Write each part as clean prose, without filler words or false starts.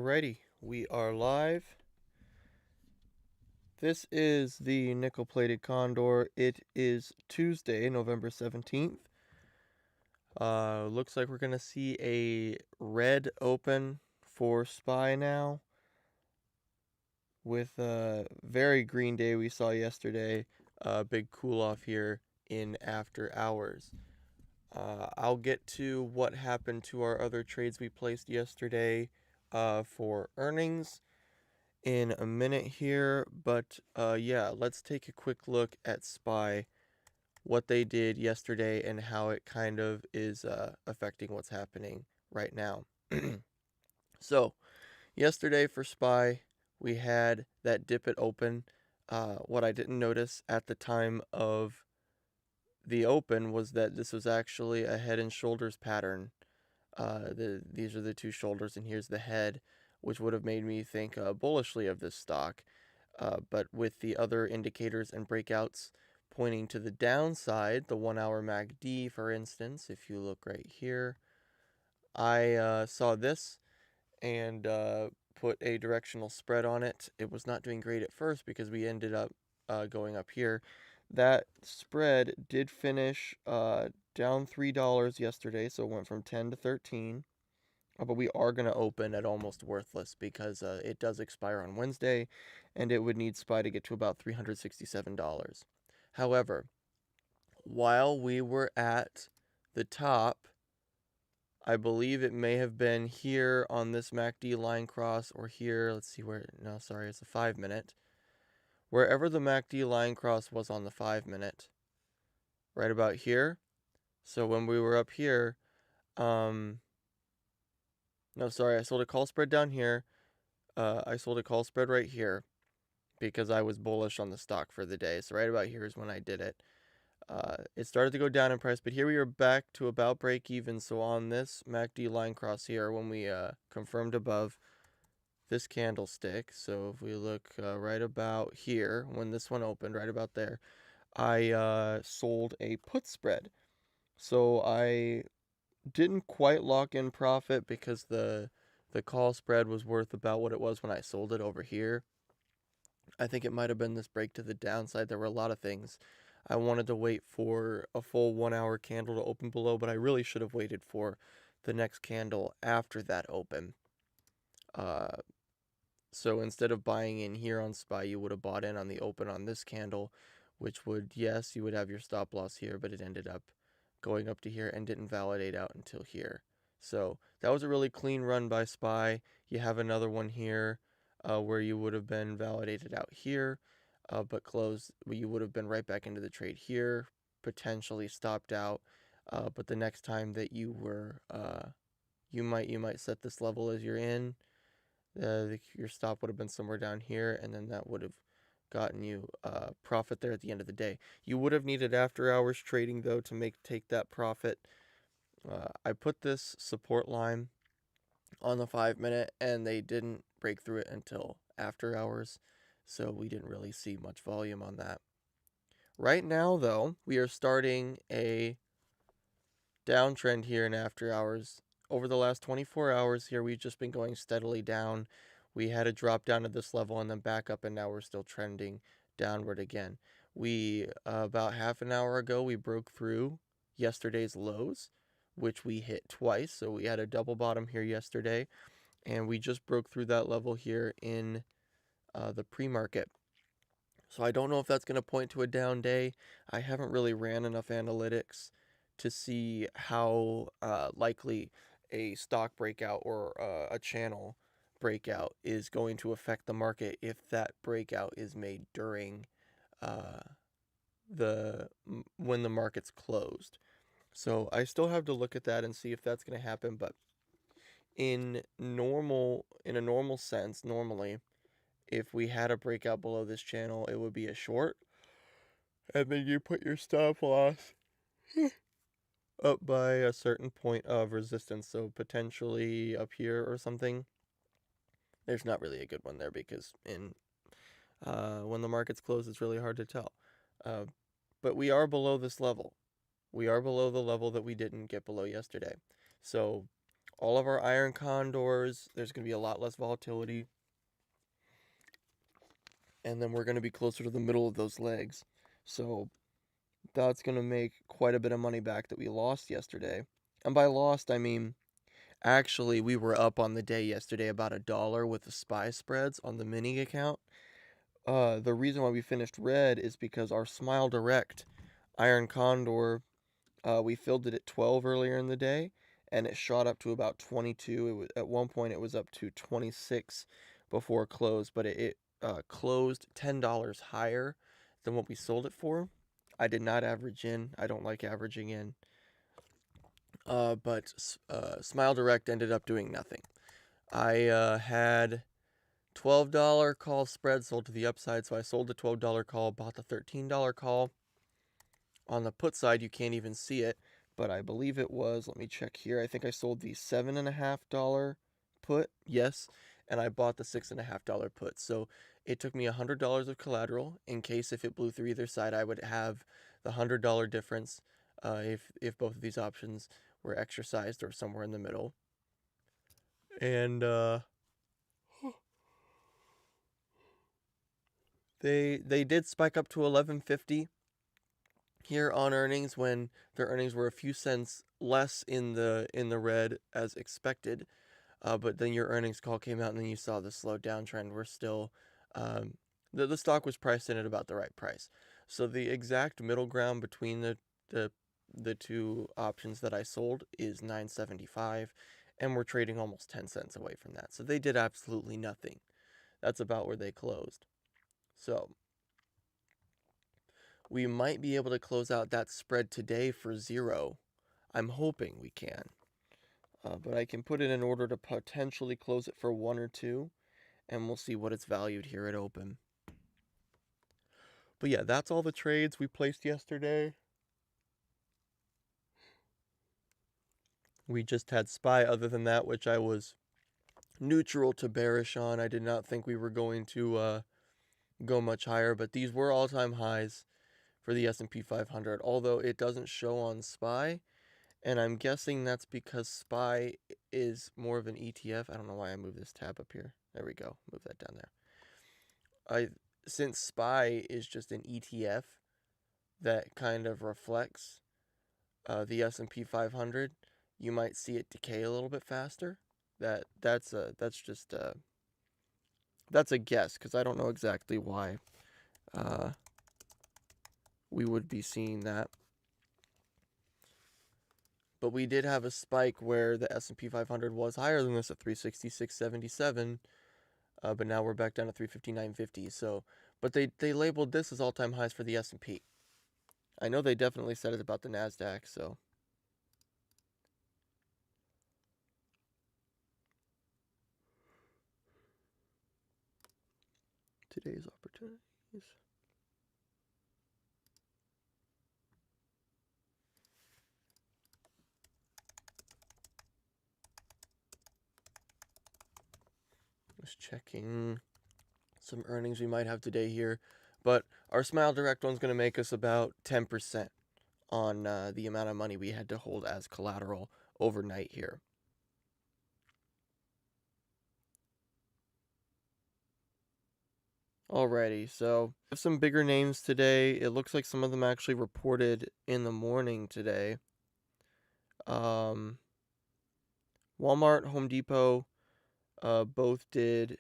Alrighty, we are live. This is the nickel-plated condor. It is Tuesday, November 17th. Looks like we're going to see a red open for SPY now. With a very green day we saw yesterday. Big cool off here in after hours. I'll get to what happened to our other trades we placed yesterday for earnings in a minute here, but yeah, let's take a quick look at SPY, what they did yesterday, and how it kind of is affecting what's happening right now. So, yesterday for SPY, we had that dip at open. What I didn't notice at the time of the open was that this was actually a head and shoulders pattern. These are the two shoulders, and here's the head, which would have made me think bullishly of this stock. But with the other indicators and breakouts pointing to the downside, the 1 hour MACD, for instance, if you look right here, I saw this and put a directional spread on it. It was not doing great at first because we ended up going up here. That spread did finish down $3 yesterday, so it went from 10 to 13. But we are going to open at almost worthless because it does expire on Wednesday, and it would need SPY to get to about $367. However, while we were at the top, I believe it may have been here on this MACD line cross or here. Let's see where. No, sorry, it's a 5-minute. Wherever the MACD line cross was on the 5-minute, right about here. So when we were up here, no, sorry, I sold a call spread down here. I sold a call spread right here because I was bullish on the stock for the day. So right about here is when I did it. It started to go down in price, but here we are back to about break even. So on this MACD line cross here, when we confirmed above this candlestick, so if we look right about here, when this one opened, right about there, I sold a put spread. So I didn't quite lock in profit because the call spread was worth about what it was when I sold it over here. I think it might have been this break to the downside. There were a lot of things. I wanted to wait for a full 1 hour candle to open below, but I really should have waited for the next candle after that open. So instead of buying in here on SPY, you would have bought in on the open on this candle, which would, yes, you would have your stop loss here, but it ended up going up to here and didn't validate out until here. So that was a really clean run by SPY. You have another one here where you would have been validated out here, but closed. You would have been right back into the trade here, potentially stopped out. But the next time that you were, you might set this level as you're in. Your stop would have been somewhere down here, and then that would have gotten you profit there at the end of the day. You would have needed after hours trading though to take that profit. I put this support line on the 5-minute, and they didn't break through it until after hours, so we didn't really see much volume on that. Right now though, we are starting a downtrend here in after hours. Over the last 24 hours here, we've just been going steadily down. We had a drop down to this level and then back up, and now we're still trending downward again. We, about half an hour ago, we broke through yesterday's lows, which we hit twice. So we had a double bottom here yesterday, and we just broke through that level here in the pre-market. So I don't know if that's going to point to a down day. I haven't really ran enough analytics to see how likely a stock breakout or a channel breakout is going to affect the market if that breakout is made during when the market's closed. So I still have to look at that and see if that's going to happen. But in a normal sense, normally, if we had a breakout below this channel, it would be a short, and then you put your stop loss up by a certain point of resistance, so potentially up here or something. There's not really a good one there because when the market's closed, it's really hard to tell. But we are below this level. We are below the level that we didn't get below yesterday. So all of our iron condors, there's going to be a lot less volatility. And then we're going to be closer to the middle of those legs. So that's going to make quite a bit of money back that we lost yesterday. And by lost, I mean, actually, we were up on the day yesterday about $1 with the SPY spreads on the mini account. The reason why we finished red is because our Smile Direct Iron Condor, we filled it at 12 earlier in the day, and it shot up to about 22. At one point, it was up to 26 before close, but it closed $10 higher than what we sold it for. I did not average in. I don't like averaging in. But Smile Direct ended up doing nothing. I had $12 call spread sold to the upside, so I sold the $12 call, bought the $13 call. On the put side, you can't even see it, but I believe it was, let me check here, I think I sold the $7.50 put, yes, and I bought the $6.50 put. So it took me $100 of collateral in case if it blew through either side, I would have the $100 difference if both of these options were exercised or somewhere in the middle. And they did spike up to 11.50 here on earnings when their earnings were a few cents less in the red as expected. But then your earnings call came out and then you saw the slow down trend. We're still the stock was priced in at about the right price. So the exact middle ground between the two options that I sold is 9.75, and we're trading almost 10 cents away from that. So they did absolutely nothing. That's about where they closed. So we might be able to close out that spread today for 0. I'm hoping we can. But I can put it in order to potentially close it for 1 or 2, and we'll see what it's valued here at open. But yeah, that's all the trades we placed yesterday. We just had SPY other than that, which I was neutral to bearish on. I did not think we were going to go much higher, but these were all-time highs for the S&P 500, although it doesn't show on SPY, and I'm guessing that's because SPY is more of an ETF. I don't know why I moved this tab up here. There we go. Move that down there. Since SPY is just an ETF that kind of reflects the S&P 500, you might see it decay a little bit faster. That's just that's a guess because I don't know exactly why we would be seeing that. But we did have a spike where the S&P 500 was higher than this at 366.77, but now we're back down to 359.50. So, but they labeled this as all-time highs for the S&P. I know they definitely said it about the Nasdaq. So, today's opportunities. Just checking some earnings we might have today here, but our Smile Direct one's going to make us about 10% on the amount of money we had to hold as collateral overnight here. Alrighty, so we have some bigger names today. It looks like some of them actually reported in the morning today. Walmart, Home Depot, both did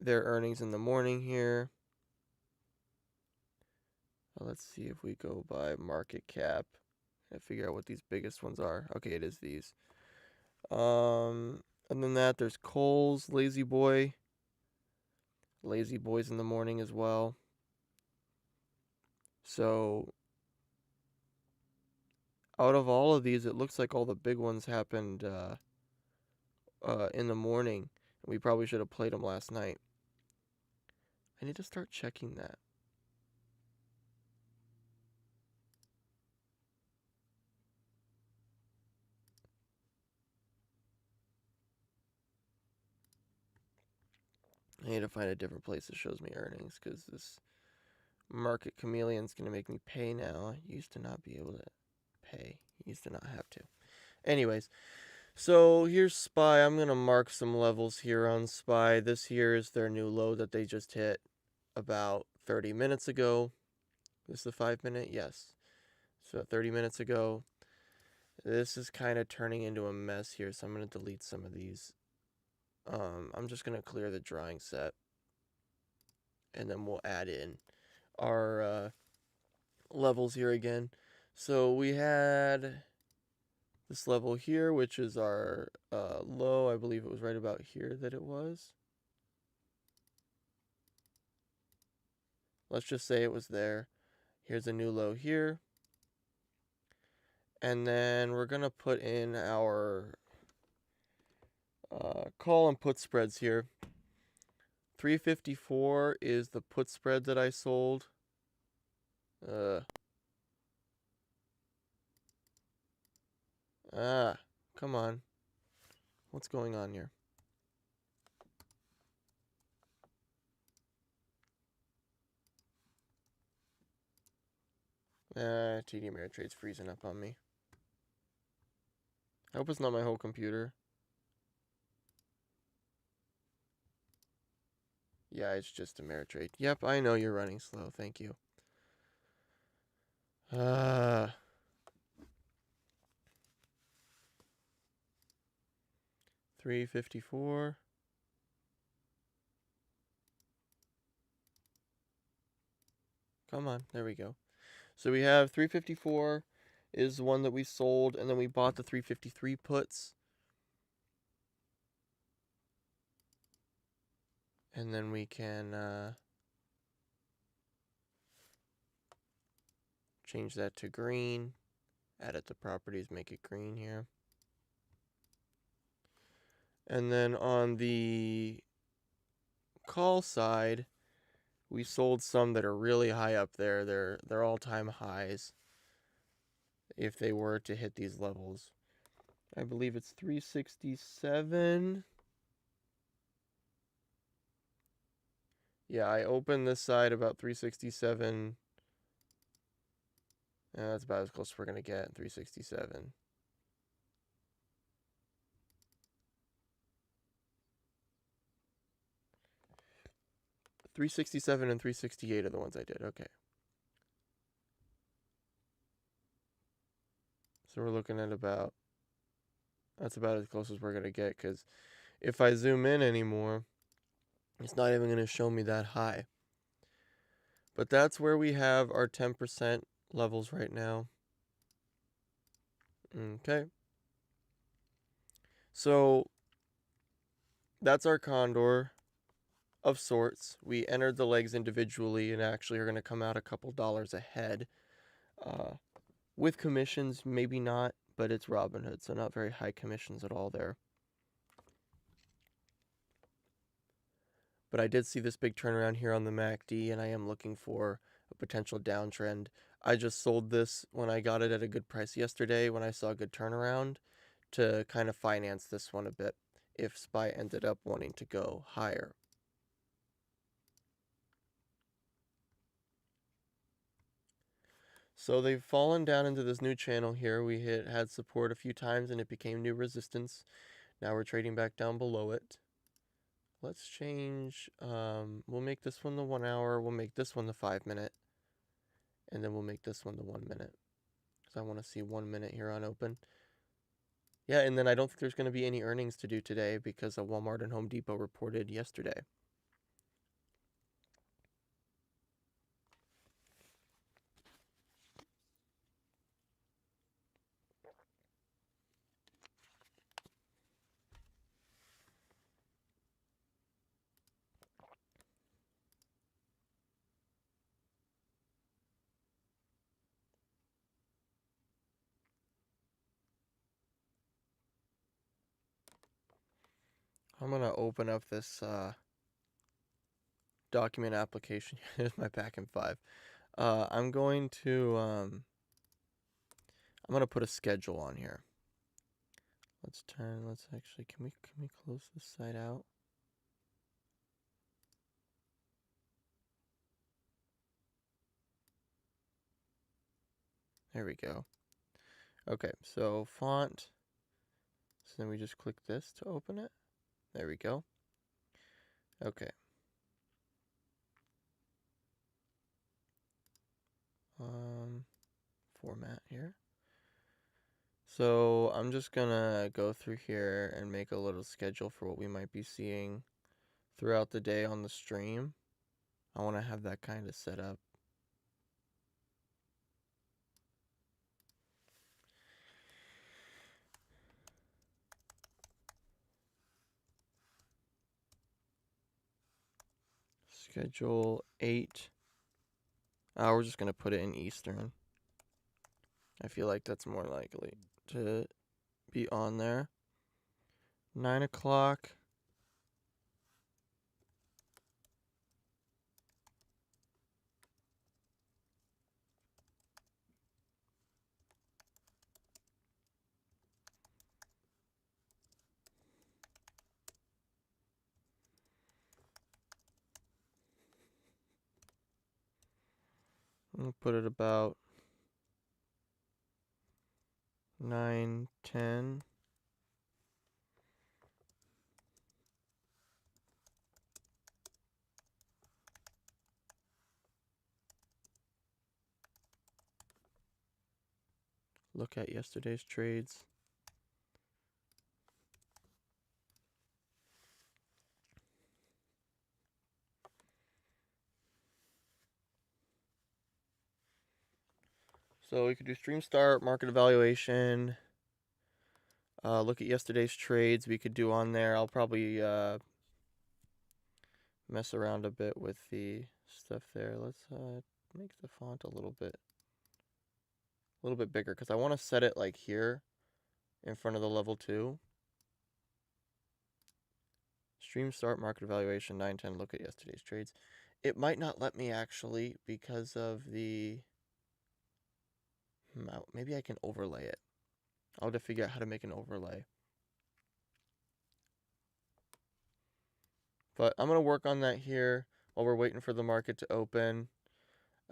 their earnings in the morning here. Let's see if we go by market cap and figure out what these biggest ones are. Okay, it is these. And then there's Kohl's, Lazy Boy. Lazy Boy's in the morning as well. So out of all of these, it looks like all the big ones happened in the morning. We probably should have played them last night. I need to start checking that. I need to find a different place that shows me earnings because this Market Chameleon's going to make me pay now. I used to not be able to pay. I used to not have to. Anyways, So here's SPY. I'm going to mark some levels here on SPY. This here is their new low that they just hit about 30 minutes ago. This is the 5-minute? Yes. So 30 minutes ago. This is kind of turning into a mess here, so I'm going to delete some of these. I'm just going to clear the drawing set. And then we'll add in our levels here again. So we had this level here, which is our low. I believe it was right about here that it was. Let's just say it was there. Here's a new low here. And then we're going to put in our call and put spreads here. 354 is the put spread that I sold. Come on. What's going on here? TD Ameritrade's freezing up on me. I hope it's not my whole computer. Yeah, it's just Ameritrade. Yep, I know you're running slow. Thank you. 354. Come on, there we go. So we have 354 is the one that we sold, and then we bought the 353 puts. And then we can change that to green. Add it to properties, make it green here. And then on the call side, we sold some that are really high up there. They're all-time highs if they were to hit these levels. I believe it's 367. Yeah, I opened this side about 367. That's about as close as we're going to get, 367. $367 and 368 are the ones I did. Okay. So we're looking at that's about as close as we're going to get, because if I zoom in anymore, it's not even going to show me that high. But that's where we have our 10% levels right now. Okay. So that's our condor of sorts. We entered the legs individually and actually are going to come out a couple dollars ahead. With commissions, maybe not, but it's Robinhood, so not very high commissions at all there. But I did see this big turnaround here on the MACD, and I am looking for a potential downtrend. I just sold this when I got it at a good price yesterday when I saw a good turnaround to kind of finance this one a bit if SPY ended up wanting to go higher. So they've fallen down into this new channel here. We had support a few times and it became new resistance. Now we're trading back down below it. Let's change, we'll make this one the 1 hour, we'll make this one the 5-minute, and then we'll make this one the 1 minute. Because I want to see 1 minute here on open. Yeah, and then I don't think there's going to be any earnings to do today because Walmart and Home Depot reported yesterday. I'm going to open up this document application. Here's my pack in 5. I'm going to put a schedule on here. Let's actually, can we close this side out? There we go. Okay, so font, So then we just click this to open it. There we go. Okay. Format here. So I'm just gonna go through here and make a little schedule for what we might be seeing throughout the day on the stream. I want to have that kind of set up. Schedule 8. We're just gonna put it in Eastern. I feel like that's more likely to be on there. 9 o'clock. We'll put it about 9:10. Look at yesterday's trades. So we could do stream start, market evaluation, look at yesterday's trades we could do on there. I'll probably mess around a bit with the stuff there. Let's make the font a little bit bigger because I want to set it like here in front of the level 2. Stream start, market evaluation, 9:10, look at yesterday's trades. It might not let me actually because of the... Maybe I can overlay it. I'll have to figure out how to make an overlay. But I'm going to work on that here while we're waiting for the market to open.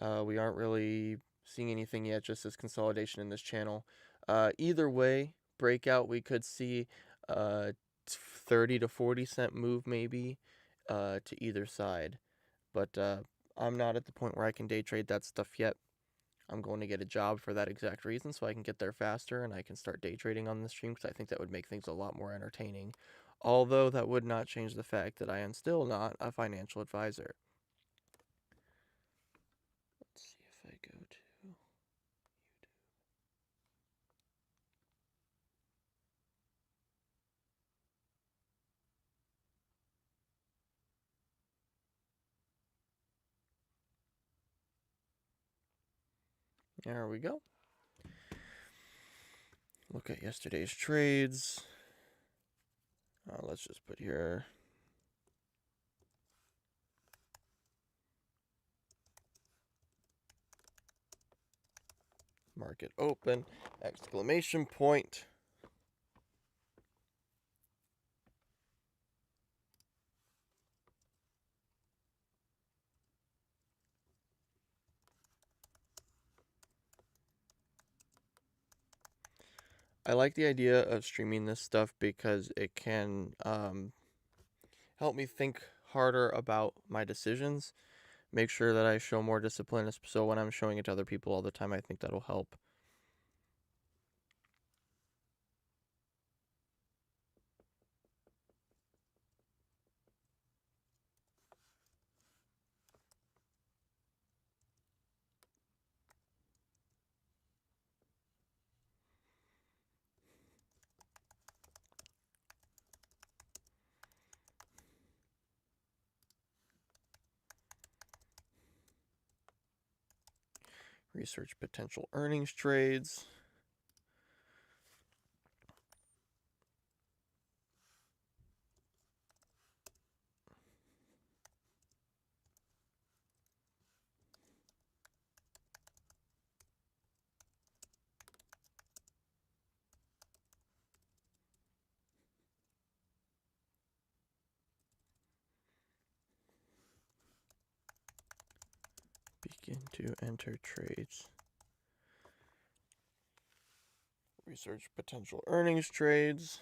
We aren't really seeing anything yet, just this consolidation in this channel. Either way, breakout, we could see 30 to 40 cent move maybe to either side. But I'm not at the point where I can day trade that stuff yet. I'm going to get a job for that exact reason so I can get there faster and I can start day trading on the stream because I think that would make things a lot more entertaining. Although that would not change the fact that I am still not a financial advisor. Let's see if I go to YouTube. There we go. Look at yesterday's trades. Let's just put here. Market open, exclamation point. I like the idea of streaming this stuff because it can help me think harder about my decisions, make sure that I show more discipline, so when I'm showing it to other people all the time, I think that'll help. Research potential earnings trades. Begin to enter trades. Research potential earnings trades.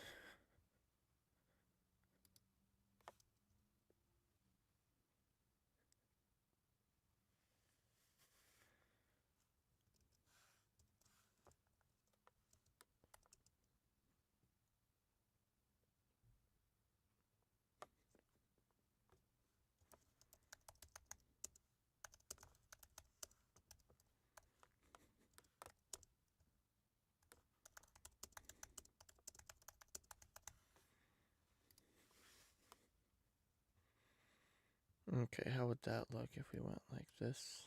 Okay, how would that look if we went like this?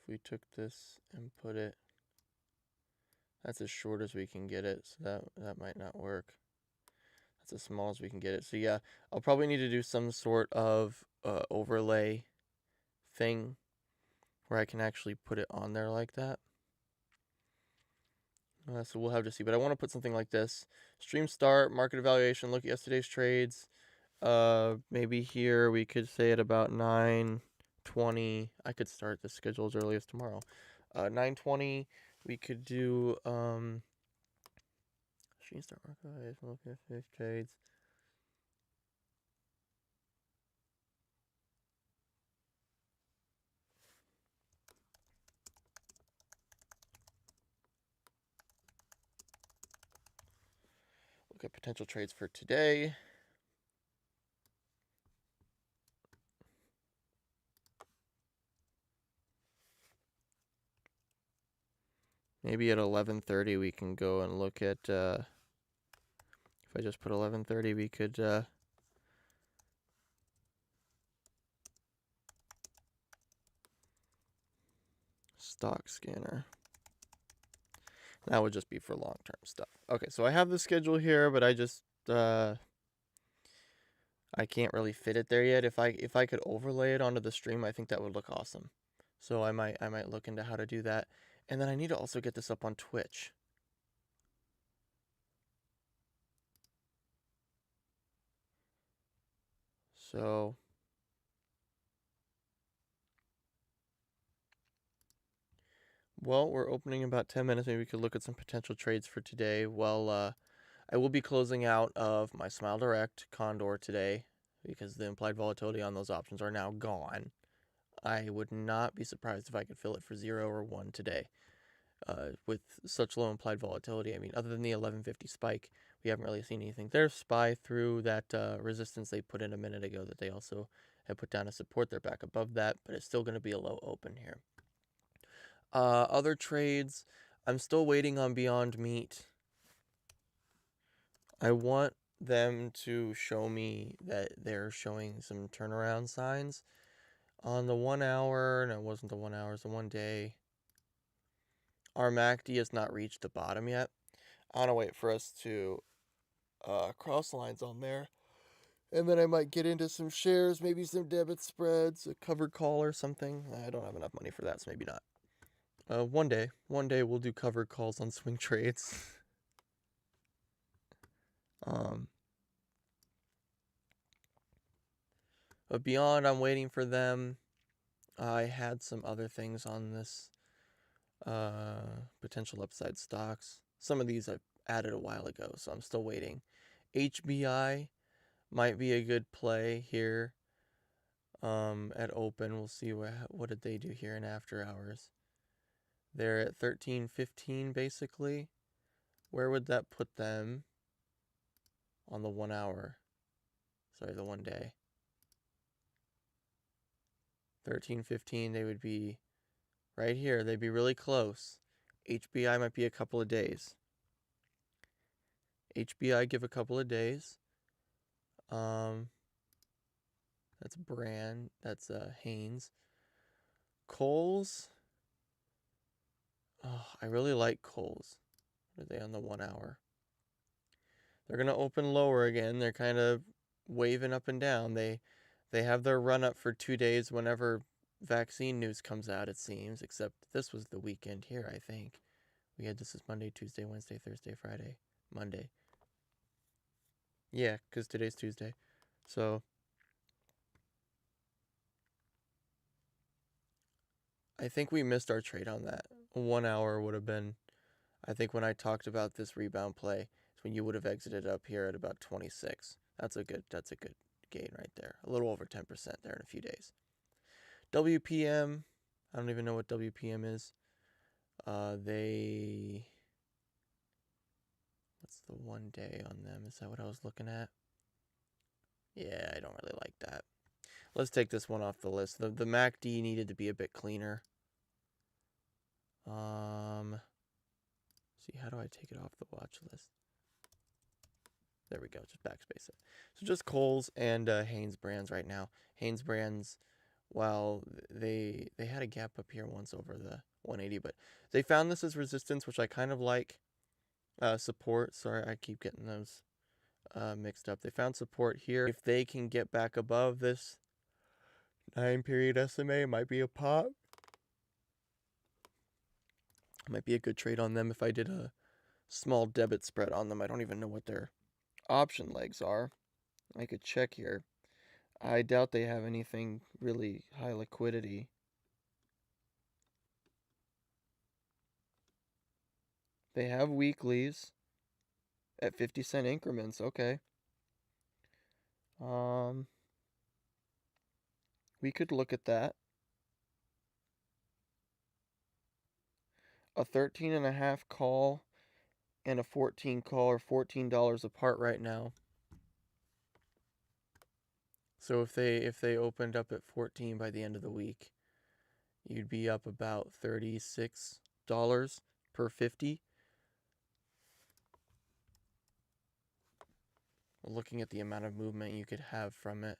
If we took this and put it, that's as short as we can get it, so that might not work. That's as small as we can get it. So yeah, I'll probably need to do some sort of overlay thing where I can actually put it on there like that. So we'll have to see, but I want to put something like this. Stream start, market evaluation, look at yesterday's trades. Maybe here we could say at about 9:20. I could start the schedule as early as tomorrow. 9:20, we could do, stream start, market evaluation, look at yesterday's trades. Look at potential trades for today. Maybe at 11:30 we can go and look at, if I just put 11:30, we could, stock scanner. That would just be for long-term stuff. Okay, so I have the schedule here, but I just, I can't really fit it there yet. If I could overlay it onto the stream, I think that would look awesome. So I might look into how to do that. And then I need to also get this up on Twitch. So well, we're opening in about 10 minutes. Maybe we could look at some potential trades for today. Well, I will be closing out of my Smile Direct Condor today because the implied volatility on those options are now gone. I would not be surprised if I could fill it for 0 or 1 today. With such low implied volatility, I mean, other than the 1150 spike, we haven't really seen anything. There's SPY through that resistance they put in a minute ago that they also have put down as support. They're back above that, but it's still going to be a low open here. Other trades, I'm still waiting on Beyond Meat. I want them to show me that they're showing some turnaround signs. On the 1 hour, no, it wasn't the 1 hour, it's the 1 day. Our MACD has not reached the bottom yet. I want to wait for us to cross lines on there. And then I might get into some shares, maybe some debit spreads, a covered call or something. I don't have enough money for that, so maybe not. One day we'll do covered calls on swing trades. But beyond, I'm waiting for them. I had some other things on this potential upside stocks. Some of these I've added a while ago, so I'm still waiting. HBI might be a good play here at open. We'll see what did they do here in after hours. They're at 13.15 basically. Where would that put them on the 1 hour? Sorry, the 1 day. 13.15, they would be right here. They'd be really close. HBI might be a couple of days. HBI give a couple of days. That's Brand. That's Haynes. Kohl's. Oh, I really like Kohl's. What are they on the 1 hour? They're gonna open lower again. They're kind of waving up and down. They have their run up for 2 days whenever vaccine news comes out, it seems, except this was the weekend here, I think. We had this is Monday, Tuesday, Wednesday, Thursday, Friday, Monday. Yeah, because today's Tuesday. So I think we missed our trade on that. 1 hour would have been, I think when I talked about this rebound play, it's when you would have exited up here at about 26. That's a good gain right there. A little over 10% there in a few days. WPM, I don't even know what WPM is. What's the 1 day on them? Is that what I was looking at? Yeah, I don't really like that. Let's take this one off the list. The MACD needed to be a bit cleaner. See, how do I take it off the watch list? There we go. Just backspace it. So just Kohl's and Hanes Brands right now. Hanes Brands, while they had a gap up here once over the 180, but they found this as resistance, which I kind of like. Support. Sorry, I keep getting those mixed up. They found support here. If they can get back above this 9-period SMA, it might be a pop. Might be a good trade on them if I did a small debit spread on them. I don't even know what their option legs are. I could check here. I doubt they have anything really high liquidity. They have weeklies at 50-cent increments. Okay. We could look at that. A 13.5 call and a 14 call are $14 apart right now. So if they opened up at 14 by the end of the week, you'd be up about $36 per 50. Looking at the amount of movement you could have from it.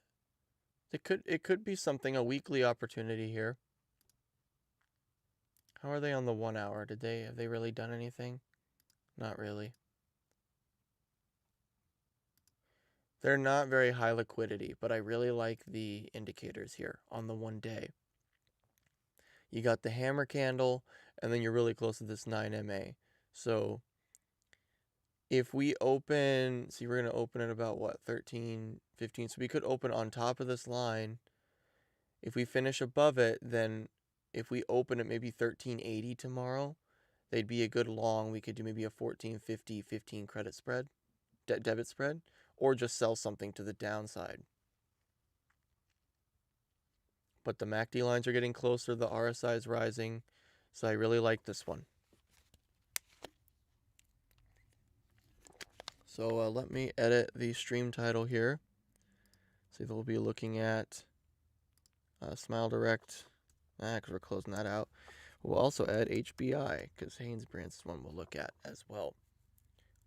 It could be something, a weekly opportunity here. How are they on the 1 hour? Have they really done anything? Not really. They're not very high liquidity, but I really like the indicators here on the 1 day. You got the hammer candle, and then you're really close to this 9MA. So if we open, see, we're going to open at about what, 13, 15. So we could open on top of this line. If we finish above it, then if we open at maybe 1380 tomorrow, they'd be a good long. We could do maybe a 1450, 15 credit spread, debit spread, or just sell something to the downside. But the MACD lines are getting closer, the RSI is rising, so I really like this one. So let me edit the stream title here. So we'll be looking at Smile Direct, because we're closing that out. We'll also add HBI, because Hanes Brands is one we'll look at as well.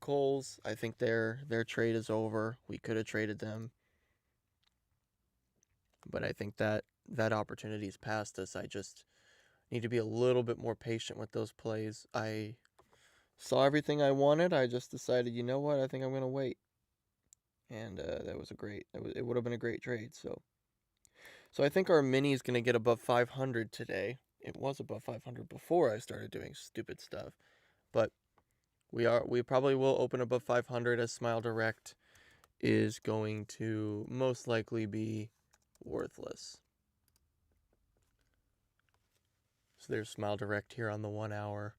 Kohl's, I think their trade is over. We could have traded them, but I think that opportunity's past us. I just need to be a little bit more patient with those plays. I saw everything I wanted. I just decided, you know what? I think I'm going to wait. And that was it would have been a great trade. So I think our mini is going to get above 500 today. It was above 500 before I started doing stupid stuff. But we probably will open above 500 as Smile Direct is going to most likely be worthless. So there's Smile Direct here on the 1 hour.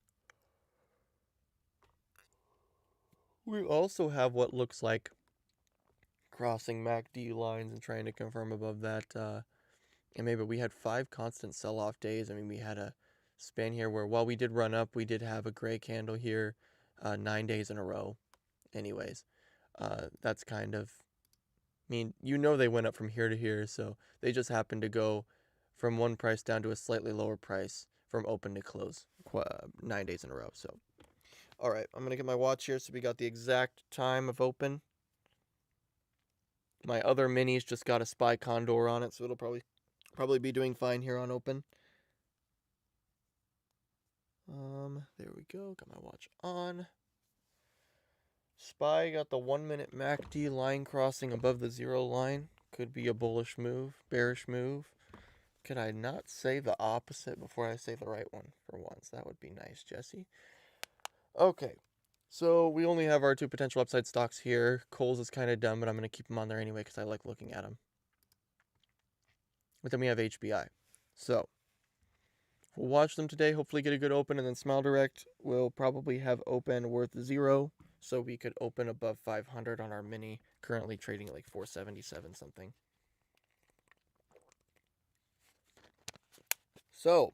We also have what looks like crossing MACD lines and trying to confirm above that. And maybe we had 5 constant sell-off days. I mean, we had a span here where while we did run up, we did have a gray candle here 9 days in a row. Anyways, that's kind of, I mean, you know they went up from here to here, so they just happened to go from one price down to a slightly lower price from open to close 9 days in a row. So, all right, I'm going to get my watch here so we got the exact time of open. My other minis just got a SPY condor on it, so it'll probably be doing fine here on open. There we go. Got my watch on. SPY got the 1 minute MACD line crossing above the 0 line. Could be a bullish move, bearish move. Could I not say the opposite before I say the right one for once? That would be nice, Jesse. Okay, so we only have our 2 potential upside stocks here. Kohl's is kind of dumb, but I'm going to keep them on there anyway because I like looking at them. But then we have HBI. So we'll watch them today, hopefully get a good open, and then Smile Direct will probably have open worth 0. So we could open above 500 on our mini, currently trading at like 477 something. So,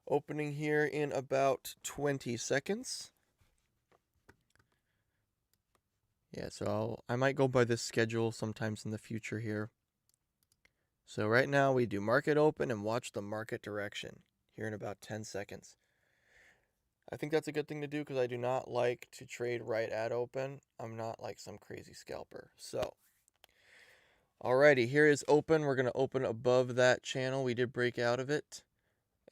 opening here in about 20 seconds. Yeah, so I might go by this schedule sometimes in the future here. So right now we do market open and watch the market direction here in about 10 seconds. I think that's a good thing to do because I do not like to trade right at open. I'm not like some crazy scalper. So, alrighty, here is open. We're going to open above that channel. We did break out of it.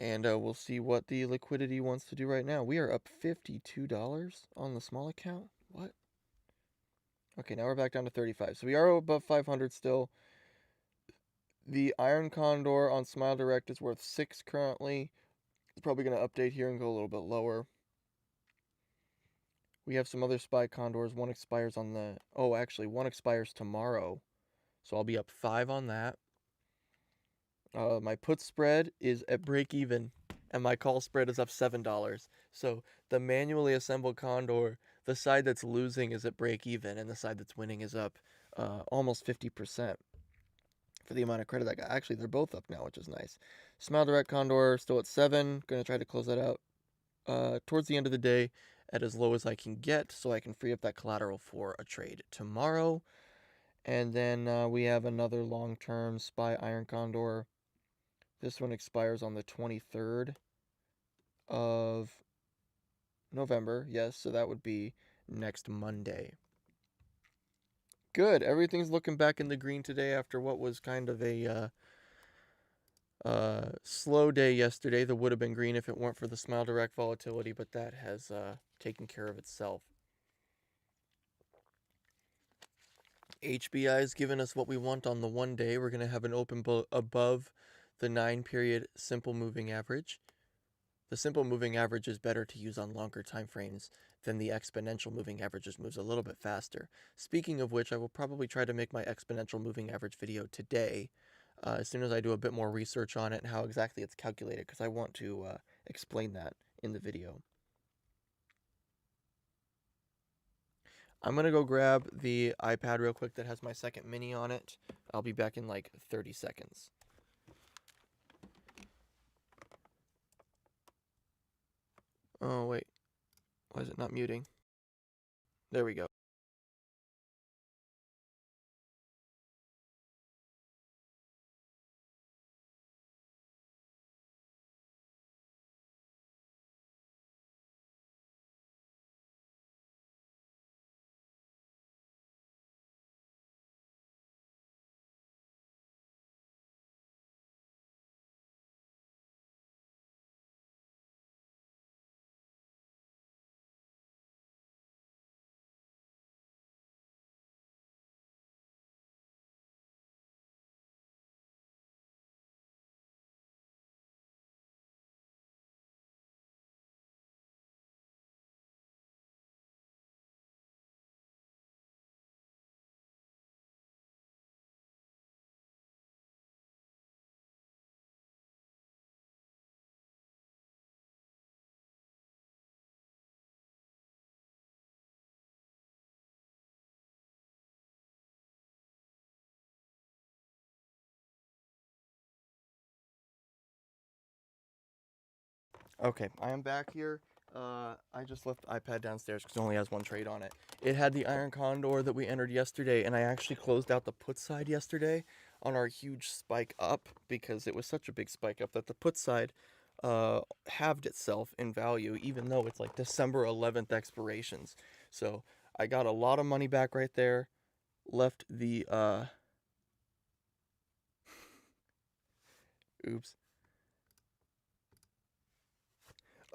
And we'll see what the liquidity wants to do right now. We are up $52 on the small account. What? Okay, now we're back down to 35. So we are above 500 still. The Iron Condor on Smile Direct is worth 6 currently. It's probably going to update here and go a little bit lower. We have some other Spy Condors. One expires on the... Oh, actually, one expires tomorrow. So I'll be up 5 on that. My put spread is at break even, and my call spread is up $7. So the manually assembled Condor, the side that's losing is at break even, and the side that's winning is up almost 50% for the amount of credit I got. Actually, they're both up now, which is nice. Smile Direct Condor still at 7. Gonna try to close that out towards the end of the day at as low as I can get, so I can free up that collateral for a trade tomorrow. And then we have another long-term Spy Iron Condor. This one expires on the 23rd of November. Yes, so that would be next Monday. Good. Everything's looking back in the green today after what was kind of a slow day yesterday. That would have been green if it weren't for the Smile Direct volatility, but that has taken care of itself. HBI has given us what we want on the 1 day. We're going to have an open above the 9-period simple moving average. The simple moving average is better to use on longer time frames than the exponential moving average, just moves a little bit faster. Speaking of which, I will probably try to make my exponential moving average video today as soon as I do a bit more research on it and how exactly it's calculated, because I want to explain that in the video. I'm going to go grab the iPad real quick that has my second mini on it. I'll be back in like 30 seconds. Oh, wait. Why is it not muting? There we go. Okay, I am back here. I just left the iPad downstairs because it only has one trade on it. It had the Iron Condor that we entered yesterday, and I actually closed out the put side yesterday on our huge spike up because it was such a big spike up that the put side halved itself in value, even though it's like December 11th expirations. So I got a lot of money back right there. Left the oops.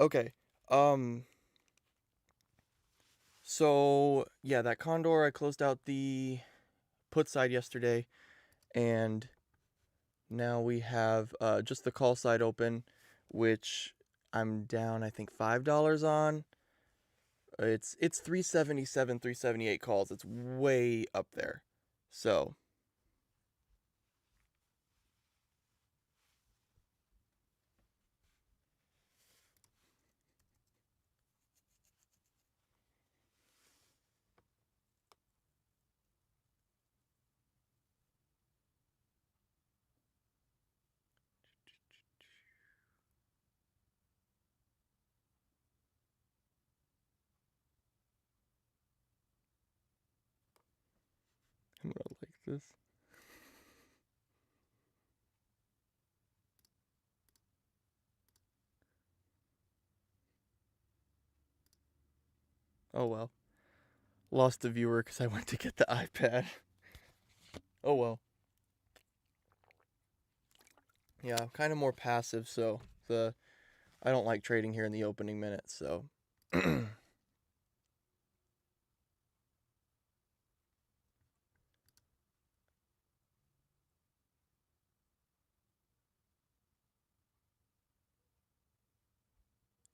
Okay. So yeah, that Condor, I closed out the put side yesterday, and now we have just the call side open, which I'm down I think $5 on. It's 377, 378 calls. It's way up there. So I'm gonna like this. Oh well. Lost the viewer because I went to get the iPad. Oh well. Yeah, I'm kind of more passive, so I don't like trading here in the opening minutes, so.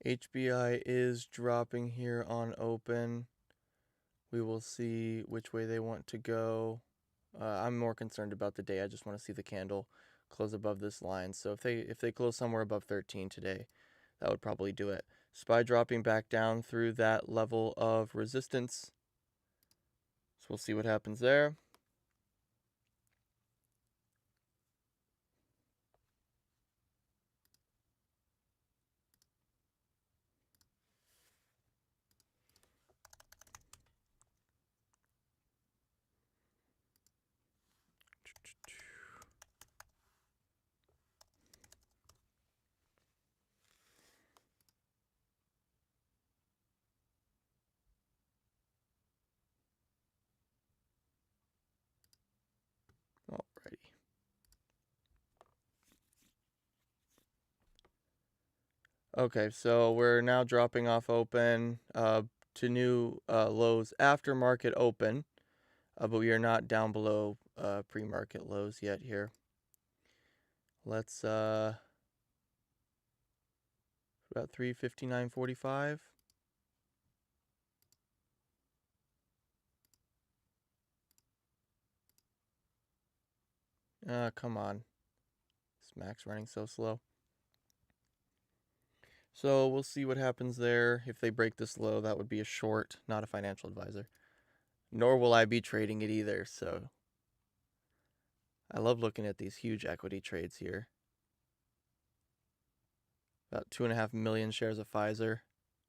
HBI is dropping here on open. We will see which way they want to go. I'm more concerned about the day. I just want to see the candle close above this line. So if they close somewhere above 13 today, that would probably do it. SPY dropping back down through that level of resistance. So we'll see what happens there. Alrighty. Okay, so we're now dropping off open to new lows after market open, but we are not down below pre-market lows yet here. Let's about 359.45. Come on. This Mac's running so slow. So we'll see what happens there. If they break this low, that would be a short, not a financial advisor. Nor will I be trading it either, so I love looking at these huge equity trades here. About 2.5 million shares of Pfizer,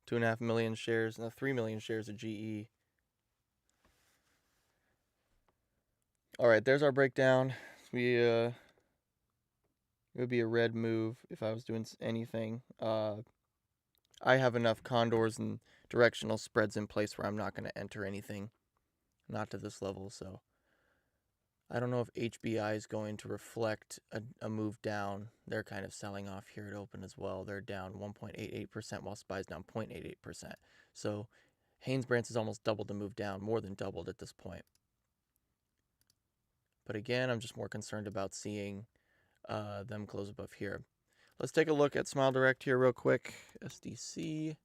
2.5 million shares, no, 3 million shares of GE. All right, there's our breakdown. It would be a red move if I was doing anything. I have enough condors and directional spreads in place where I'm not going to enter anything, not to this level, so I don't know if HBI is going to reflect a move down. They're kind of selling off here at open as well. They're down 1.88% while SPY's down 0.88%. So Hanesbrands has almost doubled the move down, more than doubled at this point. But again, I'm just more concerned about seeing them close above here. Let's take a look at Smile Direct here real quick. SDC. See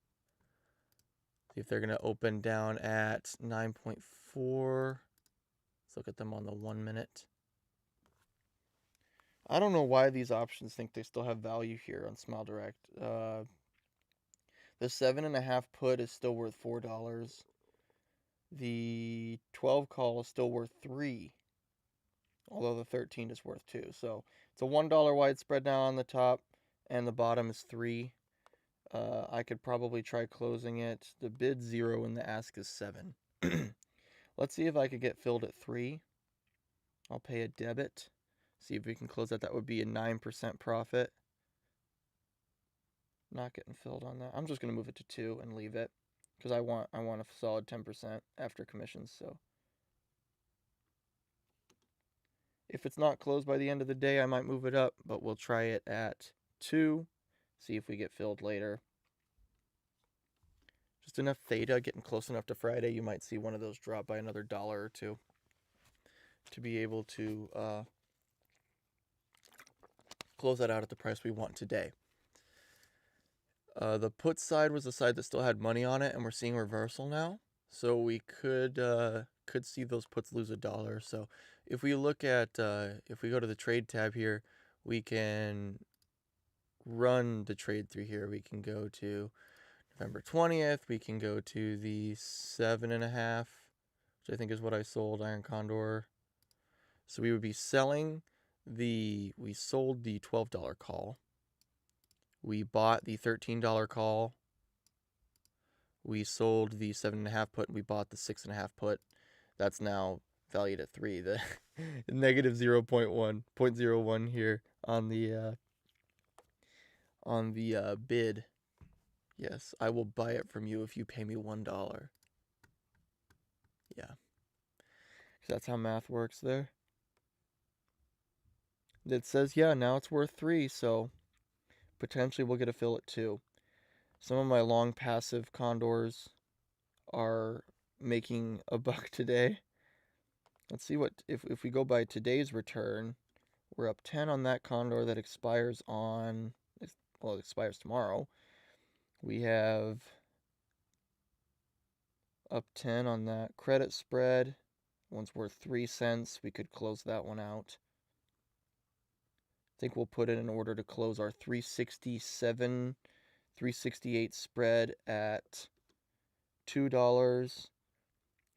if they're going to open down at 9.4. Let's look at them on the 1 minute. I don't know why these options think they still have value here on Smile Direct. The 7.5 put is still worth $4. The 12 call is still worth $3, although the 13 is worth $2. So it's a $1 wide spread now on the top, and the bottom is $3. I could probably try closing it. The bid 0 and the ask is 7. Let's see if I could get filled at 3. I'll pay a debit. See if we can close that. That would be a 9% profit. Not getting filled on that. I'm just going to move it to 2 and leave it because I want a solid 10% after commissions. So if it's not closed by the end of the day, I might move it up, but we'll try it at 2. See if we get filled later. Just enough theta, getting close enough to Friday, you might see one of those drop by another $1 or 2 to be able to close that out at the price we want today. The put side was the side that still had money on it, and we're seeing reversal now. So we could see those puts lose $1. So if we look at if we go to the trade tab here, we can run the trade through here. We can go to November 20th. We can go to the 7.5, which I think is what I sold Iron Condor. So we would be selling we sold the $12 call. We bought the $13 call. We sold the 7.5 put, and we bought the 6.5 put. That's now valued at 3. The negative 0.01 here on the bid. Yes, I will buy it from you if you pay me $1. That's how math works there. It says, yeah, now it's worth 3, so potentially we'll get a fill at 2. Some of my long passive condors are making a buck today. Let's see what, if we go by today's return, we're up 10 on that condor that expires on, well, it expires tomorrow. We have up 10 on that credit spread. One's worth 3 cents. We could close that one out. I think we'll put it in order to close our 367, 368 spread at $2.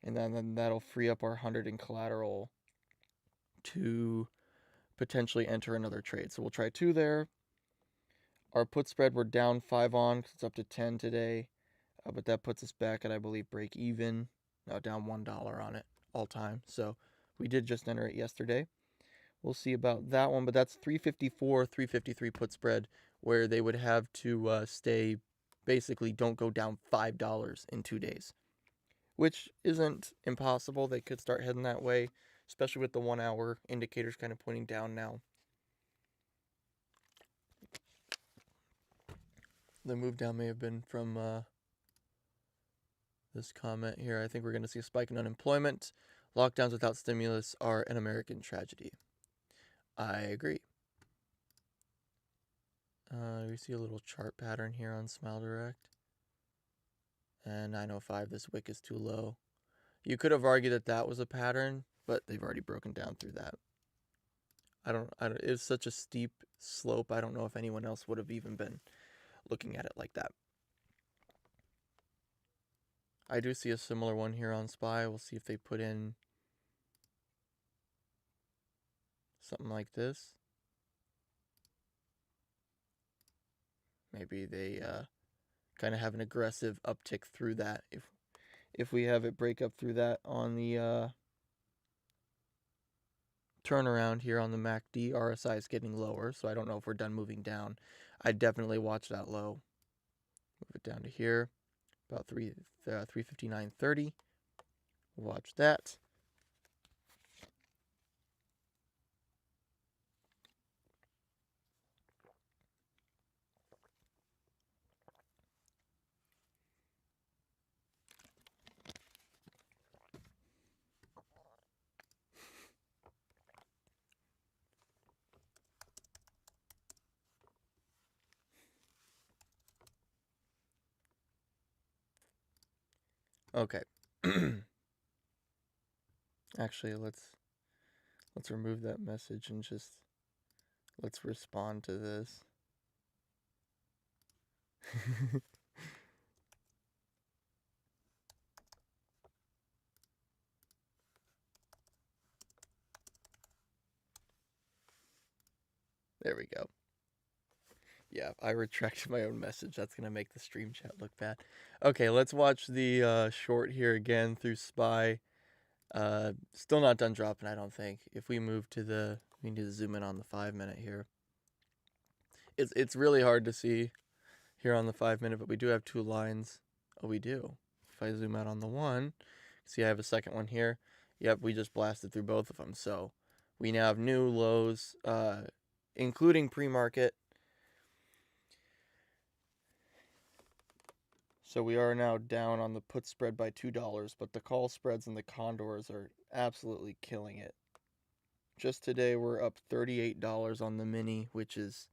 And then that'll free up our 100 in collateral to potentially enter another trade. So we'll try 2 there. Our put spread we're down 5 on because it's up to 10 today. But that puts us back at, I believe, break even. No, down $1 on it all time. So we did just enter it yesterday. We'll see about that one, but that's 354, 353 put spread, where they would have to stay, basically don't go down $5 in 2 days, which isn't impossible. They could start heading that way, especially with the 1 hour indicators kind of pointing down now. The move down may have been from this comment here. I think we're going to see a spike in unemployment. Lockdowns without stimulus are an American tragedy. I agree. We see a little chart pattern here on Smile Direct. And 905, this wick is too low. You could have argued that that was a pattern, but they've already broken down through that. I don't, it's such a steep slope. I don't know if anyone else would have even been looking at it like that. I do see a similar one here on SPY. We'll see if they put in something like this. Maybe they kind of have an aggressive uptick through that. If we have it break up through that on the turnaround here on the MACD, RSI is getting lower, so I don't know if we're done moving down. I'd definitely watch that low. Move it down to here, about 359.30. Watch that. Okay. Actually, let's remove that message and just let's respond to this. There we go. Yeah, I retracted my own message. That's going to make the stream chat look bad. Okay, let's watch the short here again through SPY. Still not done dropping, I don't think. If we move to we need to zoom in on the 5-minute here. It's really hard to see here on the 5-minute, but we do have 2 lines. Oh, we do. If I zoom out on the 1, see I have a second one here. Yep, we just blasted through both of them. So we now have new lows, including pre-market. So we are now down on the put spread by $2, but the call spreads and the condors are absolutely killing it. Just today we're up $38 on the mini, which is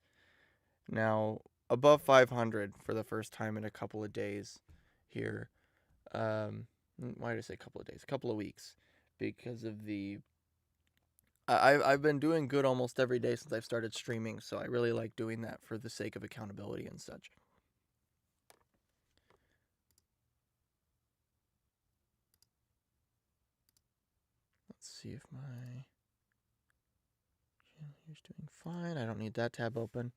now above 500 for the first time in a couple of days here. Why did I say a couple of days? A couple of weeks, because of the I've been doing good almost every day since I've started streaming, so I really like doing that for the sake of accountability and such. Let's see if my channel here's doing fine. I don't need that tab open.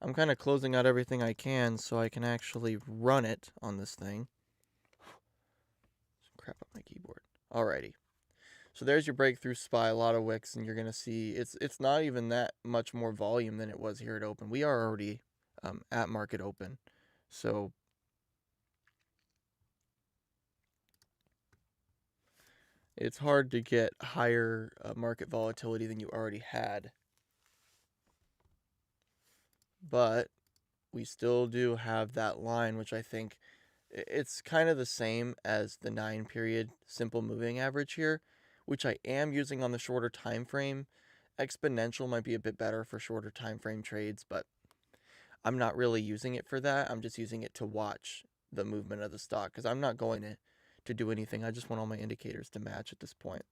I'm kind of closing out everything I can so I can actually run it on this thing. Some crap on my keyboard. Alrighty. So there's your breakthrough SPY, a lot of wicks, and you're going to see it's not even that much more volume than it was here at open. We are already at market open. So It's hard to get higher market volatility than you already had. But we still do have that line, which I think it's kind of the same as the 9-period simple moving average here, which I am using on the shorter time frame. Exponential might be a bit better for shorter time frame trades, but I'm not really using it for that. I'm just using it to watch the movement of the stock because I'm not going to do anything. I just want all my indicators to match at this point.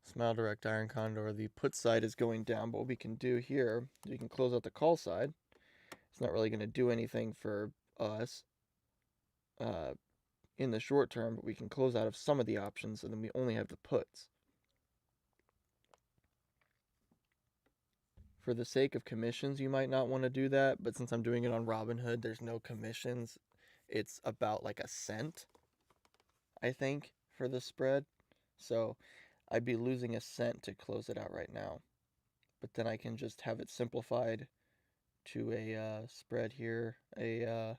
Smile Direct Iron Condor, the put side is going down, but what we can do here, we can close out the call side. It's not really going to do anything for us in the short term, but we can close out of some of the options, and then we only have the puts. For the sake of commissions, you might not want to do that, but since I'm doing it on Robinhood, there's no commissions. It's about like a cent, I think, for the spread. So I'd be losing a cent to close it out right now. But then I can just have it simplified to a spread here. It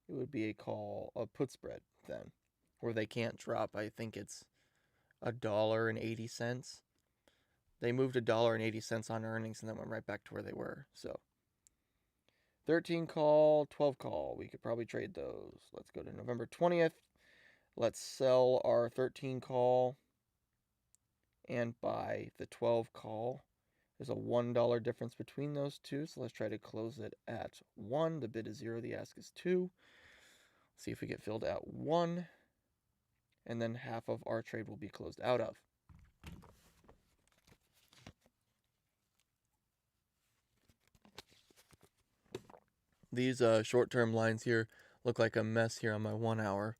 would be a put spread then, where they can't drop. I think it's $1.80. They moved $1.80 on earnings and then went right back to where they were. So 13 call, 12 call. We could probably trade those. Let's go to November 20th. Let's sell our 13 call and buy the 12 call. There's a $1 difference between those two, so let's try to close it at 1. The bid is 0, the ask is 2. See if we get filled at 1, and then half of our trade will be closed out of. These short-term lines here look like a mess here on my 1 hour.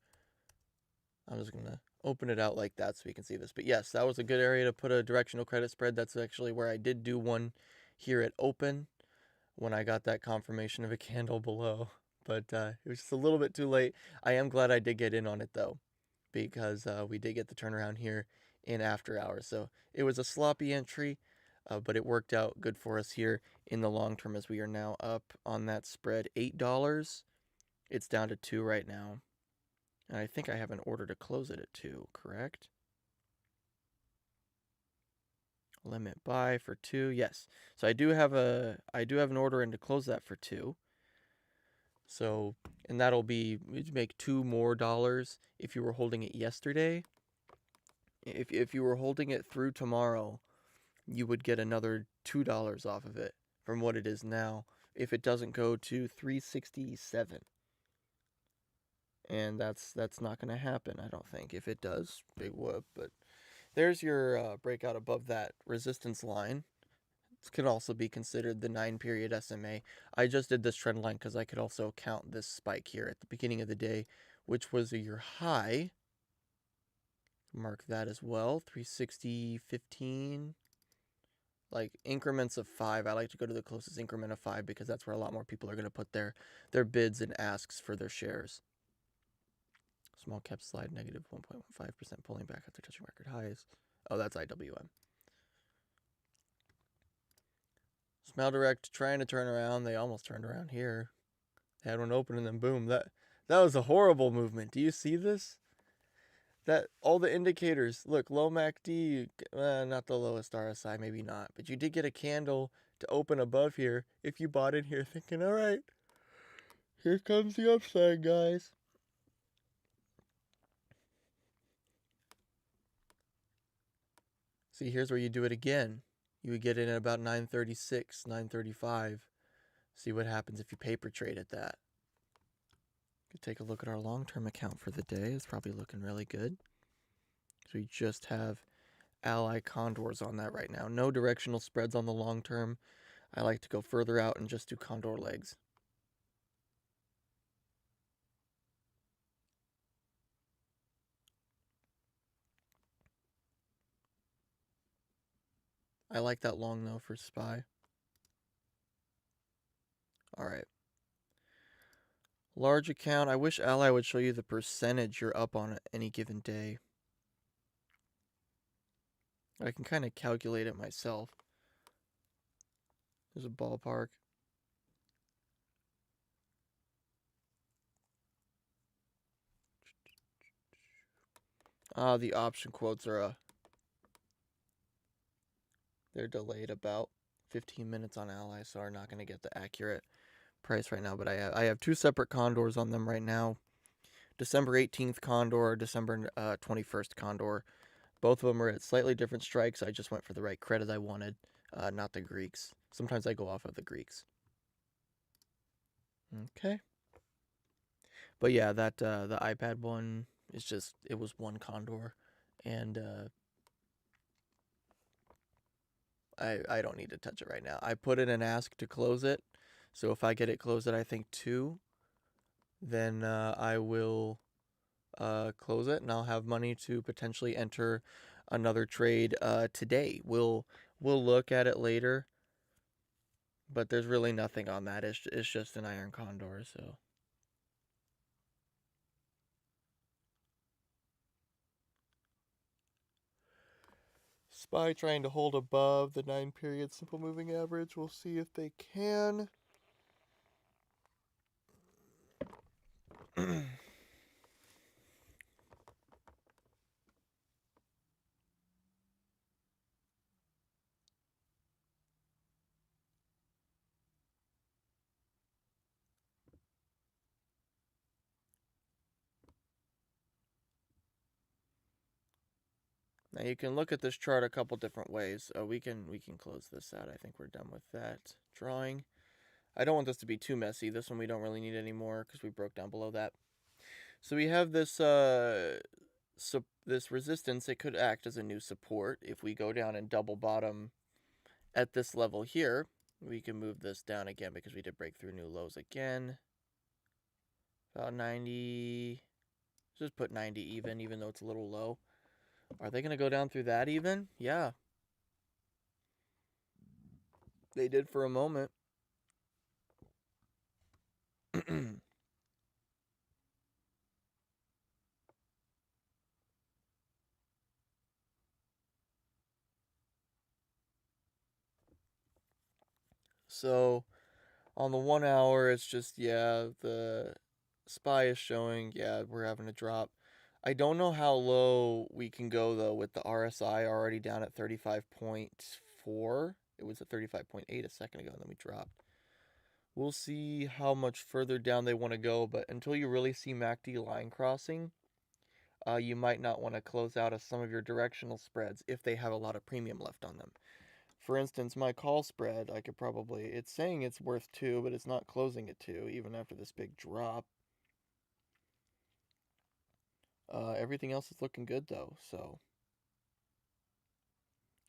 I'm just going to open it out like that so we can see this. But yes, that was a good area to put a directional credit spread. That's actually where I did do one here at open when I got that confirmation of a candle below. But it was just a little bit too late. I am glad I did get in on it though, because we did get the turnaround here in after hours. So it was a sloppy entry, but it worked out good for us here in the long term as we are now up on that spread $8. It's down to 2 right now. And I think I have an order to close it at 2, correct? Limit buy for 2, yes. So I do have an order in to close that for 2. So, and that'll be, we'd make $2 more if you were holding it yesterday. If you were holding it through tomorrow, you would get another $2 off of it from what it is now if it doesn't go to 367. And that's not going to happen, I don't think. If it does, big whoop. But there's your breakout above that resistance line. This could also be considered the 9-period SMA. I just did this trend line because I could also count this spike here at the beginning of the day, which was your high. Mark that as well, 360.15. Like increments of 5. I like to go to the closest increment of 5 because that's where a lot more people are going to put their bids and asks for their shares. Small cap slide negative 1.15%, pulling back after touching record highs. Oh, that's IWM. Smile Direct trying to turn around. They almost turned around here. They had one open and then boom. That was a horrible movement. Do you see this? That all the indicators, look, low MACD, not the lowest RSI, maybe not, but you did get a candle to open above here if you bought in here thinking, all right, here comes the upside, guys. See, here's where you do it again. You would get in at about 936, 935. See what happens if you paper trade at that. Could take a look at our long-term account for the day. It's probably looking really good. So we just have Ally condors on that right now. No directional spreads on the long term. I like to go further out and just do condor legs. I like that long though for SPY. All right. Large account. I wish Ally would show you the percentage you're up on any given day. I can kind of calculate it myself. There's a ballpark. The option quotes are they're delayed about 15 minutes on Ally, so are not going to get the accurate price right now. But I have two separate condors on them right now. December 18th condor, December 21st condor. Both of them are at slightly different strikes. I just went for the right credit I wanted, not the Greeks. Sometimes I go off of the Greeks. Okay. But yeah, that the iPad one is just, it was one condor, and I don't need to touch it right now. I put in an ask to close it, so if I get it closed at I think 2, then I will close it, and I'll have money to potentially enter another trade today. We'll look at it later, but there's really nothing on that. It's just an iron condor, so. SPY trying to hold above the 9-period simple moving average. We'll see if they can. Now you can look at this chart a couple different ways. We can close this out. I think we're done with that drawing. I don't want this to be too messy. This one we don't really need anymore because we broke down below that. So we have this this resistance. It could act as a new support if we go down and double bottom at this level here. We can move this down again because we did break through new lows again. About 90. Just put 90 even though it's a little low. Are they going to go down through that even? Yeah. They did for a moment. So on the 1 hour, it's just, yeah, the SPY is showing, yeah, we're having a drop. I don't know how low we can go, though, with the RSI already down at 35.4. It was at 35.8 a second ago, and then we dropped. We'll see how much further down they want to go, but until you really see MACD line crossing, you might not want to close out of some of your directional spreads if they have a lot of premium left on them. For instance, my call spread, I could probably, it's saying it's worth 2, but it's not closing at 2, even after this big drop. Everything else is looking good, though, so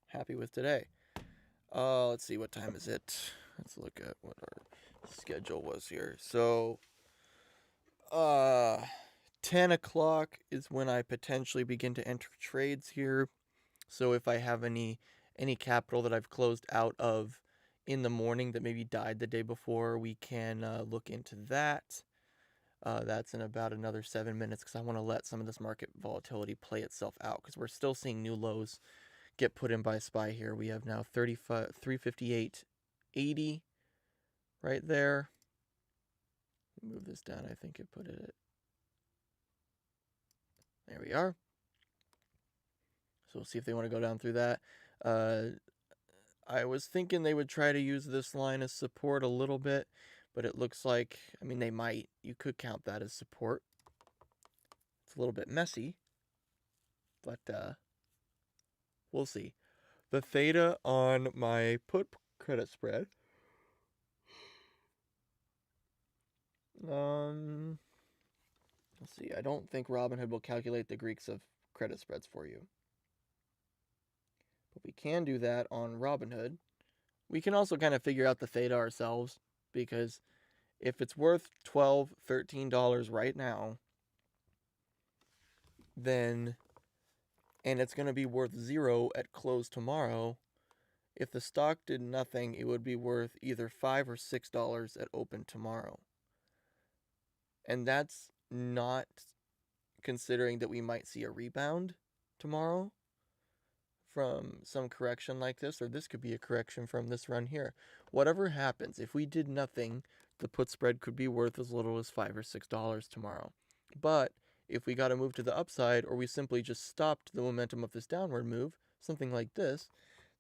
happy with today. Let's see, what time is it? Let's look at what our schedule was here. So, 10 o'clock is when I potentially begin to enter trades here. So if I have any capital that I've closed out of in the morning that maybe died the day before, we can look into that. That's in about another 7 minutes because I want to let some of this market volatility play itself out because we're still seeing new lows get put in by SPY here. We have now 358.80 right there. Move this down. I think it put it at, there we are. So we'll see if they want to go down through that. I was thinking they would try to use this line as support a little bit, but it looks like, I mean, they might. You could count that as support. It's a little bit messy, but we'll see. The theta on my put credit spread, let's see. I don't think Robinhood will calculate the Greeks of credit spreads for you. But we can do that on Robinhood. We can also kind of figure out the theta ourselves because if it's worth $12, $13 right now, then, and it's going to be worth 0 at close tomorrow, if the stock did nothing, it would be worth either $5 or $6 at open tomorrow. And that's not considering that we might see a rebound tomorrow from some correction like this, or this could be a correction from this run here. Whatever happens, if we did nothing, the put spread could be worth as little as $5 or $6 tomorrow. But If we got a move to the upside, or we simply just stopped the momentum of this downward move, something like this,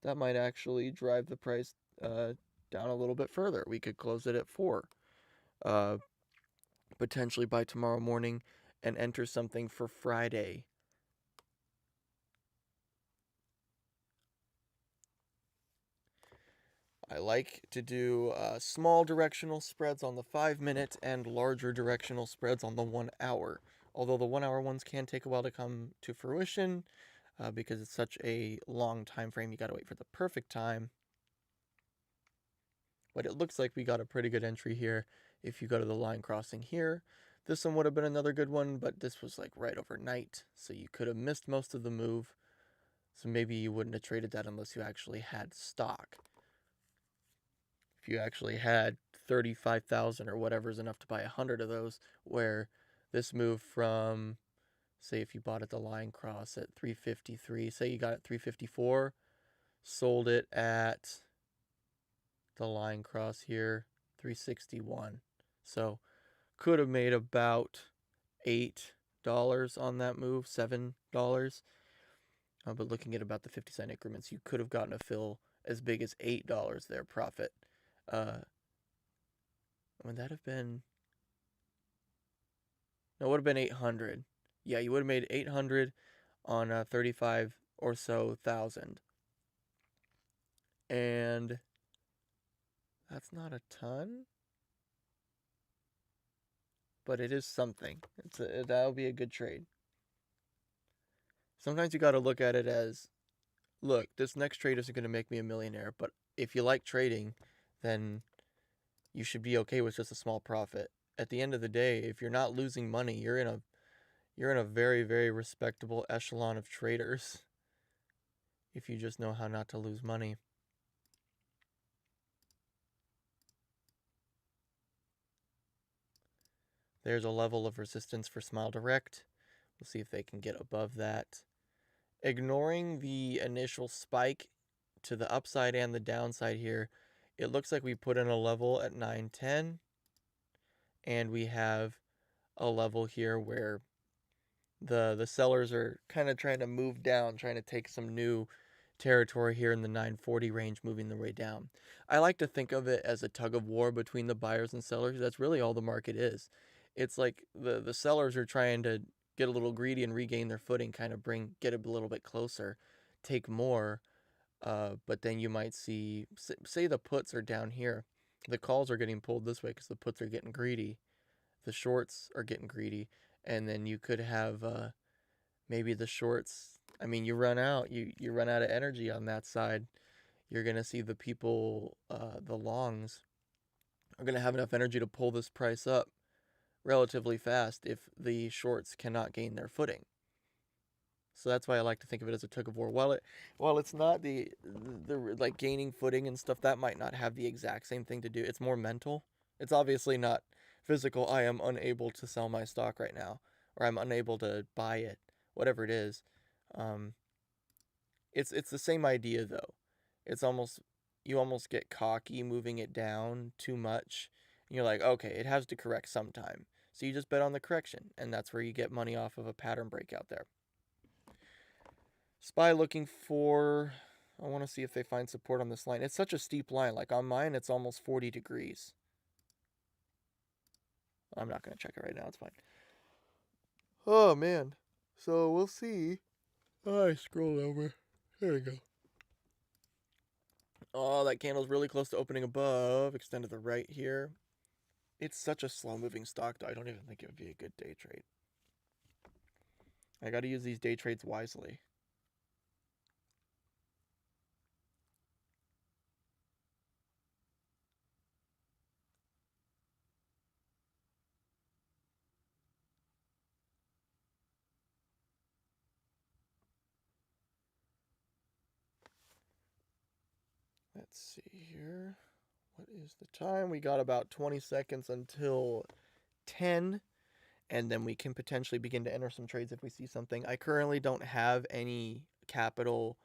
that might actually drive the price down a little bit further. We could close it at 4, potentially by tomorrow morning, and enter something for Friday. I like to do small directional spreads on the 5-minute and larger directional spreads on the 1 hour. Although the 1 hour ones can take a while to come to fruition because it's such a long time frame, you gotta wait for the perfect time. But it looks like we got a pretty good entry here if you go to the line crossing here. This one would have been another good one, but this was like right overnight, so you could have missed most of the move. So maybe you wouldn't have traded that unless you actually had stock. If you actually had 35,000 or whatever is enough to buy 100 of those, where this move from, say if you bought at the line cross at 353, say you got it 354, sold it at the line cross here 361. So could have made about $8 on that move, $7. But looking at about the 50-cent increments, you could have gotten a fill as big as $8 there profit. Would that have been? No, it would have been 800. Yeah, you would have made 800 on 35 or so thousand. And that's not a ton, but it is something. That'll be a good trade. Sometimes you got to look at it as, look, this next trade isn't going to make me a millionaire, but if you like trading, then you should be okay with just a small profit. At the end of the day, if you're not losing money, you're in a very, very respectable echelon of traders if you just know how not to lose money. There's a level of resistance for Smile Direct. We'll see if they can get above that. Ignoring the initial spike to the upside and the downside here, it looks like we put in a level at 910, and we have a level here where the sellers are kind of trying to move down, trying to take some new territory here in the 940 range, moving their way down. I like to think of it as a tug of war between the buyers and sellers. That's really all the market is. It's like the sellers are trying to get a little greedy and regain their footing, kind of get it a little bit closer, take more. But then you might see, say the puts are down here. The calls are getting pulled this way because the puts are getting greedy. The shorts are getting greedy. And then you could have maybe the shorts. I mean, you run out of energy on that side. You're gonna see the people, the longs, are gonna have enough energy to pull this price up relatively fast if the shorts cannot gain their footing. So that's why I like to think of it as a tug of war. While it's not the like gaining footing and stuff, that might not have the exact same thing to do. It's more mental. It's obviously not physical. I am unable to sell my stock right now, or I'm unable to buy it, whatever it is. It's the same idea though. It's almost, you almost get cocky moving it down too much. And you're like, okay, it has to correct sometime. So you just bet on the correction, and that's where you get money off of a pattern breakout there. SPY looking for, I want to see if they find support on this line. It's such a steep line. Like on mine, it's almost 40 degrees. I'm not going to check it right now. It's fine. Oh, man. So we'll see. Oh, I scrolled over. There we go. Oh, that candle's really close to opening above. Extend to the right here. It's such a slow-moving stock, though. I don't even think it would be a good day trade. I got to use these day trades wisely. Let's see here. What is the time? We got about 20 seconds until 10, and then we can potentially begin to enter some trades if we see something. I currently don't have any capital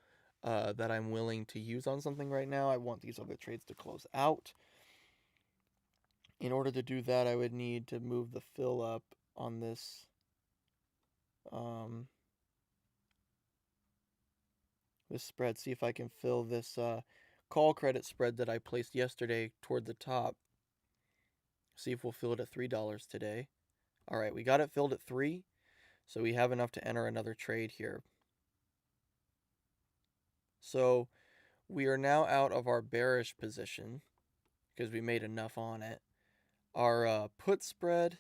that I'm willing to use on something right now. I want these other trades to close out. In order to do that, I would need to move the fill up on this this spread, see if I can fill this call credit spread that I placed yesterday toward the top. See if we'll fill it at $3 today. All right, we got it filled at 3, so we have enough to enter another trade here. So we are now out of our bearish position because we made enough on it. Our put spread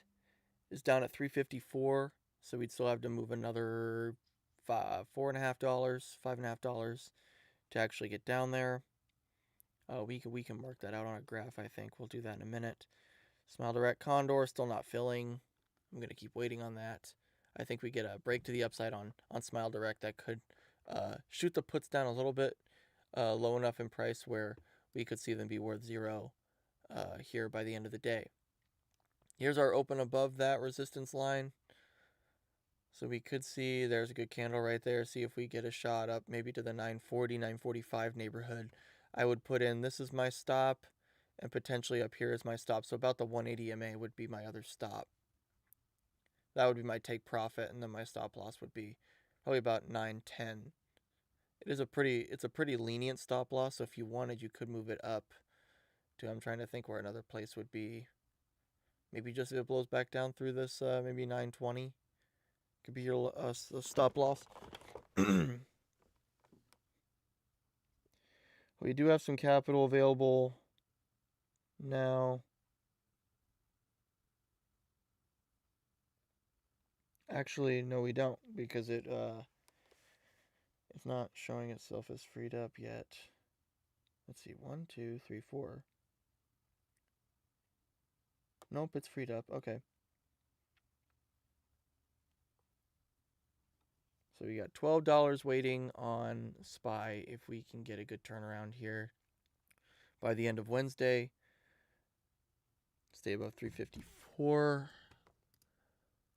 is down at 354, so we'd still have to move another $4.50, $5.50 to actually get down there. We can work that out on a graph, I think. We'll do that in a minute. Smile Direct Condor still not filling. I'm going to keep waiting on that. I think we get a break to the upside on Smile Direct that could shoot the puts down a little bit low enough in price where we could see them be worth 0 here by the end of the day. Here's our open above that resistance line. So we could see there's a good candle right there. See if we get a shot up maybe to the 940, 945 neighborhood. I would put in, this is my stop, and potentially up here is my stop. So about the 180 MA would be my other stop. That would be my take profit, and then my stop loss would be probably about 910. It's a pretty lenient stop loss, so if you wanted, you could move it up to, I'm trying to think where another place would be. Maybe just if it blows back down through this, maybe 920 could be your stop loss. We do have some capital available now. Actually, no, we don't, because it's not showing itself as freed up yet. Let's see, 1, 2, 3, 4. Nope, it's freed up. Okay. So we got $12 waiting on SPY if we can get a good turnaround here by the end of Wednesday. Stay above 354.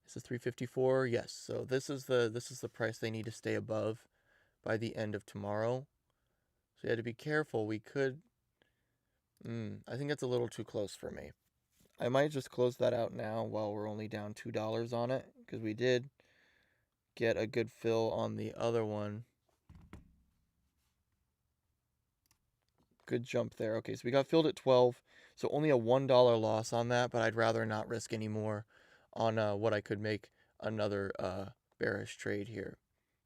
This is 354. Yes. So this is the price they need to stay above by the end of tomorrow. So you had to be careful. We could. I think that's a little too close for me. I might just close that out now while we're only down $2 on it, because we did get a good fill on the other one. Good jump there. Okay, so we got filled at 12, so only a $1 loss on that, but I'd rather not risk any more on what I could make another bearish trade here,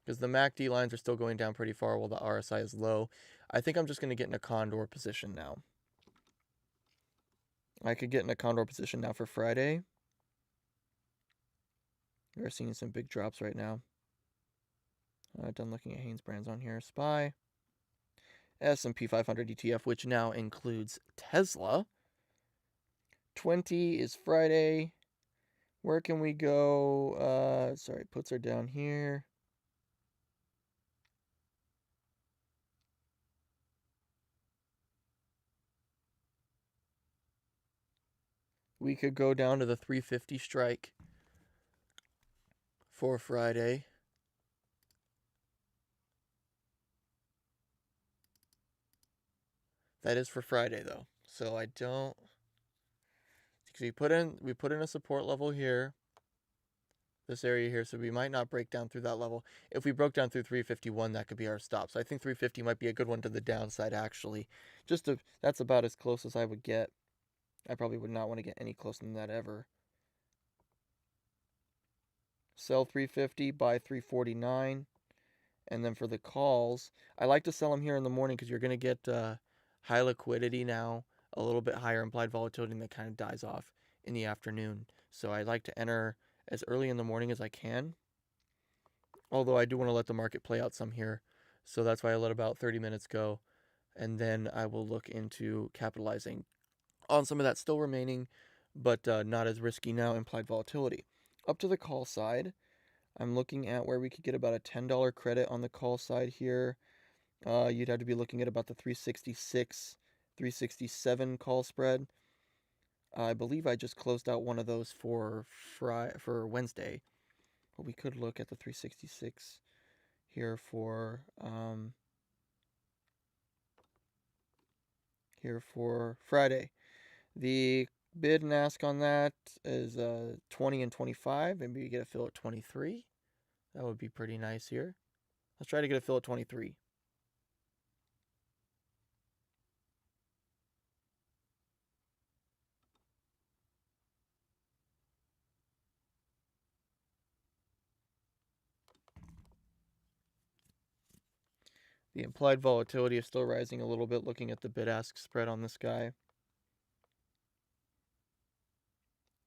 because the MACD lines are still going down pretty far while the RSI is low. I think I'm just going to get in a condor position now. I could get in a condor position now for Friday. We're seeing some big drops right now. Done looking at Haynes Brands on here. SPY. S&P 500 ETF, which now includes Tesla. 20 is Friday. Where can we go? Sorry, puts are down here. We could go down to the 350 strike for Friday. That is for Friday though. So I don't, because we put in a support level here. This area here, so we might not break down through that level. If we broke down through 351, that could be our stop. So I think 350 might be a good one to the downside actually. That's about as close as I would get. I probably would not want to get any closer than that ever. Sell 350, buy 349. And then for the calls, I like to sell them here in the morning because you're going to get high liquidity now, a little bit higher implied volatility, and that kind of dies off in the afternoon. So I like to enter as early in the morning as I can. Although I do want to let the market play out some here. So that's why I let about 30 minutes go. And then I will look into capitalizing on some of that still remaining, but not as risky now, implied volatility. Up to the call side, I'm looking at where we could get about a $10 credit on the call side here. You'd have to be looking at about the 366, 367 call spread. I believe I just closed out one of those for Wednesday. But we could look at the 366 here for Friday. The bid and ask on that is 20 and 25. Maybe you get a fill at 23. That would be pretty nice here. Let's try to get a fill at 23. The implied volatility is still rising a little bit looking at the bid-ask spread on this guy.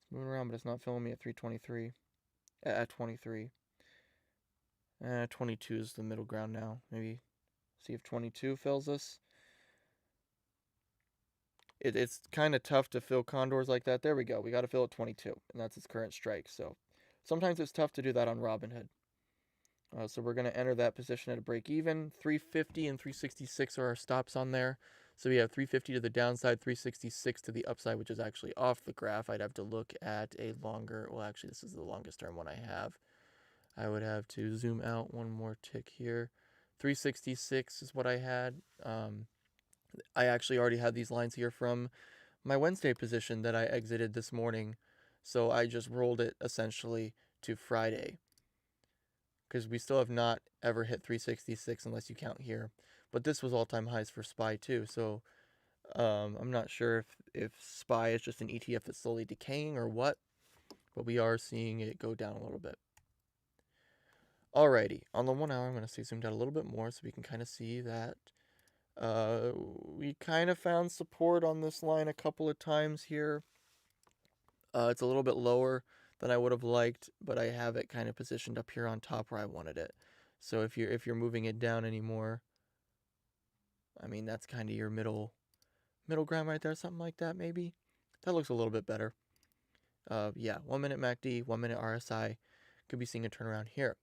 It's moving around, but it's not filling me at 323. At 23. 22 is the middle ground now. Maybe see if 22 fills us. It's kind of tough to fill condors like that. There we go. We got to fill at 22, and that's its current strike. So sometimes it's tough to do that on Robinhood. So we're going to enter that position at a break even. 350 and 366 are our stops on there. So we have 350 to the downside, 366 to the upside, which is actually off the graph. I'd have to look at a longer, well, actually, this is the longest term one I have. I would have to zoom out one more tick here. 366 is what I had. I actually already had these lines here from my Wednesday position that I exited this morning. So I just rolled it essentially to Friday, because we still have not ever hit 366 unless you count here. But this was all-time highs for SPY too. So I'm not sure if SPY is just an ETF that's slowly decaying or what, but we are seeing it go down a little bit. Alrighty, on the 1 hour, I'm going to stay zoomed out a little bit more so we can kind of see that we kind of found support on this line a couple of times here. It's a little bit lower than I would have liked, but I have it kind of positioned up here on top where I wanted it. So if you're moving it down anymore, I mean, that's kind of your middle ground right there, something like that maybe. That looks a little bit better. Yeah, 1 minute MACD, 1 minute RSI. Could be seeing a turnaround here.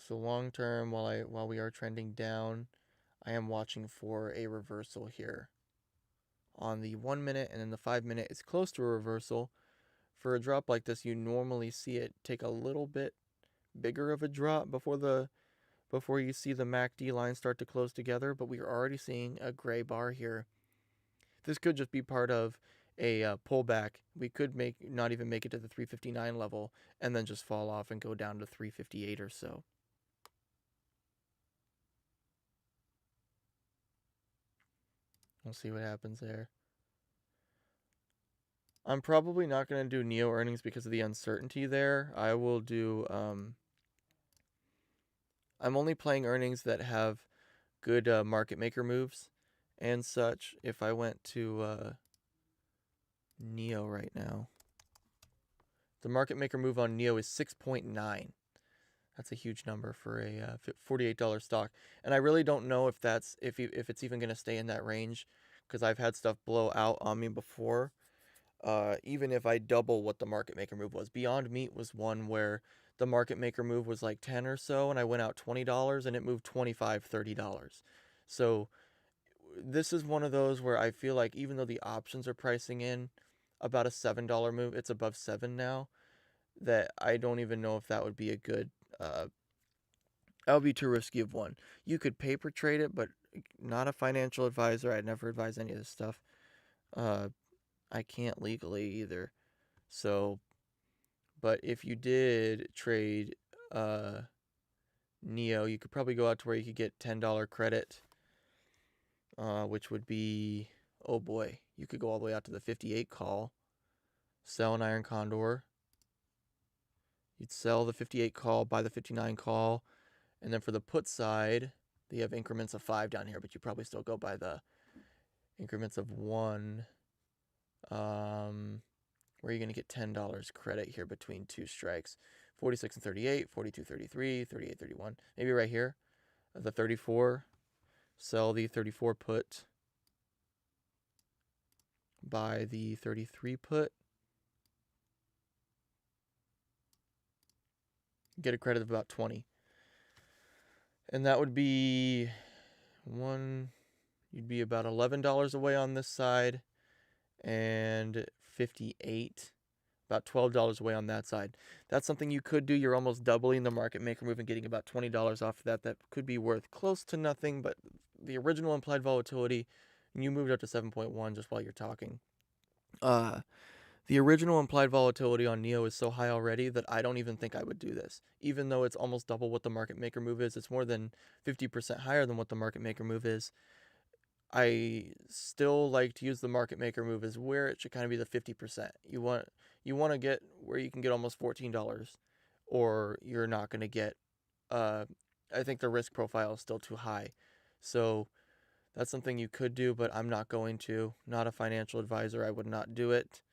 So long term, while we are trending down, I am watching for a reversal here. On the 1 minute and then the 5 minute, it's close to a reversal. For a drop like this, you normally see it take a little bit bigger of a drop before you see the MACD line start to close together, but we are already seeing a gray bar here. This could just be part of a pullback. We could not even make it to the 359 level and then just fall off and go down to 358 or so. We'll see what happens there. I'm probably not going to do NEO earnings because of the uncertainty there. I will do, I'm only playing earnings that have good market maker moves and such. If I went to NEO right now, the market maker move on NEO is 6.9. That's a huge number for a $48 stock. And I really don't know if it's even going to stay in that range, because I've had stuff blow out on me before. Even if I double what the market maker move was. Beyond Meat was one where the market maker move was like 10 or so, and I went out $20 and it moved $25, $30. So this is one of those where I feel like even though the options are pricing in about a $7 move, it's above 7 now, that I don't even know if that would be a good that would be too risky of one. You could paper trade it, but not a financial advisor. I'd never advise any of this stuff. I can't legally either. So, but if you did trade NEO, you could probably go out to where you could get $10 credit, which would be, oh boy, you could go all the way out to the 58 call, sell an Iron Condor. You'd sell the 58 call, buy the 59 call, and then for the put side, they have increments of 5 down here, but you probably still go by the increments of 1. Where you're going to get $10 credit here between two strikes. 46 and 38, 42, 33, 38, 31. Maybe right here, the 34. Sell the 34 put. Buy the 33 put. Get a credit of about 20. And that would be you'd be about $11 away on this side, and 58, about $12 away on that side. That's something you could do. You're almost doubling the market maker move and getting about $20 off of that. That could be worth close to nothing, but the original implied volatility, and you moved up to 7.1 just while you're talking. The original implied volatility on NEO is so high already that I don't even think I would do this. Even though it's almost double what the market maker move is, it's more than 50% higher than what the market maker move is. I still like to use the market maker move as where it should kind of be the 50%. You want to get where you can get almost $14, or you're not going to get. I think the risk profile is still too high, so that's something you could do, but I'm not going to. Not a financial advisor, I would not do it,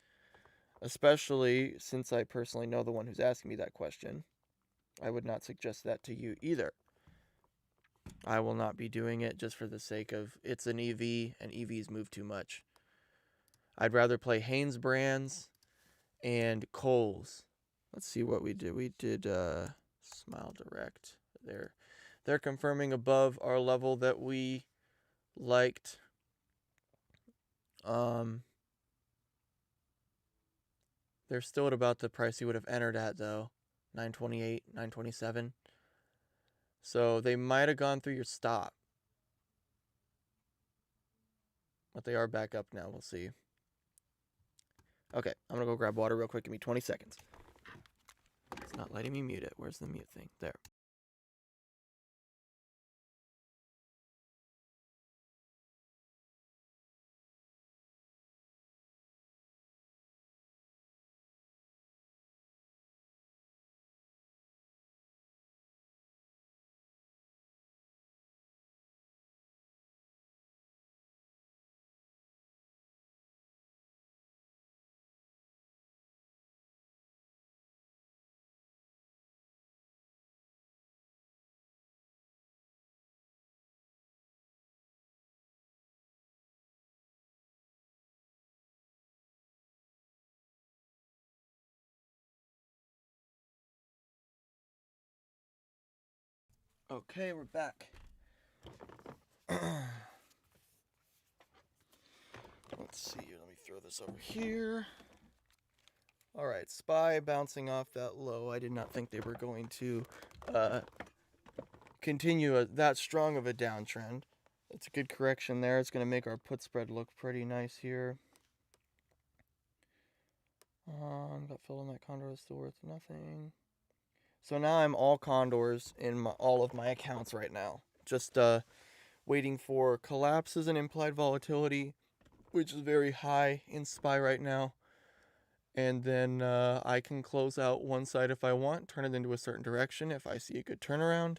especially since I personally know the one who's asking me that question. I would not suggest that to you either. I will not be doing it just for the sake of it's an EV and EVs move too much. I'd rather play Haynes brands and Kohl's. Let's see what we did. We did Smile Direct. They're confirming above our level that we liked. They're still at about the price you would have entered at though. 928, 927. So they might have gone through your stop. But they are back up now. We'll see. Okay, I'm going to go grab water real quick. Give me 20 seconds. It's not letting me mute it. Where's the mute thing? There. Okay, we're back. Let's see. Let me throw this over here. All right, SPY bouncing off that low. I did not think they were going to continue that strong of a downtrend. It's a good correction there. It's going to make our put spread look pretty nice here. Got filled in that condor is still worth nothing. So now I'm all condors in all of my accounts right now. Just waiting for collapses and implied volatility, which is very high in SPY right now. And then I can close out one side if I want, turn it into a certain direction if I see a good turnaround.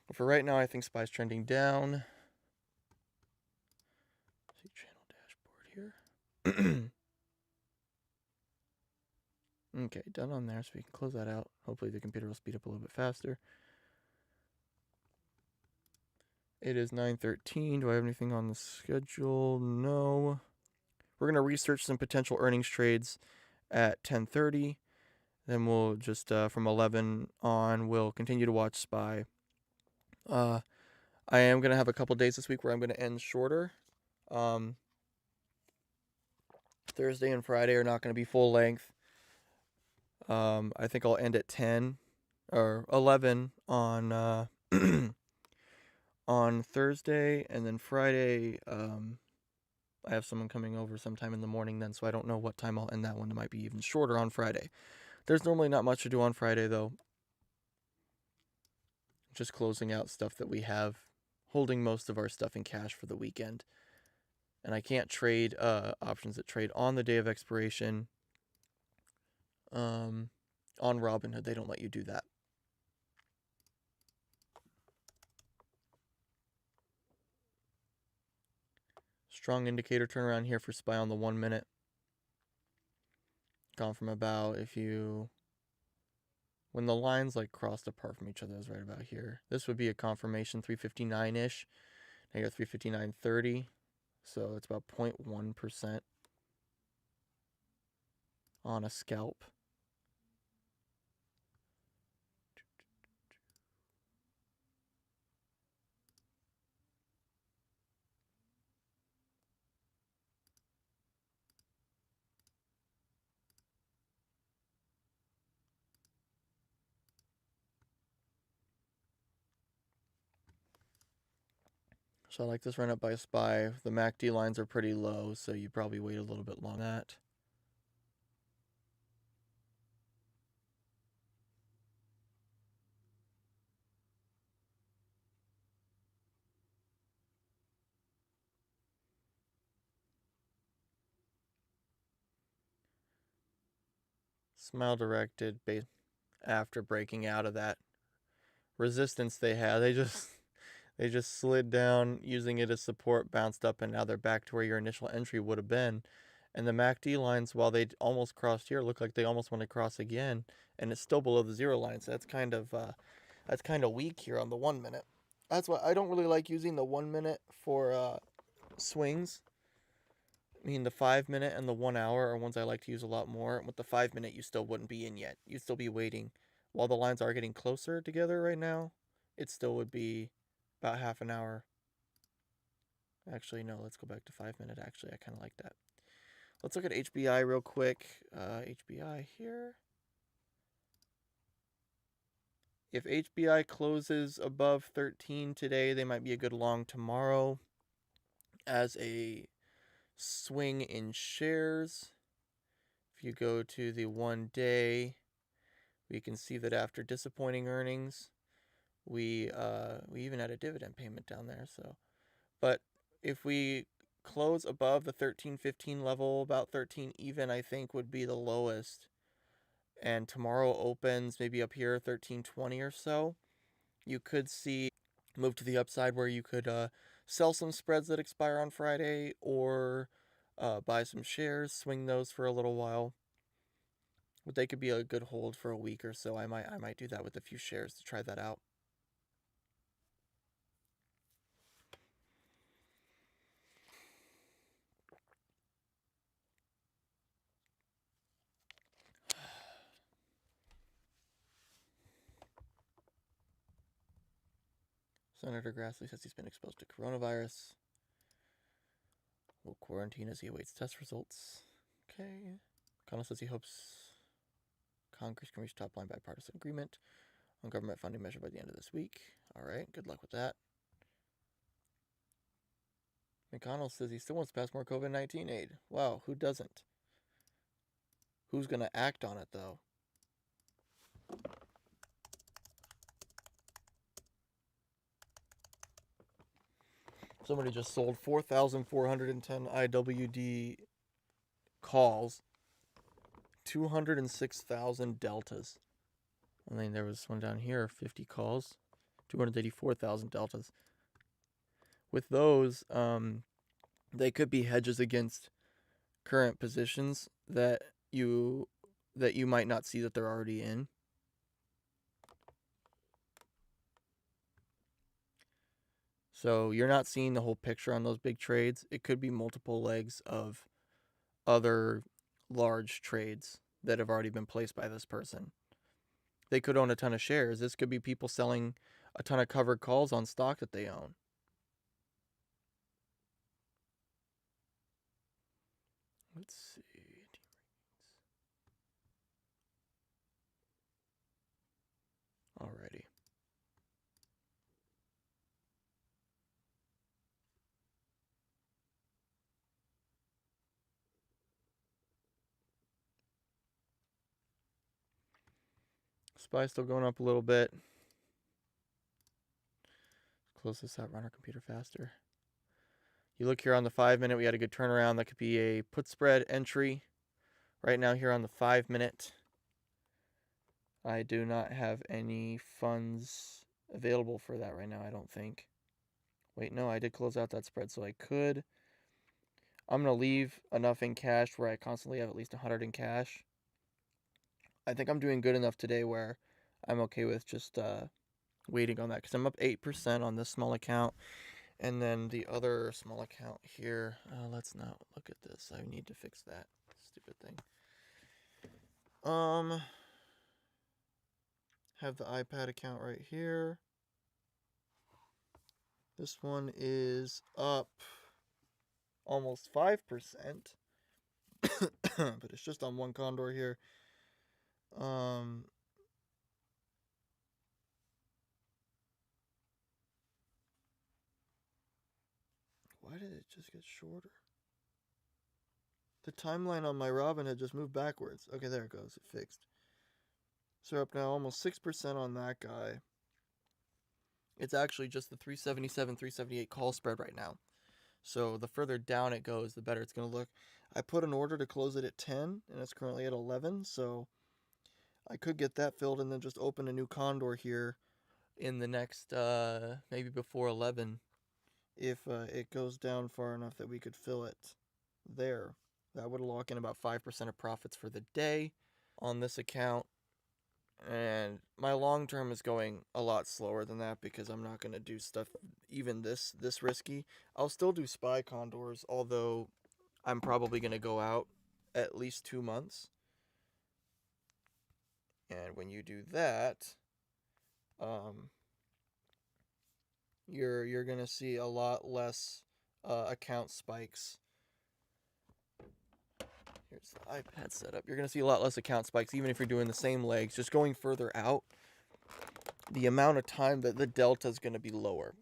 But for right now, I think SPY's trending down. See channel dashboard here. Okay, done on there, so we can close that out. Hopefully the computer will speed up a little bit faster. It is 9:13. Do I have anything on the schedule? No. We're going to research some potential earnings trades at 10:30. Then we'll just, from 11 on, we'll continue to watch SPY. I am going to have a couple days this week where I'm going to end shorter. Thursday and Friday are not going to be full length. I think I'll end at 10 or 11 on on Thursday, and then Friday I have someone coming over sometime in the morning then, so I don't know what time I'll end that one. It might be even shorter on Friday. There's normally not much to do on Friday though. Just closing out stuff that we have, holding most of our stuff in cash for the weekend. And I can't trade options that trade on the day of expiration. On Robinhood, they don't let you do that. Strong indicator turnaround here for SPY on the 1 minute. Gone from about, when the lines like crossed apart from each other, is right about here. This would be a confirmation 359-ish. Now you got 359.30. So it's about 0.1% on a scalp. So I like this run up by SPY. The MACD lines are pretty low, so you probably wait a little bit long on that. Smile directed after breaking out of that resistance they had. They just slid down using it as support, bounced up, and now they're back to where your initial entry would have been. And the MACD lines, while they almost crossed here, look like they almost want to cross again, and it's still below the 0 line. So that's kind of weak here on the 1 minute. That's why I don't really like using the 1 minute for swings. I mean, the 5 minute and the 1 hour are ones I like to use a lot more. With the 5 minute, you still wouldn't be in yet. You'd still be waiting. While the lines are getting closer together right now, it still would be about half an hour. Actually, no, let's go back to 5 minute. Actually, I kind of like that. Let's look at HBI real quick. HBI here. If HBI closes above 13 today, they might be a good long tomorrow as a swing in shares. If you go to the 1 day, we can see that after disappointing earnings, we even had a dividend payment down there. So, but if we close above the 13.15 level, about 13 even, I think would be the lowest. And tomorrow opens maybe up here 13.20 or so. You could see move to the upside where you could sell some spreads that expire on Friday, or buy some shares, swing those for a little while. But they could be a good hold for a week or so. I might do that with a few shares to try that out. Senator Grassley says he's been exposed to coronavirus. Will quarantine as he awaits test results. Okay. Connell says he hopes Congress can reach top-line bipartisan agreement on government funding measure by the end of this week. All right, good luck with that. McConnell says he still wants to pass more COVID-19 aid. Wow, who doesn't? Who's going to act on it, though? Somebody just sold 4,410 IWD calls, 206,000 deltas. I mean, there was one down here, 50 calls, 284,000 deltas. With those, they could be hedges against current positions that you might not see that they're already in. So you're not seeing the whole picture on those big trades. It could be multiple legs of other large trades that have already been placed by this person. They could own a ton of shares. This could be people selling a ton of covered calls on stock that they own. Let's see. Alrighty. SPY still going up a little bit. Close this out, run our computer faster. You look here on the 5 minute, we had a good turnaround. That could be a put spread entry. Right now here on the 5 minute, I do not have any funds available for that right now, I don't think. Wait, no, I did close out that spread, so I could. I'm going to leave enough in cash where I constantly have at least 100 in cash. I think I'm doing good enough today where I'm okay with just waiting on that, because I'm up 8% on this small account. And then the other small account here, let's not look at this. I need to fix that stupid thing. Have the iPad account right here. This one is up almost 5%, but it's just on one condor here. Why did it just get shorter? The timeline on my Robin had just moved backwards. Okay, there it goes. It fixed. So we're up now almost 6% on that guy. It's actually just the 377, 378 call spread right now. So the further down it goes, the better it's going to look. I put an order to close it at 10, and it's currently at 11. So I could get that filled and then just open a new condor here in the next, maybe before 11, if it goes down far enough that we could fill it there. That would lock in about 5% of profits for the day on this account. And my long term is going a lot slower than that because I'm not going to do stuff even this risky. I'll still do SPY condors, although I'm probably going to go out at least 2 months. And when you do that, you're going to see a lot less account spikes. Here's the iPad setup. You're going to see a lot less account spikes even if you're doing the same legs. Just going further out, the amount of time that the delta is going to be lower,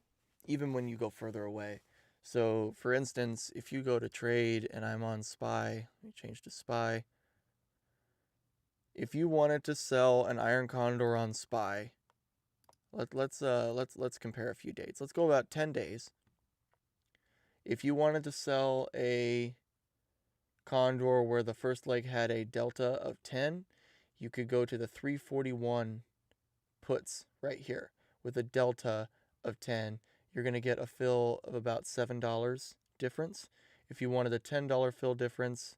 even when you go further away. So, for instance, if you go to trade and I'm on SPY, let me change to SPY. If you wanted to sell an iron condor on SPY, let's compare a few dates. Let's go about 10 days. If you wanted to sell a condor where the first leg had a delta of 10, you could go to the 341 puts right here with a delta of 10. You're going to get a fill of about $7 difference. If you wanted a $10 fill difference,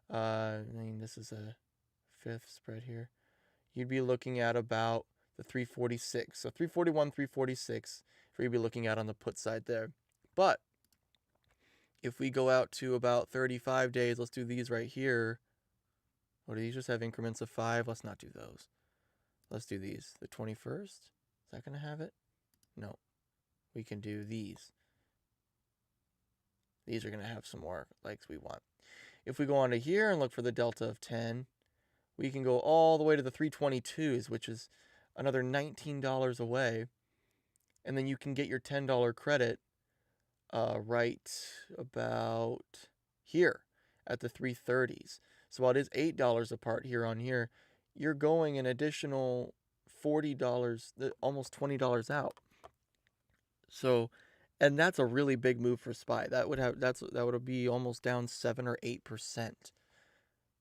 I mean, this is a fifth spread here, you'd be looking at about the 346. So 341, 346 for you'd be looking at on the put side there. But if we go out to about 35 days, let's do these right here. Or do these just have increments of 5? Let's not do those. Let's do these. The 21st, is that going to have it? No. We can do these. These are going to have some more legs we want. If we go on to here and look for the delta of 10, we can go all the way to the 322s, which is another $19 away. And then you can get your $10 credit right about here at the 330s. So while it is $8 apart here on here, you're going an additional $40, almost $20 out. So, and that's a really big move for SPY. That would be almost down 7 or 8%.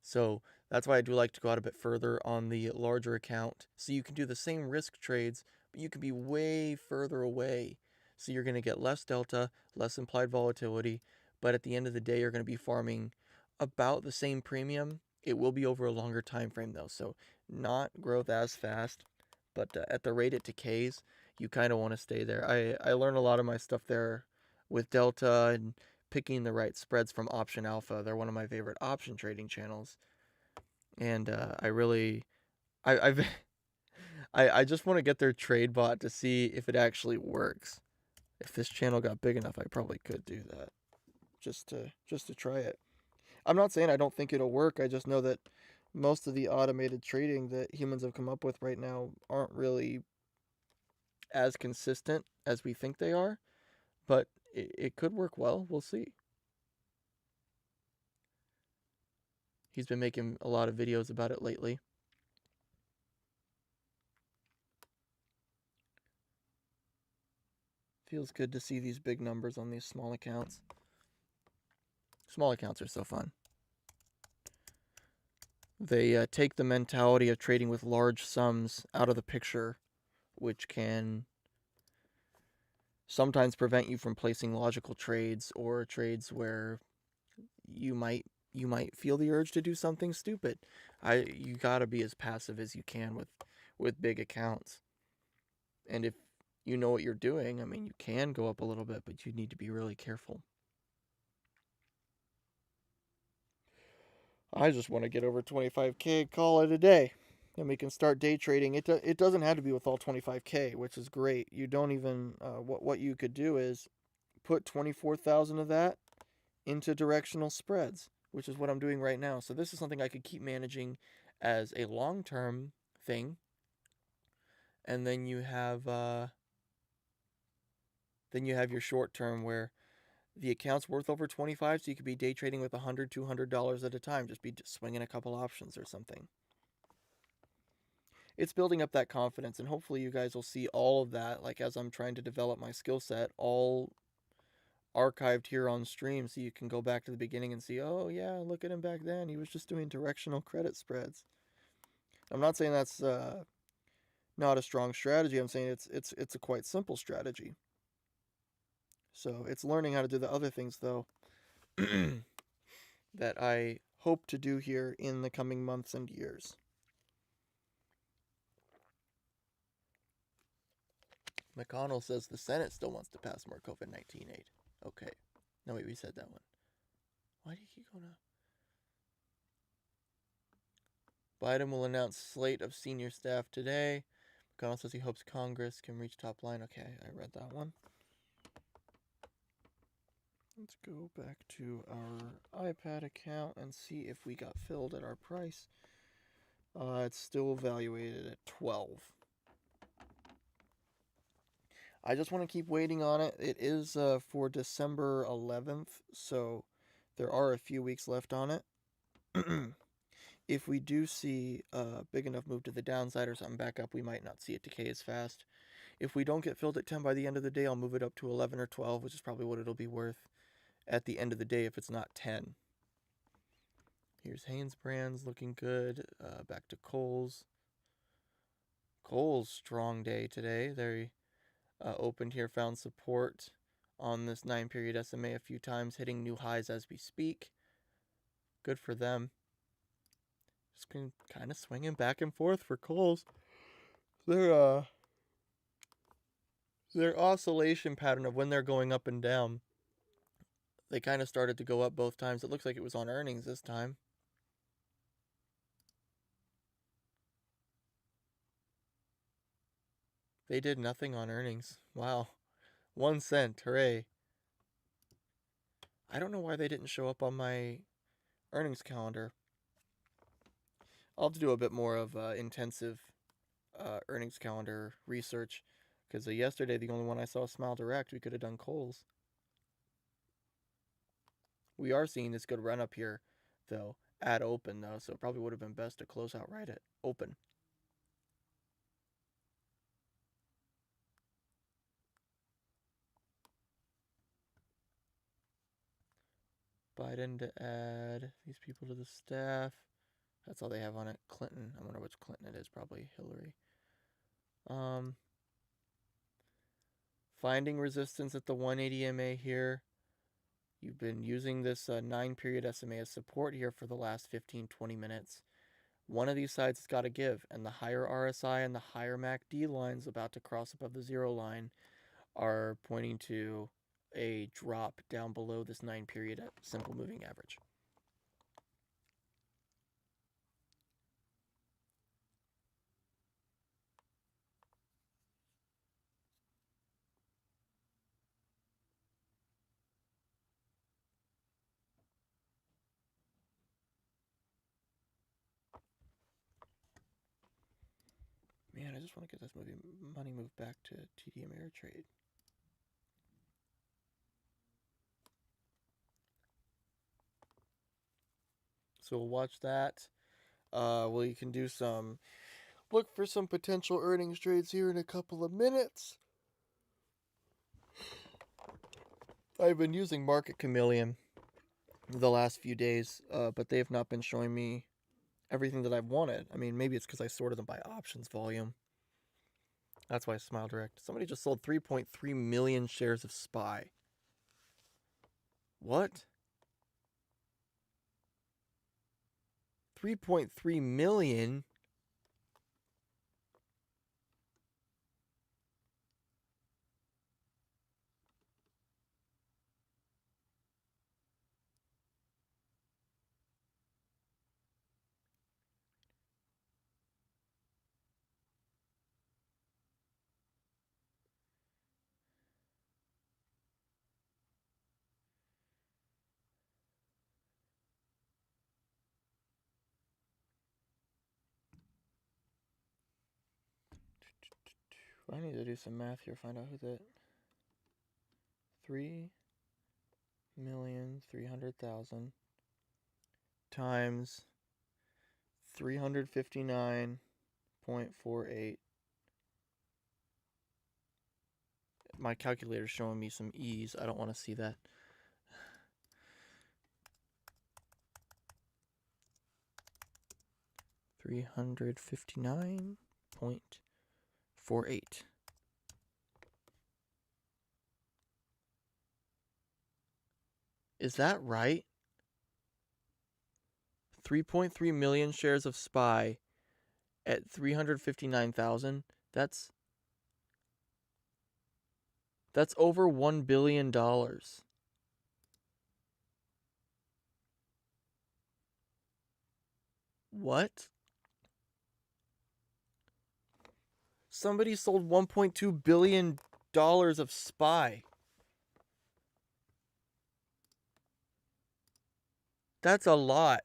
So that's why I do like to go out a bit further on the larger account. So you can do the same risk trades, but you can be way further away. So you're going to get less delta, less implied volatility, but at the end of the day, you're going to be farming about the same premium. It will be over a longer time frame though, so not growth as fast, but at the rate it decays, you kind of want to stay there. I learned a lot of my stuff there with delta and picking the right spreads from Option Alpha. They're one of my favorite option trading channels, and I've I just want to get their trade bot to see if it actually works. If this channel got big enough, I probably could do that just to try it. I'm not saying I don't think it'll work. I just know that most of the automated trading that humans have come up with right now aren't really as consistent as we think they are, but it could work well. We'll see. He's been making a lot of videos about it lately. Feels good to see these big numbers on these small accounts. Small accounts are so fun. They take the mentality of trading with large sums out of the picture, which can sometimes prevent you from placing logical trades or trades where you might feel the urge to do something stupid. You gotta be as passive as you can with big accounts. And if you know what you're doing, I mean, you can go up a little bit, but you need to be really careful. I just want to get over 25K, call it a day, and we can start day trading. It doesn't have to be with all 25K, which is great. You don't even what you could do is put 24,000 of that into directional spreads, which is what I'm doing right now. So this is something I could keep managing as a long-term thing. And then you have your short term where the account's worth over 25, so you could be day trading with $100, $200 at a time. Just be swinging a couple options or something. It's building up that confidence, and hopefully you guys will see all of that, like as I'm trying to develop my skill set, all archived here on stream, so you can go back to the beginning and see, oh yeah, look at him back then. He was just doing directional credit spreads. I'm not saying that's not a strong strategy. I'm saying it's a quite simple strategy. So it's learning how to do the other things though that I hope to do here in the coming months and years. McConnell says the Senate still wants to pass more COVID-19 aid. Okay. No, wait, we said that one. Why do you keep going up? Biden will announce slate of senior staff today. McConnell says he hopes Congress can reach top line. Okay, I read that one. Let's go back to our iPad account and see if we got filled at our price. It's still evaluated at 12. I just want to keep waiting on it. It is for December 11th, so there are a few weeks left on it. If we do see a big enough move to the downside or something back up, we might not see it decay as fast. If we don't get filled at 10 by the end of the day, I'll move it up to 11 or 12, which is probably what it'll be worth at the end of the day if it's not 10. Here's Hanes Brands looking good. Back to Kohl's. Kohl's strong day today. They opened here, found support on this 9-period SMA a few times, hitting new highs as we speak. Good for them. Just kind of swinging back and forth for Kohl's. Their oscillation pattern of when they're going up and down, they kind of started to go up both times. It looks like it was on earnings this time. They did nothing on earnings. Wow. 1 cent. Hooray. I don't know why they didn't show up on my earnings calendar. I'll have to do a bit more of intensive earnings calendar research, because yesterday the only one I saw Smile Direct. We could have done Kohl's. We are seeing this good run up here, though, at open, though, so it probably would have been best to close out right at open. Biden to add these people to the staff. That's all they have on it. Clinton. I wonder which Clinton it is. Probably Hillary. Finding resistance at the 180 MA here. You've been using this 9-period SMA as support here for the last 15-20 minutes. One of these sides has got to give, and the higher RSI and the higher MACD lines about to cross above the 0 line are pointing to a drop down below this 9-period simple moving average. Man, I just want to get this money moved back to TD Ameritrade. So we'll watch that. We can do look for some potential earnings trades here in a couple of minutes. I've been using Market Chameleon the last few days, but they have not been showing me everything that I've wanted. I mean, maybe it's because I sorted them by options volume. That's why Smile Direct. Somebody just sold 3.3 million shares of SPY. What? 3.3 million? I need to do some math here, find out who that 3,300,000 times 359.48. My calculator's showing me some E's. I don't want to see that. 359.48. Is that right? 3.3 million shares of SPY at 359,000. That's over $1 billion. What? Somebody sold $1.2 billion of SPY. That's a lot.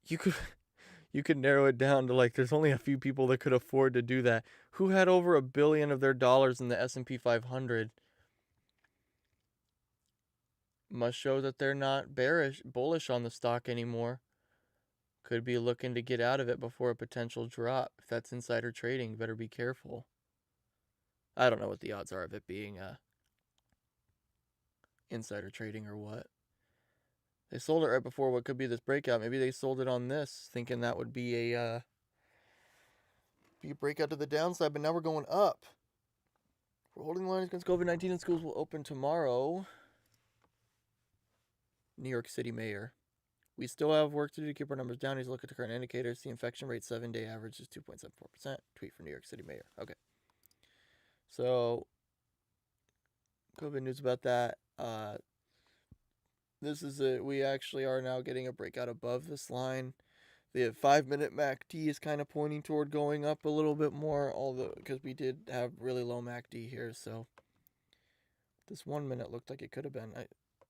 You could narrow it down to like there's only a few people that could afford to do that. Who had over $1 billion of their dollars in the S&P 500? Must show that they're not bullish on the stock anymore. Could be looking to get out of it before a potential drop. If that's insider trading, better be careful. I don't know what the odds are of it being insider trading or what. They sold it right before what could be this breakout. Maybe they sold it on this, thinking that would be a breakout to the downside, but now we're going up. We're holding the line against COVID-19 and schools will open tomorrow. New York City mayor. We still have work to do to keep our numbers down. He's looking at the current indicators. The infection rate 7-day average is 2.74%. Tweet for New York City mayor. Okay. So, COVID news about that. This is it. We actually are now getting a breakout above this line. The 5-minute MACD is kind of pointing toward going up a little bit more, although because we did have really low MACD here. So this 1 minute looked like it could have been.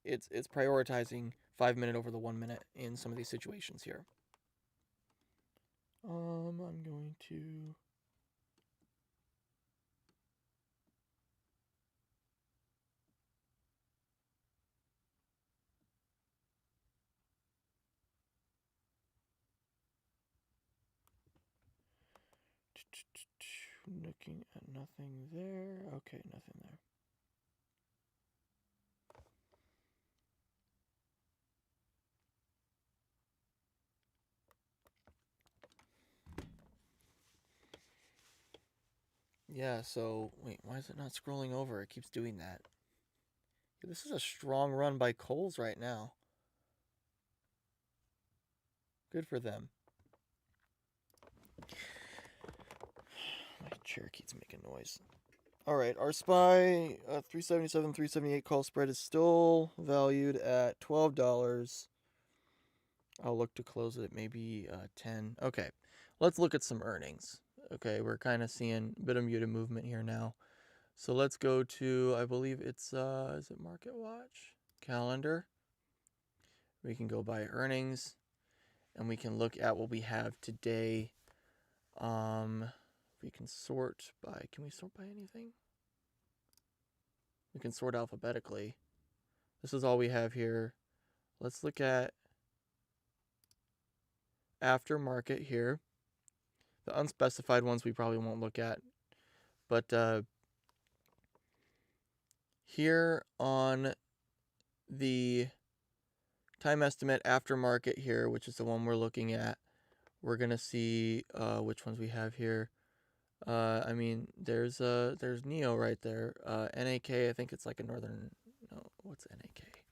It's prioritizing 5-minute over the 1 minute in some of these situations here. I'm going to. Looking at nothing there. Okay, nothing there. Yeah, so, wait, why is it not scrolling over? It keeps doing that. This is a strong run by Kohl's right now. Good for them. My chair keeps making noise. All right, our SPY 377, 378 call spread is still valued at $12. I'll look to close it maybe 10. Okay, let's look at some earnings. Okay, we're kind of seeing a bit of muted movement here now. So let's go to, I believe it's, is it Market Watch? Calendar. We can go by earnings, and we can look at what we have today. We can sort by, can we sort by anything? We can sort alphabetically. This is all we have here. Let's look at aftermarket here. The unspecified ones we probably won't look at. But here on the time estimate aftermarket here, which is the one we're looking at, we're going to see which ones we have here. I mean, there's NEO right there. NAK, I think it's like a northern. No, what's NAK?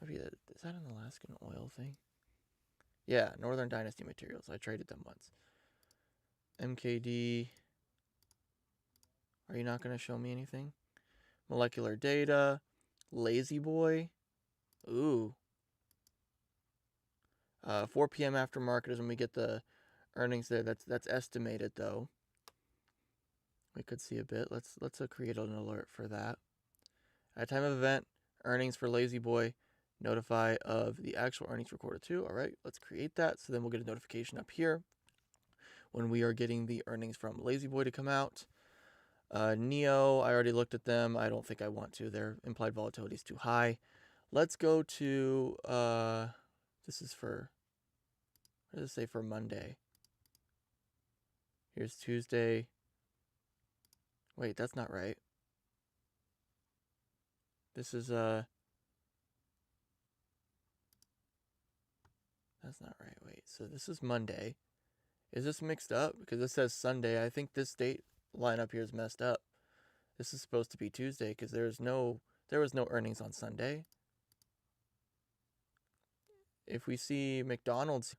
Is that an Alaskan oil thing? Yeah, Northern Dynasty Materials. I traded them once. MKD. Are you not going to show me anything? Molecular Data. Lazy Boy. Ooh. 4 p.m. aftermarket is when we get the earnings there. That's estimated though. We could see a bit. Let's create an alert for that. At time of event, earnings for Lazy Boy. Notify of the actual earnings for quarter 2. All right, let's create that. So then we'll get a notification up here when we are getting the earnings from Lazy Boy to come out. NEO, I already looked at them. I don't think I want to. Their implied volatility is too high. Let's go to, this is for, what does it say for Monday? Here's Tuesday. Wait, that's not right. This is, that's That's not right. Wait, so this is Monday. Is this mixed up? Because it says Sunday. I think this date lineup here is messed up. This is supposed to be Tuesday because there was no earnings on Sunday. If we see McDonald's,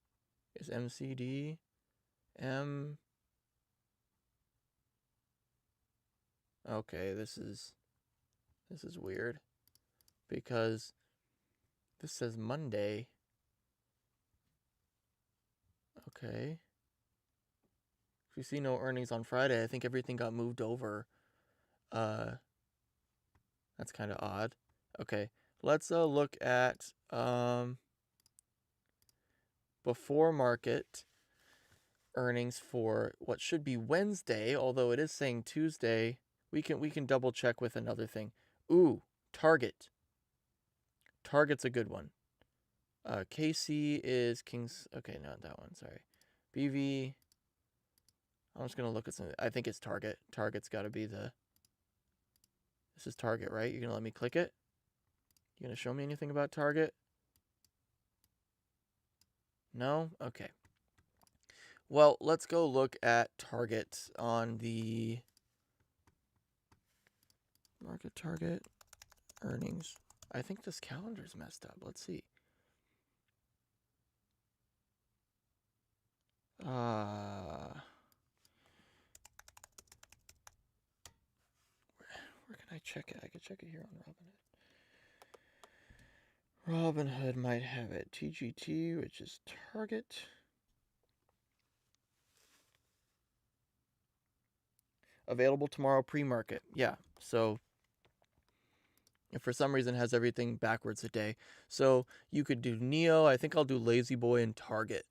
is MCD M. Okay, this is weird because this says Monday. Okay. If we see no earnings on Friday, I think everything got moved over. That's kind of odd. Okay, let's look at before market earnings for what should be Wednesday, although it is saying Tuesday. We can double check with another thing. Ooh, Target. Target's a good one. KC is King's. Okay, not that one. Sorry. BV. I'm just gonna look at something. I think it's Target. Target's got to be the. This is Target, right? You're gonna let me click it? You gonna show me anything about Target? No? Okay. Well, let's go look at Target on the market Target earnings. I think this calendar's messed up. Let's see. Where can I check it? I could check it here on Robinhood. Robinhood might have it. TGT, which is Target. Available tomorrow pre-market. Yeah, so if for some reason it has everything backwards a day. So you could do Neo. I think I'll do Lazy Boy and Target.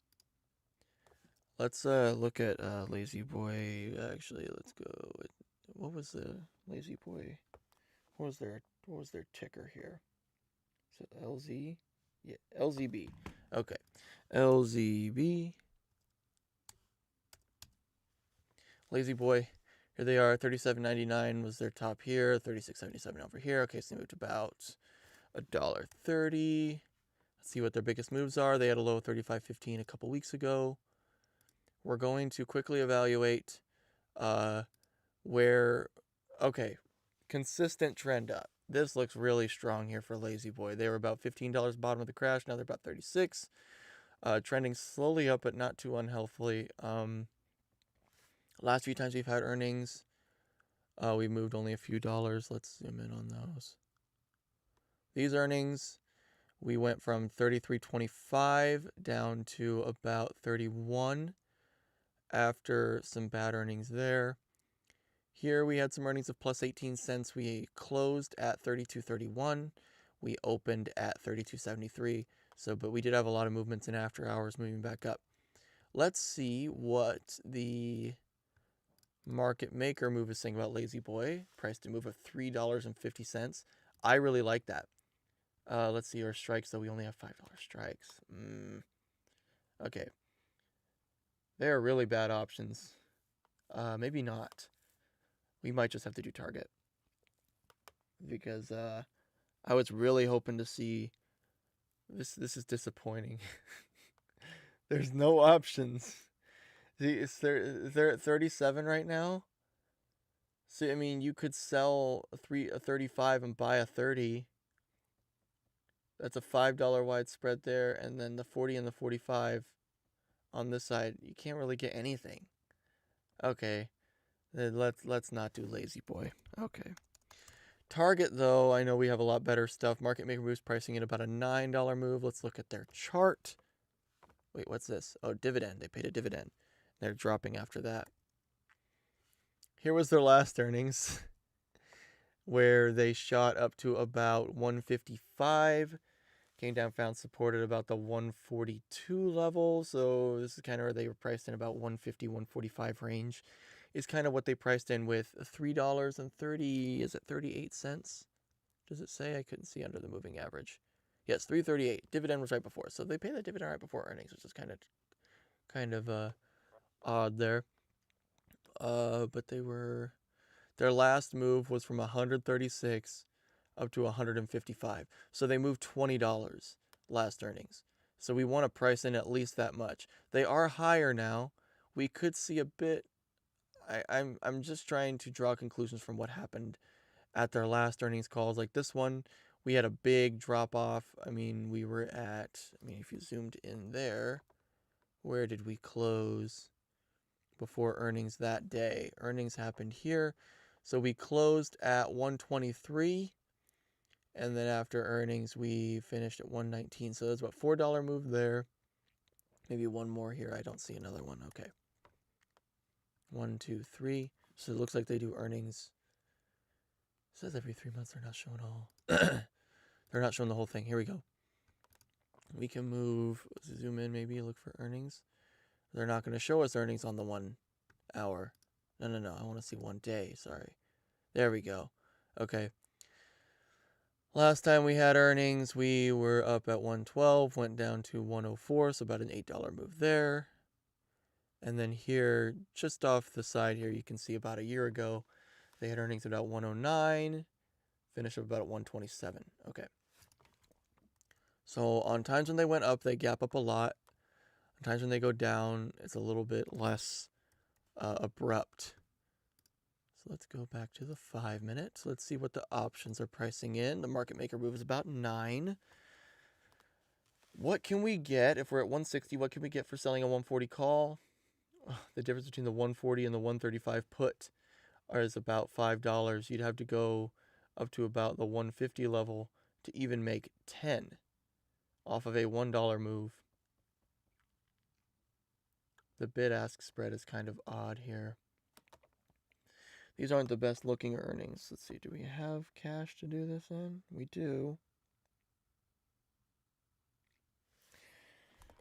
Let's look at Lazy Boy. Actually, let's go with, what was the Lazy Boy? What was their ticker here? Is it LZ? Yeah, LZB. Okay. LZB. Lazy Boy. Here they are. $37.99 was their top here. $36.77 over here. Okay, so they moved about $1.30. Let's see what their biggest moves are. They had a low of $35.15 a couple weeks ago. We're going to quickly evaluate where. Okay, consistent trend up. This looks really strong here for Lazy Boy. They were about $15 bottom of the crash. Now they're about 36. Trending slowly up, but not too unhealthily. Last few times we've had earnings, we moved only a few dollars. Let's zoom in on those. These earnings, we went from 33.25 down to about 31 after some bad earnings there. Here we had some earnings of plus 18 cents. We closed at 32.31. We opened at 32.73. So, but we did have a lot of movements in after hours moving back up. Let's see what the market maker move is saying about Lazy Boy. Price to move of $3.50. I really like that. Let's see our strikes, though. We only have $5 strikes. Okay. They are really bad options. Maybe not. We might just have to do Target. Because I was really hoping to see... This is disappointing. There's no options. See, they're at 37 right now. So I mean, you could sell a 35 and buy a 30. That's a $5 wide spread there, and then the 40 and the 45 on this side. You can't really get anything. Okay, then let's not do Lazy Boy. Okay. Target, though, I know we have a lot better stuff. Market maker moves pricing in about a $9 move. Let's look at their chart. Wait, what's this? Oh, dividend. They paid a dividend. They're dropping after that. Here was their last earnings, where they shot up to about 155, came down, found support at about the 142 level. So this is kind of where they were priced in, about 150, 145 range. Is kind of what they priced in with $3.30. Is it 38 cents? Does it say? I couldn't see under the moving average. Yes, 3.38. Dividend was right before, so they pay the dividend right before earnings, which is kind of odd there. But their last move was from 136 up to 155. So they moved $20 last earnings. So we want to price in at least that much. They are higher now. We could see a bit. I'm just trying to draw conclusions from what happened at their last earnings calls. Like this one, we had a big drop off. I mean, we were at, I mean, if you zoomed in there, where did we close before earnings that day? Earnings happened here. So we closed at 123, and then after earnings, we finished at 119. So there's about $4 move there. Maybe one more here. I don't see another one. Okay. 1, 2, 3. So it looks like they do earnings. It says every 3 months. They're not showing all. They're not showing the whole thing. Here we go. We can move, let's zoom in maybe, look for earnings. They're not going to show us earnings on the 1 hour. No. I want to see 1 day. Sorry. There we go. Okay. Last time we had earnings, we were up at 112, went down to 104, so about an $8 move there. And then here, just off the side here, you can see about a year ago, they had earnings about 109, finished up about 127. Okay. So on times when they went up, they gap up a lot. On times when they go down, it's a little bit less abrupt. So let's go back to the 5 minutes. Let's see what the options are pricing in. The market maker move is about 9. What can we get if we're at 160? What can we get for selling a 140 call? The difference between the 140 and the 135 put is about $5. You'd have to go up to about the 150 level to even make 10 off of a $1 move. The bid-ask spread is kind of odd here. These aren't the best looking earnings. Let's see, do we have cash to do this in? We do.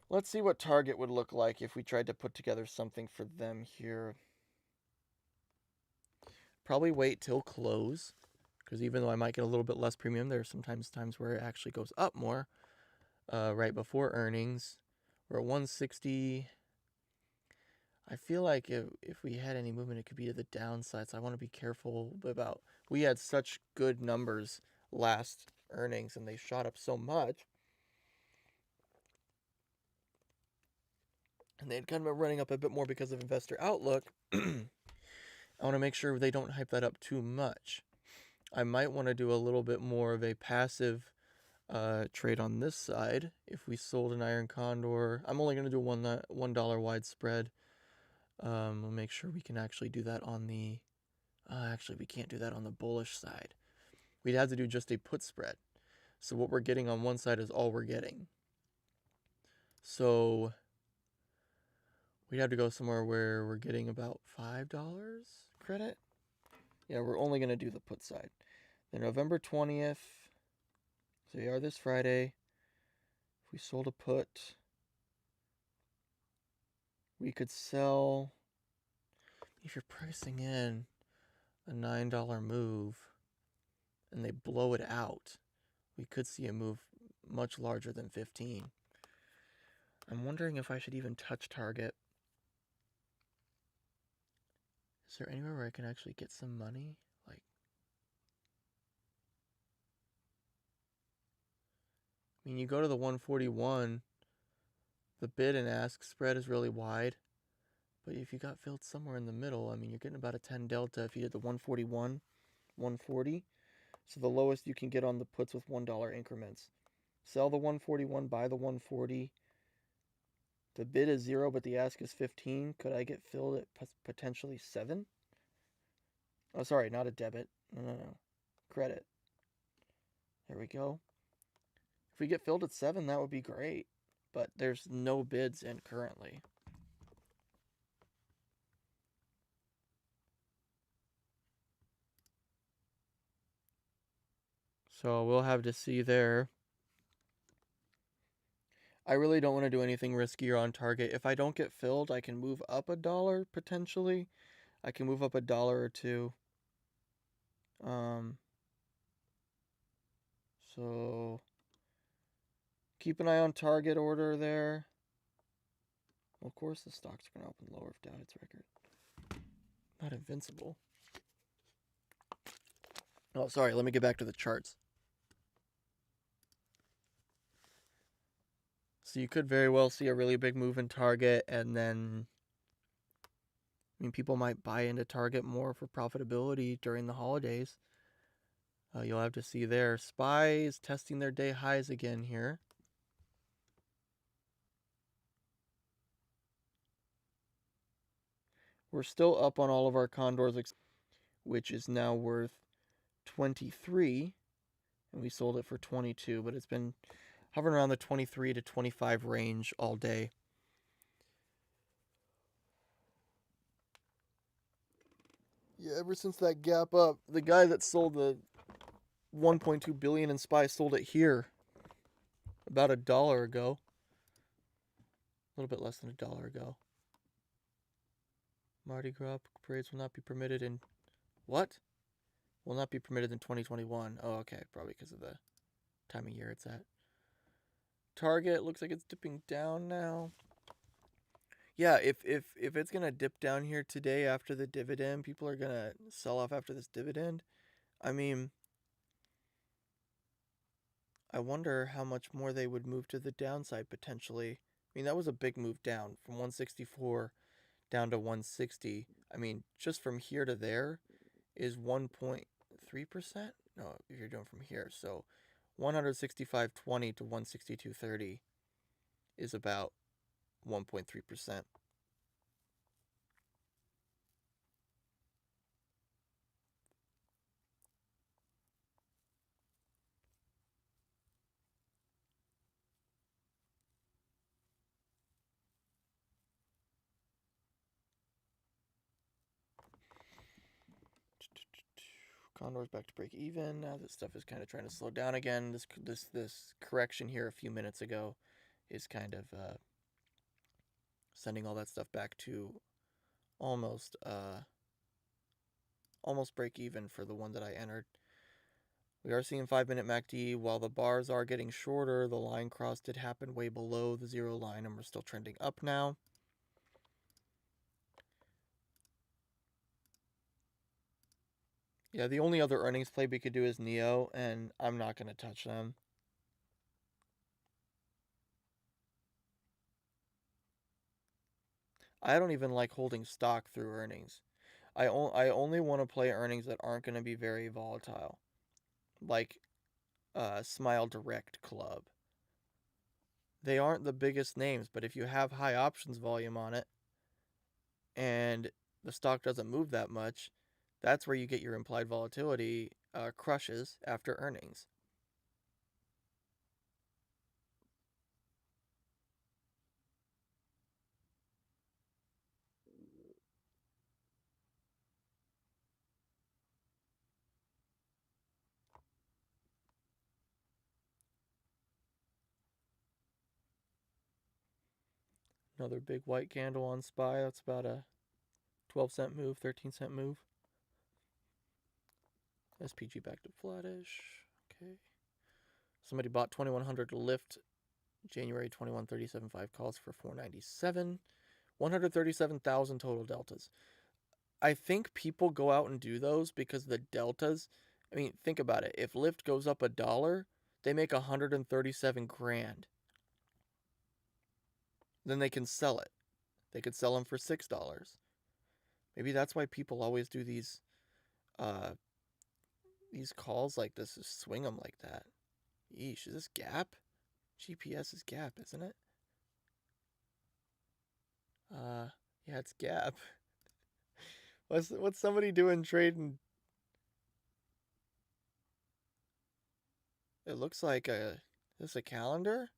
Let's see what Target would look like if we tried to put together something for them here. Probably wait till close, because even though I might get a little bit less premium, there are sometimes times where it actually goes up more right before earnings. We're at 160. I feel like if we had any movement, it could be to the downside, so I want to be careful about. We had such good numbers last earnings, and they shot up so much. And they had kind of been running up a bit more because of investor outlook. I want to make sure they don't hype that up too much. I might want to do a little bit more of a passive trade on this side. If we sold an iron condor, I'm only going to do $1 wide spread. We'll make sure we can actually do that on the... actually, we can't do that on the bullish side. We'd have to do just a put spread. So what we're getting on one side is all we're getting. So we'd have to go somewhere where we're getting about $5 credit. Yeah, we're only going to do the put side. Then November 20th. So we are this Friday. If we sold a put, we could sell, if you're pricing in a $9 move and they blow it out, we could see a move much larger than 15. I'm wondering if I should even touch target. Is there anywhere where I can actually get some money? Like, I mean, you go to the 141, the bid and ask spread is really wide. But if you got filled somewhere in the middle, I mean, you're getting about a 10 delta if you did the 141, 140. So the lowest you can get on the puts with $1 increments. Sell the 141, buy the 140. The bid is 0, but the ask is 15. Could I get filled at potentially 7? Oh, sorry, not a debit. No. Credit. There we go. If we get filled at 7, that would be great. But there's no bids in currently. So we'll have to see there. I really don't want to do anything riskier on target. If I don't get filled, I can move up $1 potentially. I can move up $1 or $2. So keep an eye on target order there. Well, of course the stocks are going to open lower if down its record. Not invincible. Oh, sorry. Let me get back to the charts. So you could very well see a really big move in Target, and then, I mean, people might buy into Target more for profitability during the holidays. You'll have to see there. SPY is testing their day highs again here. We're still up on all of our condors, which is now worth 23, and we sold it for 22, but it's been hovering around the 23 to 25 range all day. Yeah, ever since that gap up, the guy that sold the 1.2 billion in SPY sold it here about $1 ago. A little bit less than $1 ago. Mardi Gras parades will not be permitted in what? Will not be permitted in 2021. Oh, okay, probably because of the time of year it's at. Target looks like it's dipping down now. Yeah, if it's gonna dip down here today after the dividend, people are gonna sell off after this dividend. I mean, I wonder how much more they would move to the downside potentially. I mean, that was a big move down from 164 down to 160. I mean, just from here to there is 1.3%. No, if you're doing from here, so 165.20 to 162.30 is about 1.3%. Condor's back to break even. Now this stuff is kind of trying to slow down again. This correction here a few minutes ago is kind of sending all that stuff back to almost break even for the one that I entered. We are seeing 5-minute MACD. While the bars are getting shorter, the line cross did happen way below the zero line, and we're still trending up now. Yeah, the only other earnings play we could do is Neo, and I'm not going to touch them. I don't even like holding stock through earnings. I only want to play earnings that aren't going to be very volatile, like Smile Direct Club. They aren't the biggest names, but if you have high options volume on it and the stock doesn't move that much, that's where you get your implied volatility crushes after earnings. Another big white candle on SPY. That's about a 12-cent move, 13-cent move. SPG back to flattish. Okay. Somebody bought 2100 lift January 21 37.5 calls for 497. 137,000 total deltas. I think people go out and do those because the deltas, I mean, think about it. If Lyft goes up $1, they make 137 grand. Then they can sell it. They could sell them for $6. Maybe that's why people always do these calls like this, just swing them like that. Yeesh, is this Gap? GPS is Gap, isn't it? Yeah, it's Gap. What's somebody doing trading? It looks like is this a calendar?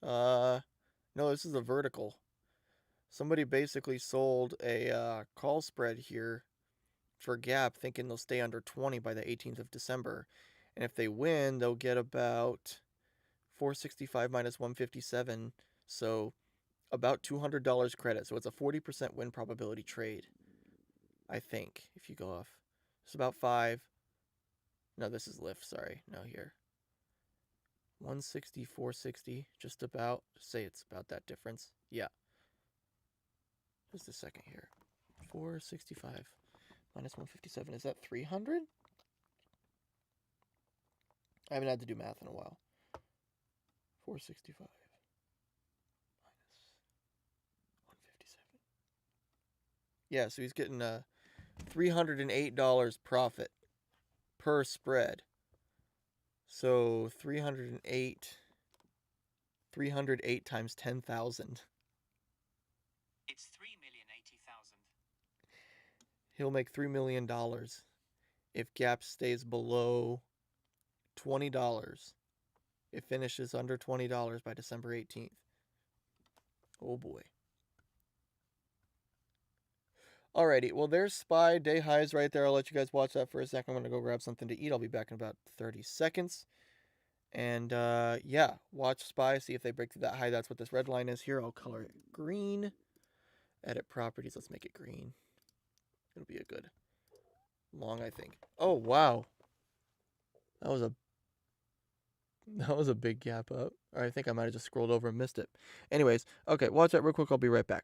No, this is a vertical. Somebody basically sold a call spread here for Gap, thinking they'll stay under 20 by the 18th of December. And if they win, they'll get about 465 minus 157, so about $200 credit. So it's a 40% win probability trade, I think, if you go off. It's about 5. No, this is Lyft, sorry. No, here. 160, 460, just about. Say it's about that difference. Yeah. Just a second here. 465 minus 157. Is that 300? I haven't had to do math in a while. 465 minus 157. Yeah, so he's getting $308 profit per spread. So 308 times 10,000. It's 3,080,000. He'll make $3 million if Gap stays below $20. It finishes under $20 by December 18th. Oh boy. Alrighty, well, there's SPY. Day highs right there. I'll let you guys watch that for a second. I'm going to go grab something to eat. I'll be back in about 30 seconds. And yeah, watch SPY, see if they break through that high. That's what this red line is here. I'll color it green. Edit properties. Let's make it green. It'll be a good long, I think. Oh, wow. That was a big gap up. Or I think I might have just scrolled over and missed it. Anyways, okay, watch that real quick. I'll be right back.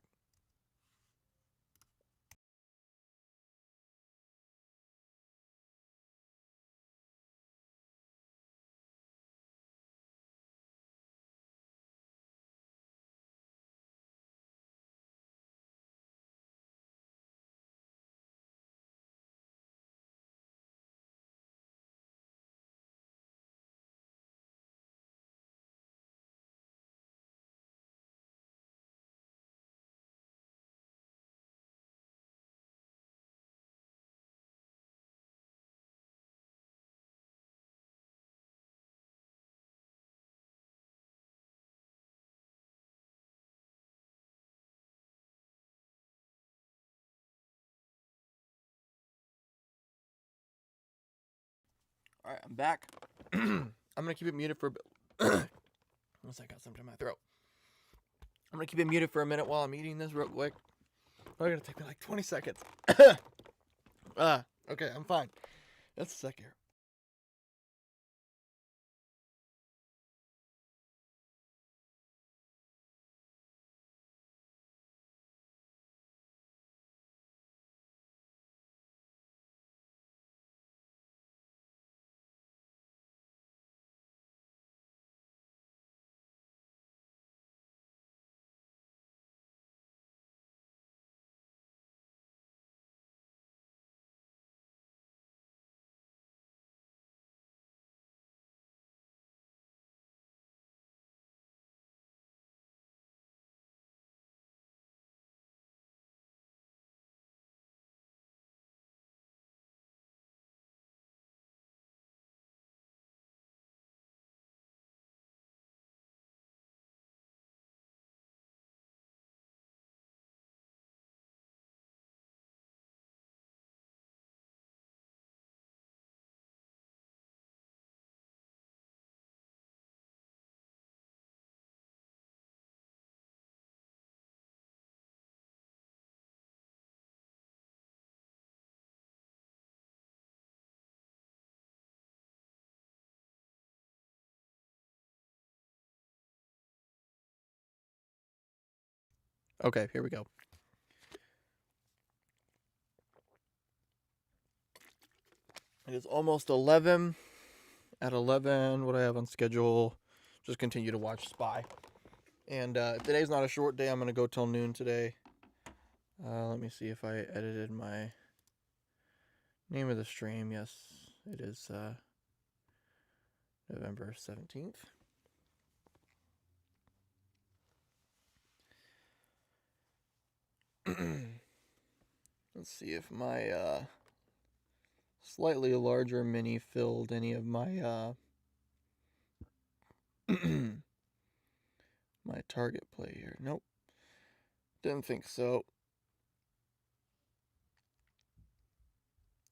All right, I'm back. I'm going to keep it muted for a bit. Once I got something in my throat. I'm going to keep it muted for a minute while I'm eating this real quick. It's going to take me like 20 seconds. Okay, I'm fine. Just a sec here. Okay, here we go. It is almost 11. At 11, what do I have on schedule? Just continue to watch SPY. And today's not a short day. I'm going to go till noon today. Let me see if I edited my name of the stream. Yes, it is November 17th. Let's see if my slightly larger mini filled any of my my target play here. Nope. Didn't think so.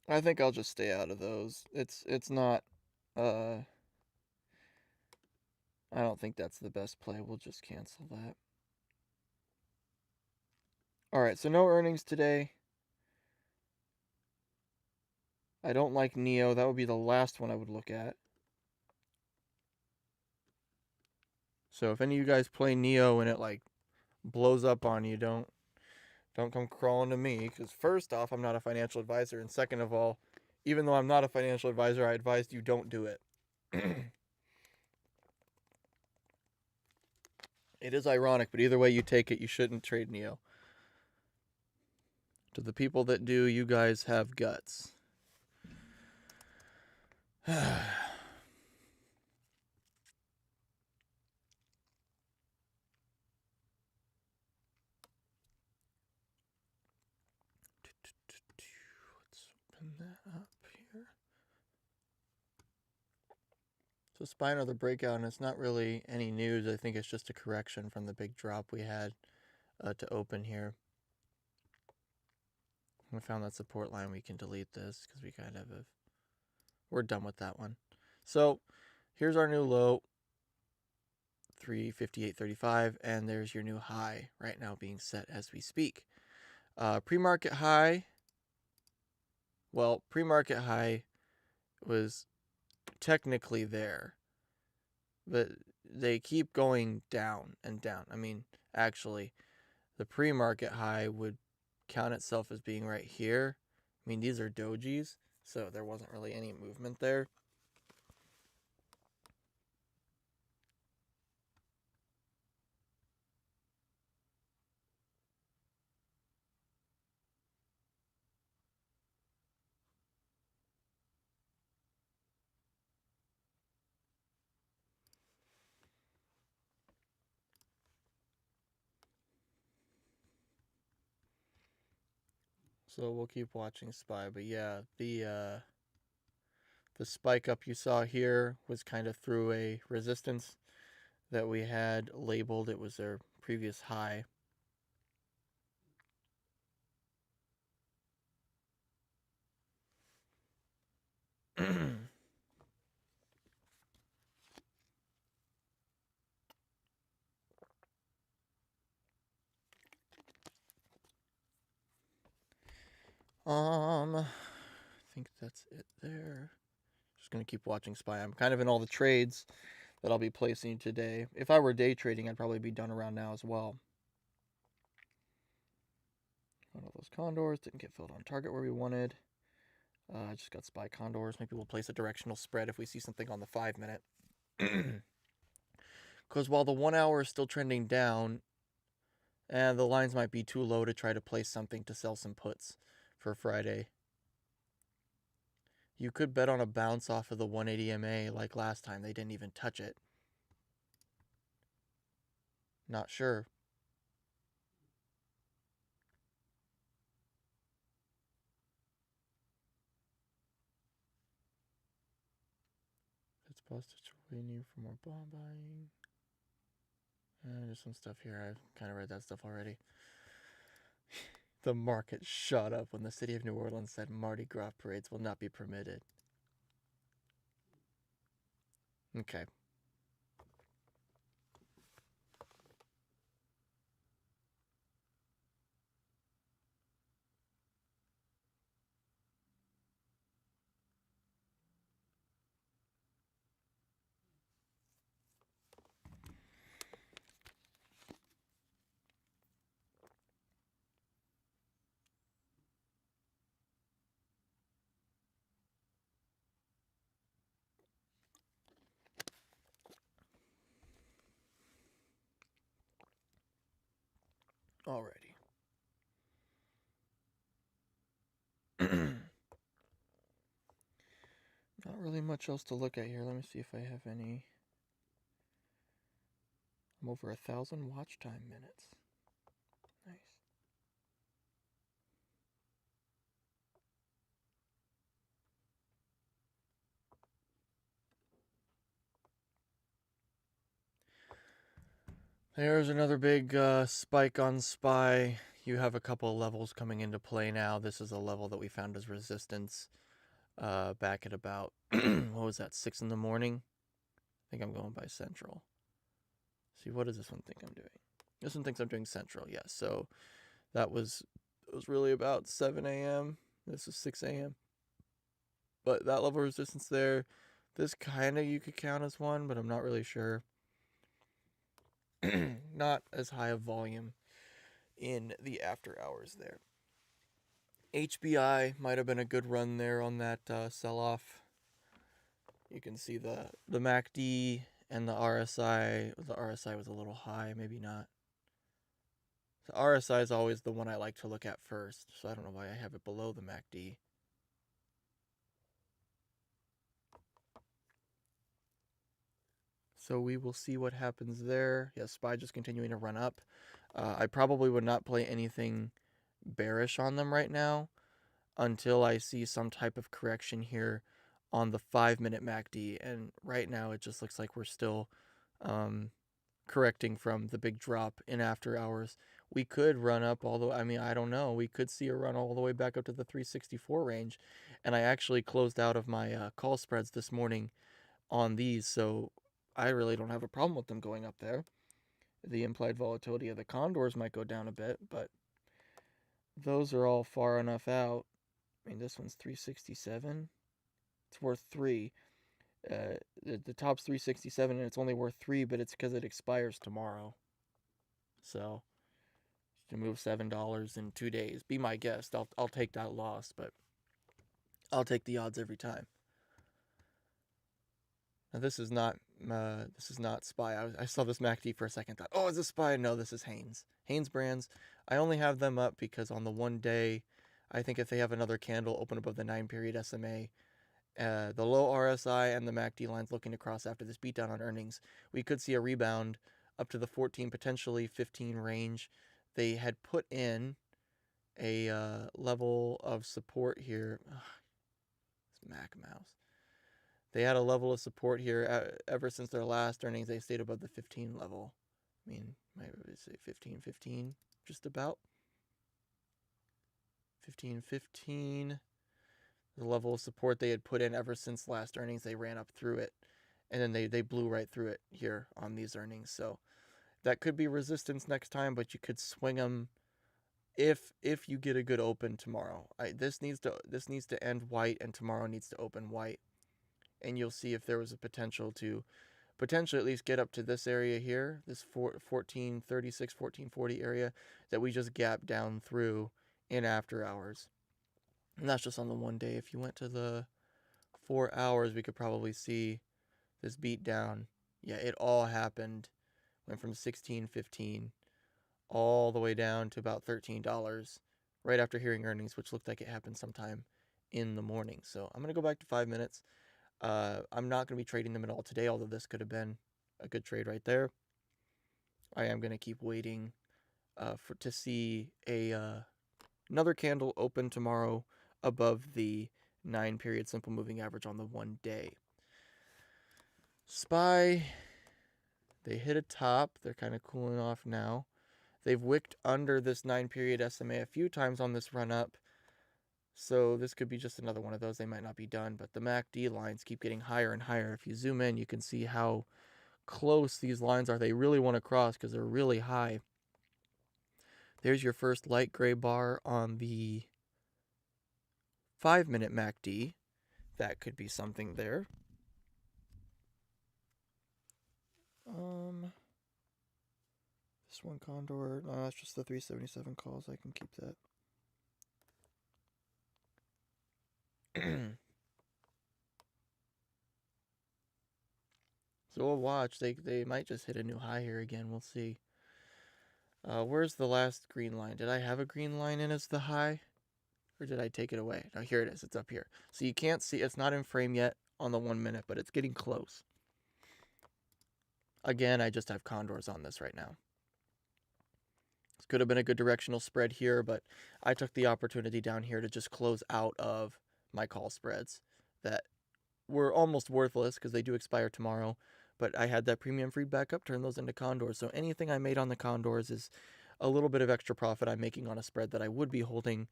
I think I'll just stay out of those. It's not I don't think that's the best play. We'll just cancel that. Alright, so no earnings today. I don't like Neo. That would be the last one I would look at. So if any of you guys play Neo and it like blows up on you, don't come crawling to me, because first off, I'm not a financial advisor, and second of all, even though I'm not a financial advisor, I advised you don't do it. It is ironic, but either way you take it, you shouldn't trade Neo. To the people that do, you guys have guts. Let's open that up here. So SPY another breakout, and it's not really any news. I think it's just a correction from the big drop we had to open here. We found that support line. We can delete this because we kind of have. We're done with that one. So here's our new low, 358.35, and there's your new high right now being set as we speak. Pre-market high. Well, pre-market high was technically there, but they keep going down and down. I mean, actually, the pre-market high would count itself as being right here. I mean, these are dojis, so there wasn't really any movement there. So we'll keep watching SPY, but yeah, the spike up you saw here was kind of through a resistance that we had labeled. It was their previous high. I think that's it there. Just gonna keep watching SPY. I'm kind of in all the trades that I'll be placing today. If I were day trading, I'd probably be done around now as well. One of those condors didn't get filled on target where we wanted. I just got SPY condors. Maybe we'll place a directional spread if we see something on the 5-minute. Because while the 1 hour is still trending down, and the lines might be too low to try to place something to sell some puts for Friday. You could bet on a bounce off of the 180 MA like last time. They didn't even touch it. Not sure. It's posted to you for more bond buying. There's some stuff here. I've kind of read that stuff already. The market shot up when the city of New Orleans said Mardi Gras parades will not be permitted. Okay. Alrighty. Not really much else to look at here. Let me see if I have any. I'm over 1,000 watch time minutes. Nice. There's another big spike on SPY. You have a couple of levels coming into play now. This is a level that we found as resistance back at about, what was that, 6 in the morning? I think I'm going by Central. See, what does this one think I'm doing? This one thinks I'm doing Central, yes. So that was, it was really about 7 a.m. This is 6 a.m. But that level of resistance there, this kind of you could count as one, but I'm not really sure. Not as high a volume in the after hours there. HBI might have been a good run there on that sell-off. You can see the MACD and the RSI. The RSI was a little high, maybe not. The RSI is always the one I like to look at first, so I don't know why I have it below the MACD. So we will see what happens there. Yeah, SPY just continuing to run up. I probably would not play anything bearish on them right now until I see some type of correction here on the 5-minute MACD. And right now it just looks like we're still correcting from the big drop in after hours. We could run up all the way, I mean, I don't know. We could see a run all the way back up to the 364 range. And I actually closed out of my call spreads this morning on these, so I really don't have a problem with them going up there. The implied volatility of the condors might go down a bit, but those are all far enough out. I mean, this one's 367. It's worth 3. The top's 367 and it's only worth 3, but it's because it expires tomorrow. So to move $7 in 2 days, be my guest. I'll take that loss, but I'll take the odds every time. Now this is not SPY. I saw this MACD for a second. Thought, oh, is this SPY? No, this is Hanes. Hanes brands. I only have them up because on the 1 day, I think if they have another candle open above the 9-period SMA, the low RSI and the MACD lines looking to cross after this beatdown on earnings, we could see a rebound up to the 14, potentially 15 range. They had put in a level of support here. Ugh, this Mac mouse. They had a level of support here ever since their last earnings. They stayed above the 15 level. I mean, maybe say 15.15, just about. 15.15. The level of support they had put in ever since last earnings. They ran up through it, and then they blew right through it here on these earnings. So that could be resistance next time, but you could swing them if you get a good open tomorrow. This needs to end white, and tomorrow needs to open white. And you'll see if there was a potential to potentially at least get up to this area here, this 1436, 1440 area that we just gapped down through in after hours. And that's just on the 1 day. If you went to the 4 hours, we could probably see this beat down. Yeah, it all happened. Went from 16.15 all the way down to about $13 right after hearing earnings, which looked like it happened sometime in the morning. So I'm going to go back to 5 minutes. I'm not going to be trading them at all today, although this could have been a good trade right there. I am going to keep waiting to see another candle open tomorrow above the 9-period simple moving average on the 1 day. SPY, they hit a top. They're kind of cooling off now. They've wicked under this 9-period SMA a few times on this run up. So this could be just another one of those. They might not be done, but the MACD lines keep getting higher and higher. If you zoom in, you can see how close these lines are. They really want to cross because they're really high. There's your first light gray bar on the 5-minute MACD. That could be something there. This one condor. No, that's just the 377 calls. I can keep that. So we'll watch. They might just hit a new high here again. We'll see. Where's the last green line? Did I have a green line in as the high? Or did I take it away? No, here it is. It's up here. So you can't see. It's not in frame yet on the 1 minute, but it's getting close. Again, I just have condors on this right now. This could have been a good directional spread here, but I took the opportunity down here to just close out of my call spreads that were almost worthless because they do expire tomorrow. But I had that premium free backup, turn those into condors. So anything I made on the condors is a little bit of extra profit I'm making on a spread that I would be holding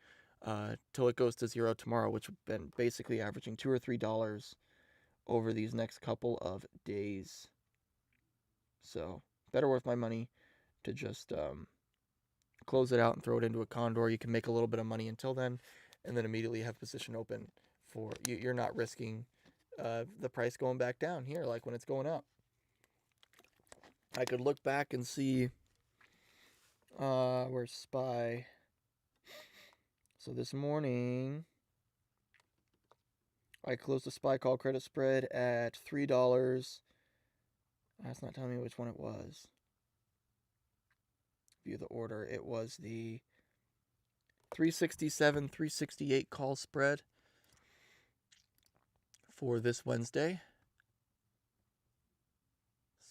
till it goes to zero tomorrow, which have been basically averaging $2 or $3 over these next couple of days. So better worth my money to just close it out and throw it into a condor. You can make a little bit of money until then, and then immediately have position open for you're not risking the price going back down here like when it's going up. I could look back and see where's SPY. So this morning I closed the SPY call credit spread at $3. That's not telling me which one it was. View the order. It was the 367, 368 call spread for this Wednesday.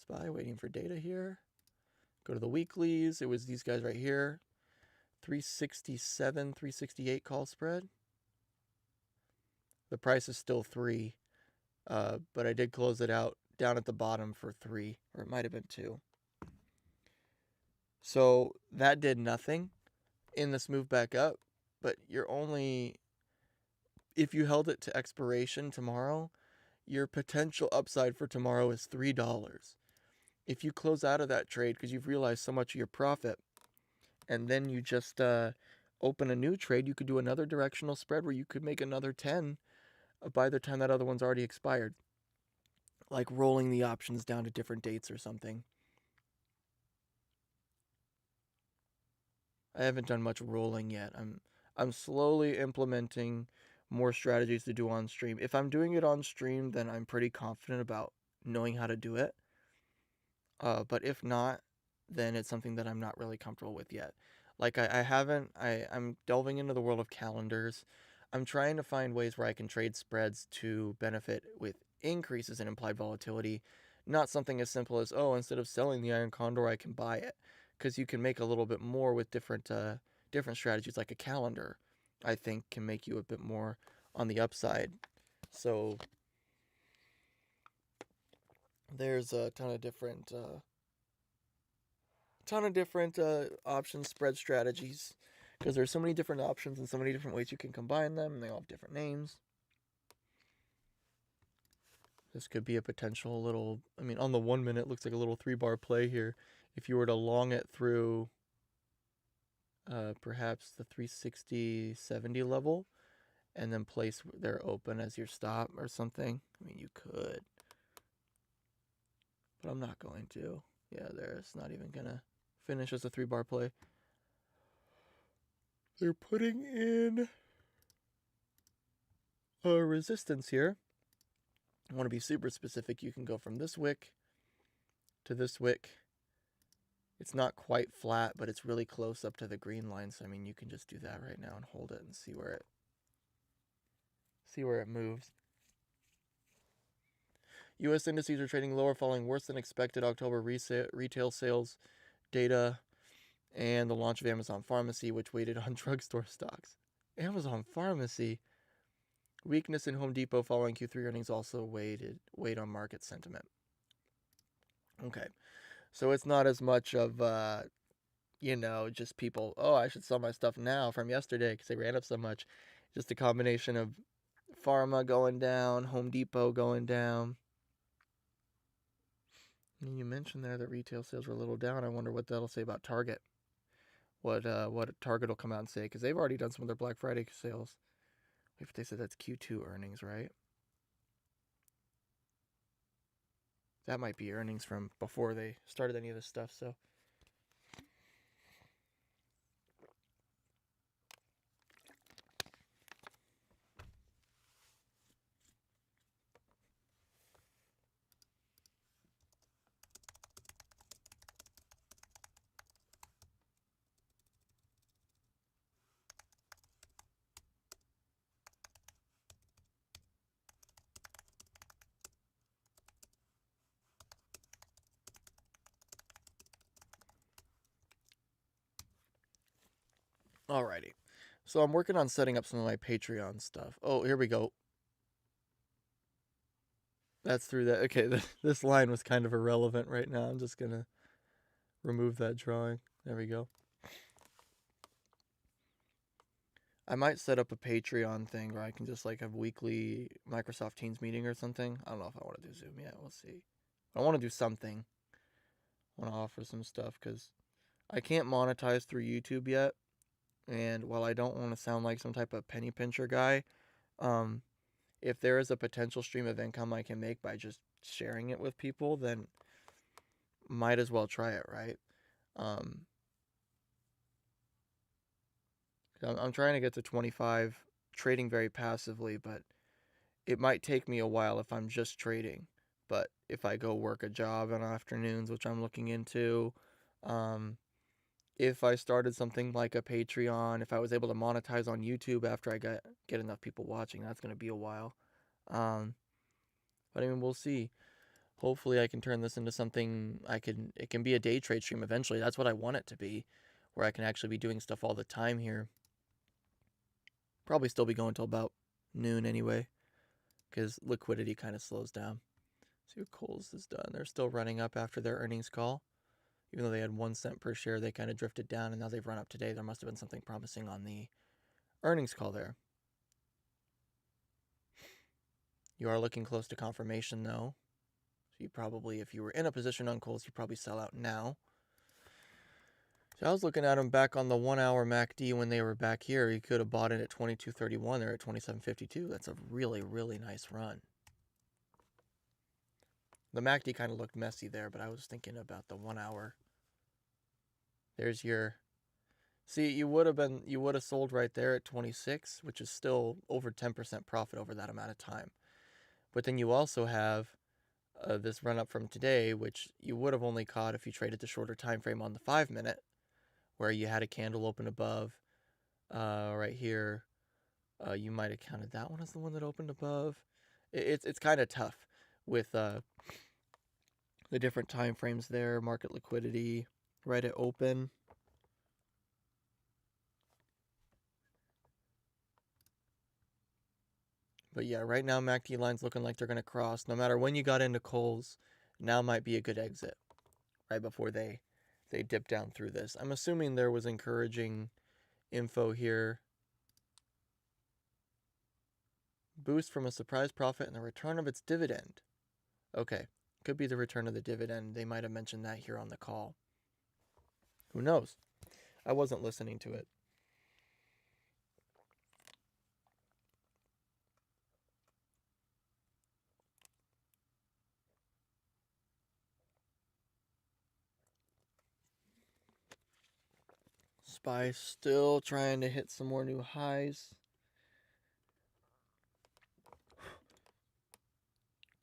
SPY waiting for data here. Go to the weeklies. It was these guys right here. 367, 368 call spread. The price is still 3, but I did close it out down at the bottom for 3, or it might have been 2. So that did nothing in this move back up, but you're only, if you held it to expiration tomorrow, your potential upside for tomorrow is $3. If you close out of that trade because you've realized so much of your profit, and then you just open a new trade, you could do another directional spread where you could make another 10 by the time that other one's already expired. Like rolling the options down to different dates or something. I haven't done much rolling yet. I'm slowly implementing more strategies to do on stream. If I'm doing it on stream, then I'm pretty confident about knowing how to do it. But if not, then it's something that I'm not really comfortable with yet. Like I'm delving into the world of calendars. I'm trying to find ways where I can trade spreads to benefit with increases in implied volatility, not something as simple as, oh, instead of selling the iron condor, I can buy it, because you can make a little bit more with different strategies. Like a calendar, I think, can make you a bit more on the upside. So there's a ton of different option spread strategies, because there's so many different options and so many different ways you can combine them, and they all have different names. This could be a potential little, I mean, on the 1 minute, looks like a little 3-bar play here. If you were to long it through perhaps the 360-70 level, and then place their open as your stop or something. I mean, you could, but I'm not going to. Yeah, it's not even gonna finish as a 3-bar play. They're putting in a resistance here. I want to be super specific. You can go from this wick to this wick. It's not quite flat, but it's really close up to the green line. So I mean, you can just do that right now and hold it and see where it moves. U.S. indices are trading lower following worse than expected October retail sales data and the launch of Amazon Pharmacy, which weighted on drugstore stocks. Amazon Pharmacy. Weakness in Home Depot following Q3 earnings also weighed on market sentiment. Okay, so it's not as much of just people, oh, I should sell my stuff now from yesterday because they ran up so much. Just a combination of pharma going down, Home Depot going down. And you mentioned there that retail sales were a little down. I wonder what that'll say about Target. What Target will come out and say, because they've already done some of their Black Friday sales. If they said that's Q2 earnings, right? That might be earnings from before they started any of this stuff. So alrighty. So I'm working on setting up some of my Patreon stuff. Oh, here we go. That's through that. Okay, this line was kind of irrelevant right now. I'm just going to remove that drawing. There we go. I might set up a Patreon thing where I can just like have weekly Microsoft Teams meeting or something. I don't know if I want to do Zoom yet. We'll see. I want to do something. I want to offer some stuff because I can't monetize through YouTube yet. And while I don't want to sound like some type of penny pincher guy, if there is a potential stream of income I can make by just sharing it with people, then might as well try it, right? I'm trying to get to 25 trading very passively, but it might take me a while if I'm just trading, but if I go work a job on afternoons, which I'm looking into, um, if I started something like a Patreon, if I was able to monetize on YouTube after I get enough people watching, that's going to be a while. Um, but I mean, we'll see. Hopefully I can turn this into something it can be a day trade stream eventually. That's what I want it to be, where I can actually be doing stuff all the time here. Probably still be going till about noon anyway, because liquidity kind of slows down. See what Kohl's has done. They're still running up after their earnings call. Even though they had 1 cent per share, they kind of drifted down, and now they've run up today. There must have been something promising on the earnings call there. You are looking close to confirmation, though. So you probably, if you were in a position on Kohl's, you probably sell out now. So I was looking at them back on the 1 hour MACD when they were back here. You could have bought it at 22.31. They're at 27.52. That's a really, really nice run. The MACD kind of looked messy there, but I was thinking about the 1 hour. There's your... See, you would have sold right there at 26, which is still over 10% profit over that amount of time. But then you also have this run up from today, which you would have only caught if you traded the shorter time frame on the 5-minute, where you had a candle open above right here. You might have counted that one as the one that opened above. It's kind of tough with the different time frames there. Market liquidity right at open. But yeah, right now MACD line's looking like they're going to cross. No matter when you got into Kohl's, now might be a good exit right before they dip down through this. I'm assuming there was encouraging info here. Boost from a surprise profit and the return of its dividend. Okay, could be the return of the dividend. They might have mentioned that here on the call. Who knows? I wasn't listening to it. SPY still trying to hit some more new highs.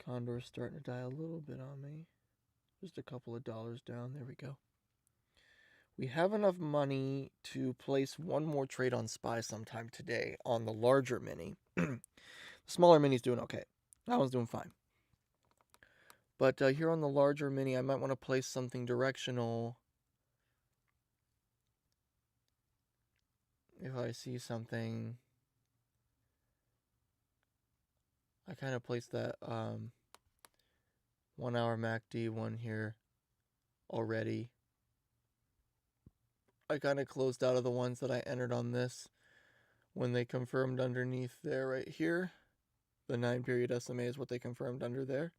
Condor's starting to die a little bit on me. Just a couple of dollars down. There we go. We have enough money to place one more trade on SPY sometime today on the larger mini. The smaller mini's doing okay. That one's doing fine. But here on the larger mini, I might want to place something directional. If I see something, I kind of placed that 1 hour MACD one here already. I kind of closed out of the ones that I entered on this when they confirmed underneath there right here. The 9-period SMA is what they confirmed under there.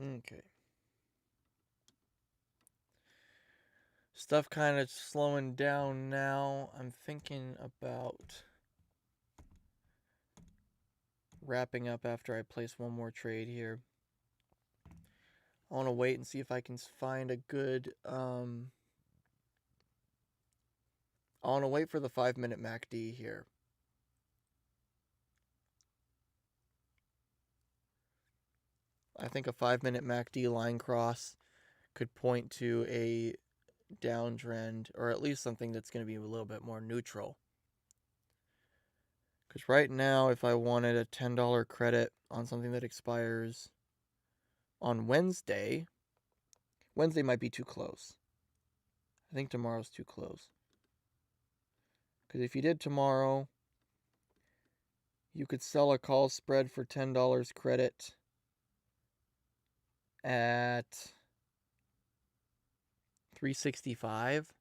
Okay. Stuff kind of slowing down now. I'm thinking about wrapping up after I place one more trade here. I want to wait and see if I can find a good... I want to wait for the 5-minute MACD here. I think a 5-minute MACD line cross could point to a downtrend, or at least something that's going to be a little bit more neutral. Because right now, if I wanted a $10 credit on something that expires on Wednesday, Wednesday might be too close. I think tomorrow's too close. Because if you did tomorrow, you could sell a call spread for $10 credit at 365.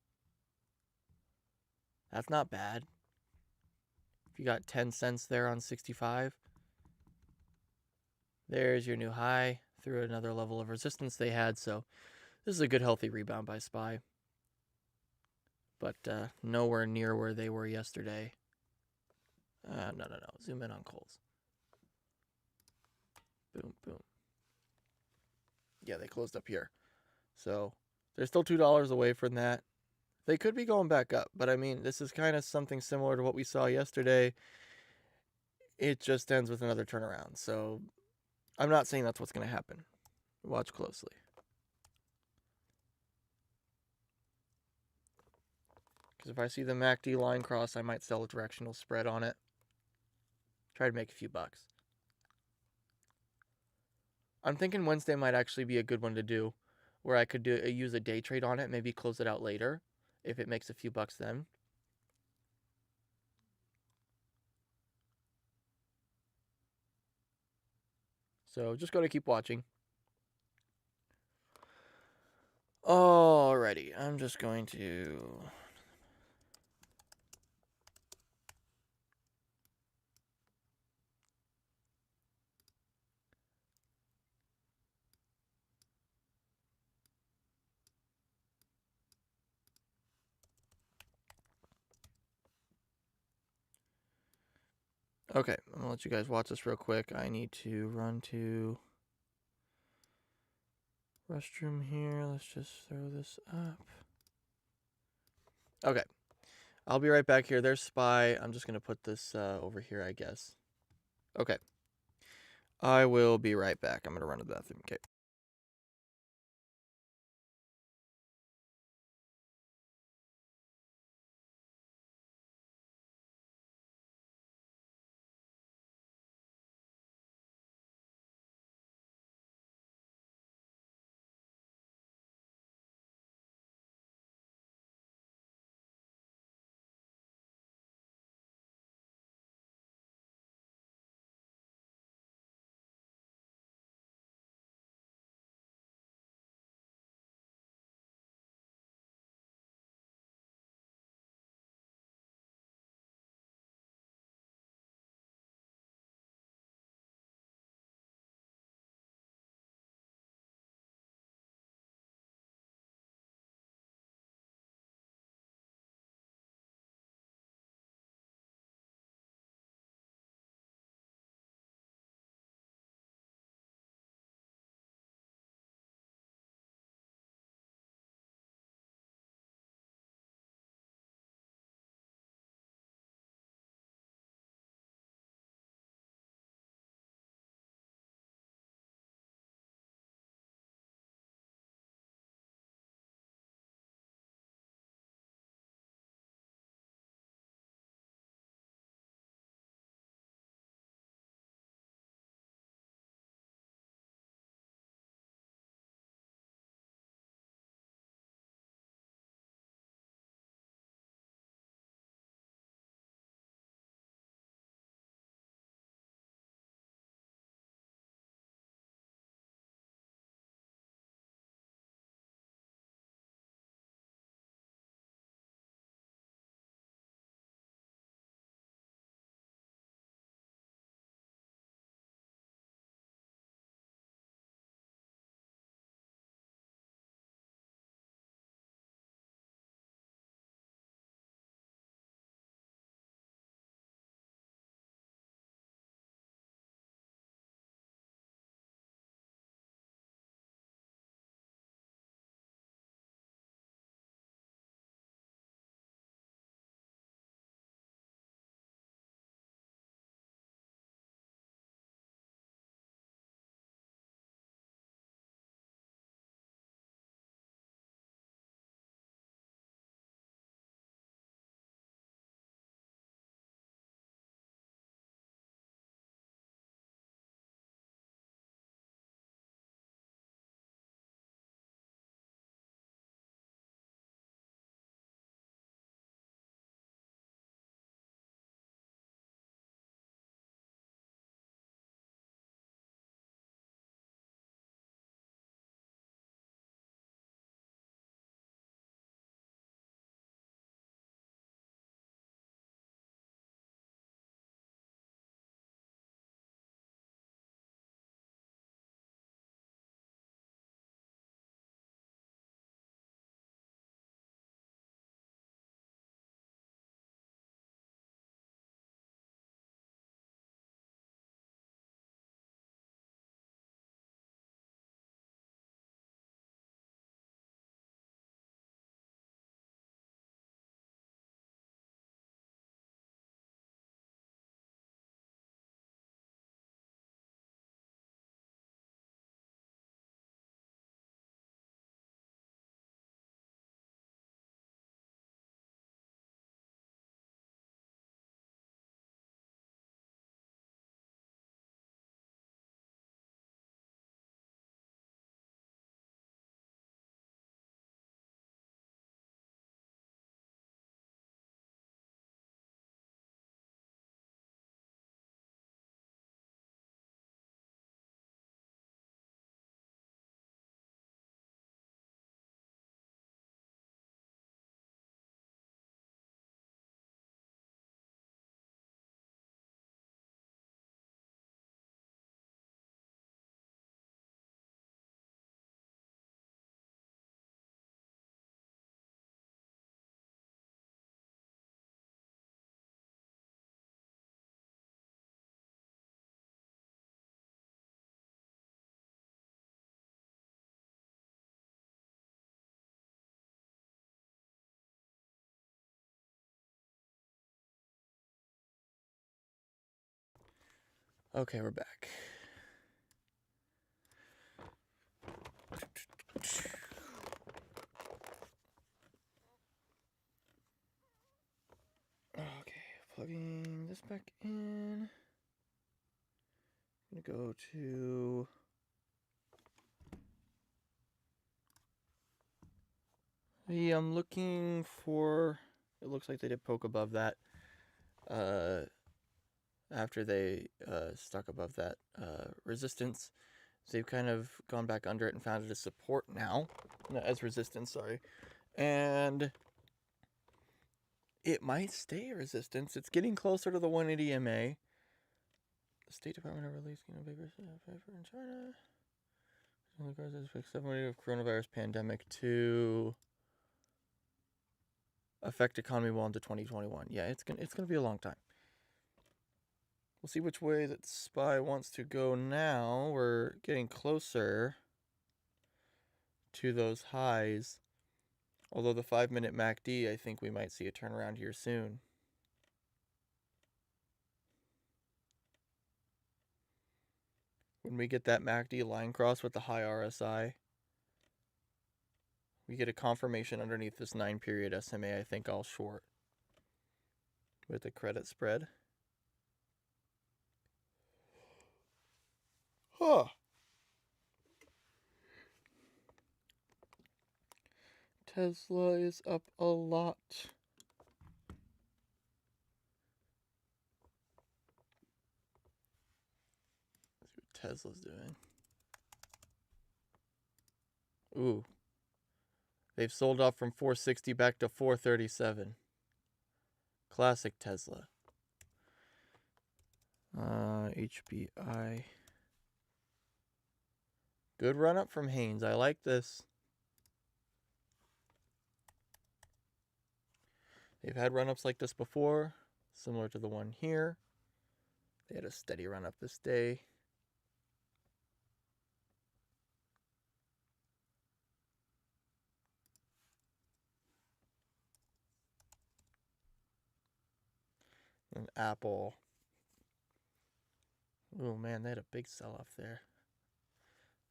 That's not bad. If you got 10 cents there on 65, There's your new high through another level of resistance they had, so this is a good healthy rebound by SPY. But nowhere near where they were yesterday. No. Zoom in on calls. Boom, boom. Yeah, they closed up here. So they're still $2 away from that. They could be going back up, but I mean, this is kind of something similar to what we saw yesterday. It just ends with another turnaround. So I'm not saying that's what's going to happen. Watch closely. Because if I see the MACD line cross, I might sell a directional spread on it. Try to make a few bucks. I'm thinking Wednesday might actually be a good one to do, where I could use a day trade on it, maybe close it out later, if it makes a few bucks then. So just going to keep watching. Alrighty, I'm just going to... Okay, I'm going to let you guys watch this real quick. I need to run to restroom here. Let's just throw this up. Okay, I'll be right back here. There's SPY. I'm just going to put this over here, I guess. Okay, I will be right back. I'm going to run to the bathroom. Okay. Okay, we're back. Okay, plugging this back in. I'm gonna go to I'm looking for. It looks like they did poke above that. After they stuck above that resistance, so they've kind of gone back under it and found it as support now, as resistance. Sorry, and it might stay a resistance. It's getting closer to the 180 MA. The State Department have released papers in China. Of coronavirus pandemic to affect economy well into 2021. Yeah, it's gonna be a long time. We'll see which way that SPY wants to go now. We're getting closer to those highs. Although the 5-minute MACD, I think we might see a turnaround here soon. When we get that MACD line cross with the high RSI, we get a confirmation underneath this 9-period SMA, I think I'll short with the credit spread. Huh. Tesla is up a lot. Let's see what Tesla's doing. Ooh. They've sold off from 460 back to 437. Classic Tesla. HBI. Good run up from Haynes. I like this. They've had run ups like this before, similar to the one here. They had a steady run up this day. And Apple. Oh man, they had a big sell off there.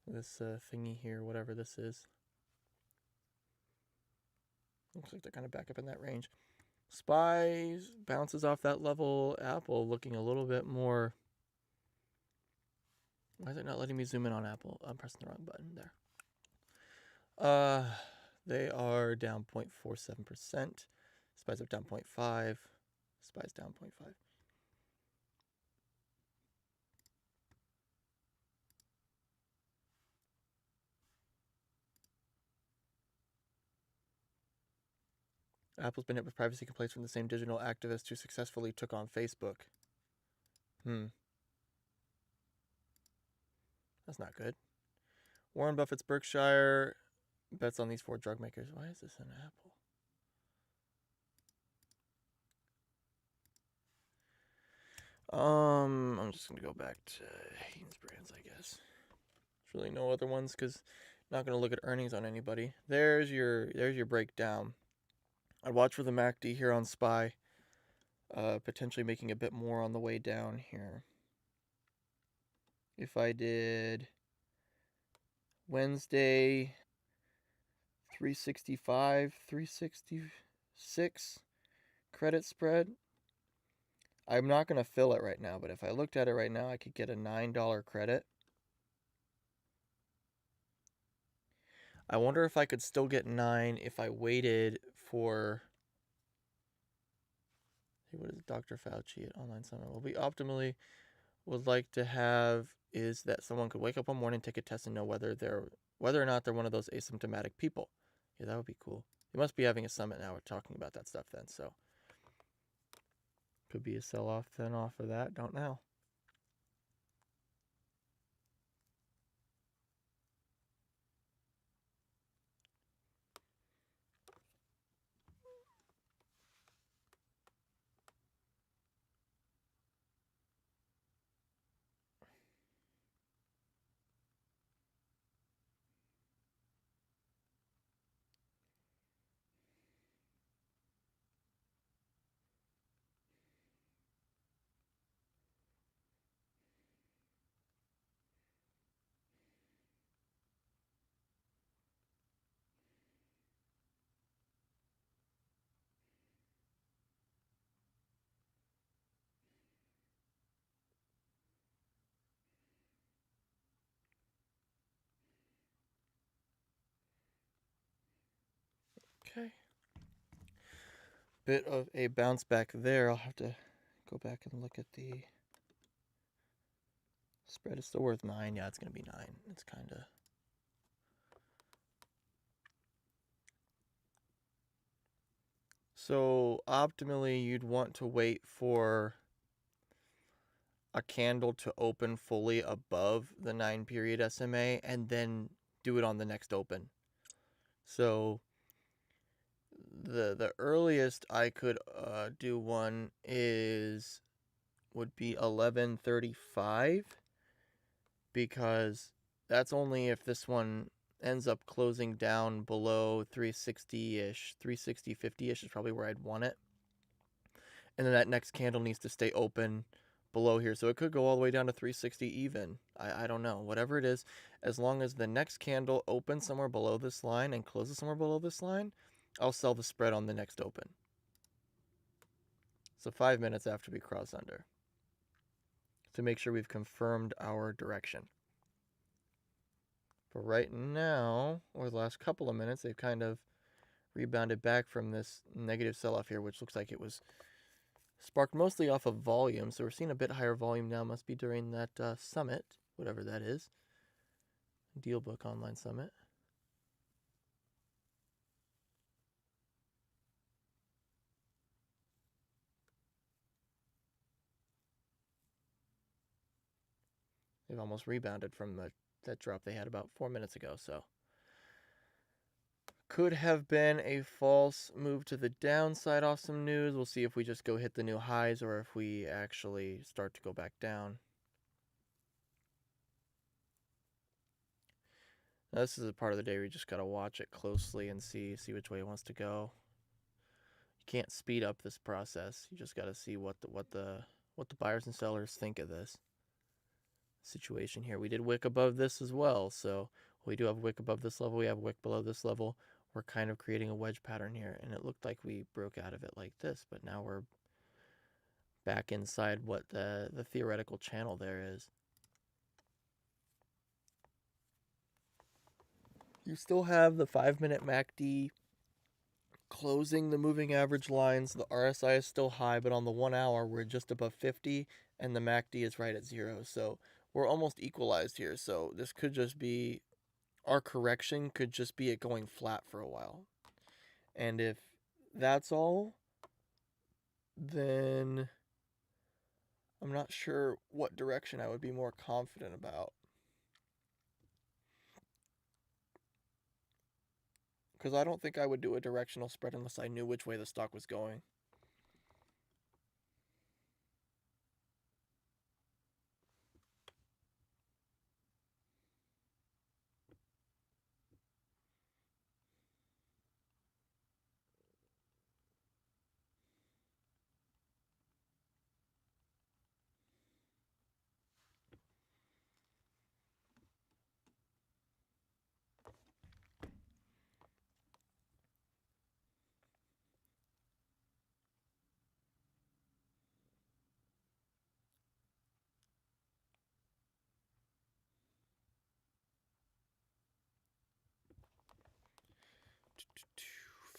This thingy here, whatever this is. Looks like they're kind of back up in that range. SPY bounces off that level. Apple looking a little bit more. Why is it not letting me zoom in on Apple? I'm pressing the wrong button there. They are down 0.47%. SPY's up down 0.5. SPY's down 0.5. Apple's been hit with privacy complaints from the same digital activist who successfully took on Facebook. That's not good. Warren Buffett's Berkshire bets on these 4 drug makers. Why is this an Apple? I'm just gonna go back to Haynes Brands, I guess. There's really no other ones because I'm not gonna look at earnings on anybody. There's your breakdown. I'd watch for the MACD here on SPY. Potentially making a bit more on the way down here. If I did Wednesday 365, 366 credit spread. I'm not going to fill it right now, but if I looked at it right now, I could get a $9 credit. I wonder if I could still get 9 if I waited for. What is Dr. Fauci at Online Summit? What we optimally would like to have is that someone could wake up one morning, take a test, and know whether or not they're one of those asymptomatic people. Yeah, that would be cool. They must be having a summit now. We're talking about that stuff then, so could be a sell-off then off of that. Don't know. Okay. Bit of a bounce back there. I'll have to go back and look at the spread. Is still worth 9. Yeah, it's going to be 9. It's kind of... So optimally, you'd want to wait for a candle to open fully above the 9 period SMA and then do it on the next open. So the earliest I could do one would be 11:35, because that's only if this one ends up closing down below 360-ish. 360.50-ish is probably where I'd want it. And then that next candle needs to stay open below here. So it could go all the way down to 360 even. I don't know. Whatever it is, as long as the next candle opens somewhere below this line and closes somewhere below this line, I'll sell the spread on the next open. So 5 minutes after we cross under, to make sure we've confirmed our direction. But right now, or the last couple of minutes, they've kind of rebounded back from this negative sell-off here, which looks like it was sparked mostly off of volume. So we're seeing a bit higher volume now. Must be during that summit, whatever that is. Dealbook Online Summit. They've almost rebounded from that drop they had about 4 minutes ago. So could have been a false move to the downside off some news. We'll see if we just go hit the new highs or if we actually start to go back down. Now, this is a part of the day where you just gotta watch it closely and see which way it wants to go. You can't speed up this process. You just gotta see what the buyers and sellers think of this situation here. We did wick above this as well, so we do have a wick above this level. We have a wick below this level. We're kind of creating a wedge pattern here, and it looked like we broke out of it like this, but now we're back inside what the theoretical channel there is. You still have the 5-minute MACD closing the moving average lines. The RSI is still high, but on the 1 hour, we're just above 50, and the MACD is right at 0. So we're almost equalized here. So this could just be, our correction could just be it going flat for a while. And if that's all, then I'm not sure what direction I would be more confident about. Because I don't think I would do a directional spread unless I knew which way the stock was going.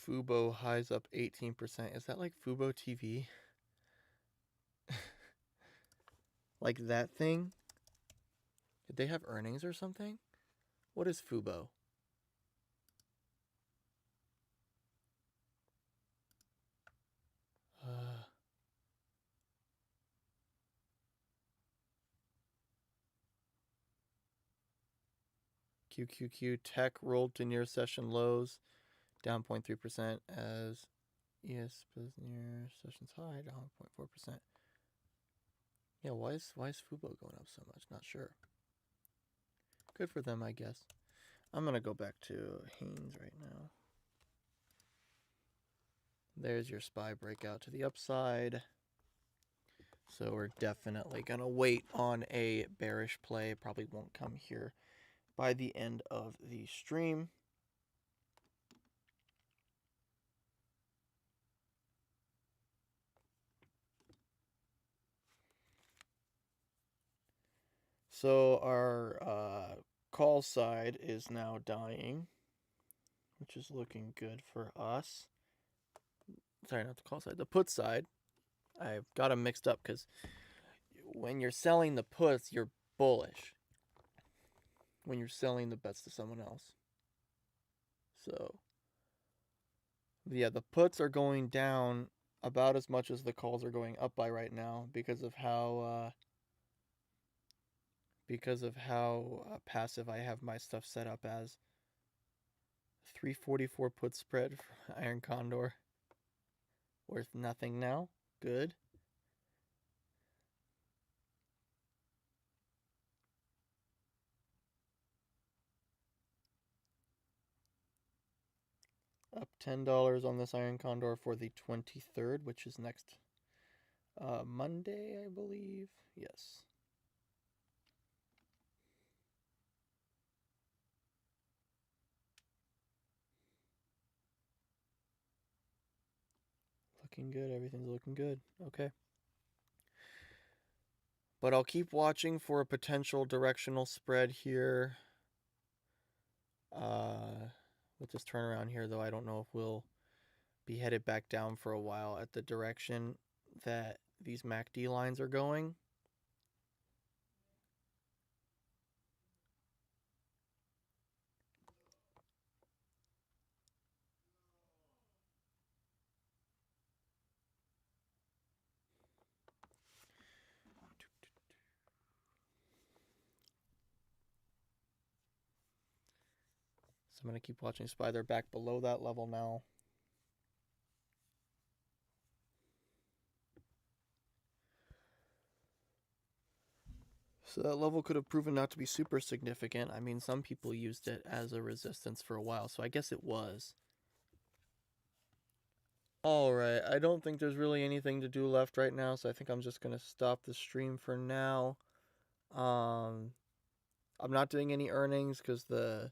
Fubo highs up 18%. Is that like Fubo TV? Like that thing? Did they have earnings or something? What is Fubo? QQQ Tech rolled to near session lows, down 0.3% as ES was near session's high, down 0.4%. Yeah, why is Fubo going up so much? Not sure. Good for them, I guess. I'm gonna go back to Haynes right now. There's your SPY breakout to the upside. So we're definitely gonna wait on a bearish play. Probably won't come here by the end of the stream. So our call side is now dying. which is looking good for us. Sorry, not the call side, the put side. I've got them mixed up because when you're selling the puts, you're bullish. When you're selling the bets to someone else. So, yeah, the puts are going down about as much as the calls are going up by right now because of how passive I have my stuff set up as. 344 put spread for Iron Condor. Worth nothing now. Good. Up $10 on this Iron Condor for the 23rd, which is next Monday, I believe. Yes. Looking good. Everything's looking good. Okay. But I'll keep watching for a potential directional spread here. With this turnaround here, though, I don't know if we'll be headed back down for a while at the direction that these MACD lines are going. So I'm going to keep watching SPY. They're back below that level now. So that level could have proven not to be super significant. I mean, some people used it as a resistance for a while, so I guess it was. Alright, I don't think there's really anything to do left right now, so I think I'm just going to stop the stream for now. I'm not doing any earnings because the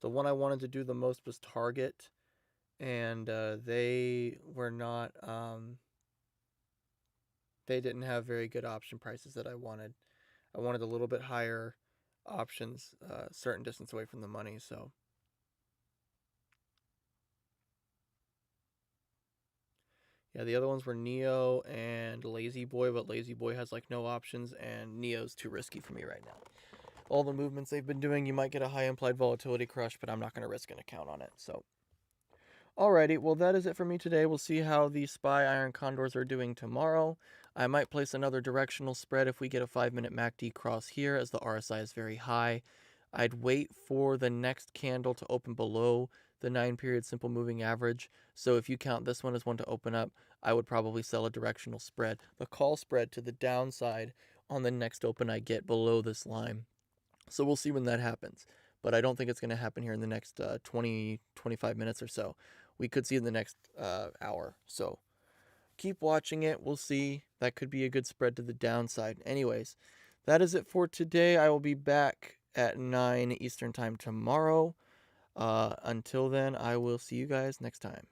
one I wanted to do the most was Target, and they were not, they didn't have very good option prices that I wanted. I wanted a little bit higher options, certain distance away from the money, so. Yeah, the other ones were Neo and Lazy Boy, but Lazy Boy has like no options, and Neo's too risky for me right now. All the movements they've been doing, you might get a high implied volatility crush, but I'm not going to risk an account on it, so. Alrighty, well that is it for me today. We'll see how the SPY Iron Condors are doing tomorrow. I might place another directional spread if we get a 5-minute MACD cross here, as the RSI is very high. I'd wait for the next candle to open below the 9-period simple moving average. So if you count this one as one to open up, I would probably sell a directional spread, the call spread to the downside on the next open I get below this line. So we'll see when that happens. But I don't think it's going to happen here in the next 20, 25 minutes or so. We could see in the next hour. So keep watching it. We'll see. That could be a good spread to the downside. Anyways, that is it for today. I will be back at 9 Eastern time tomorrow. Until then, I will see you guys next time.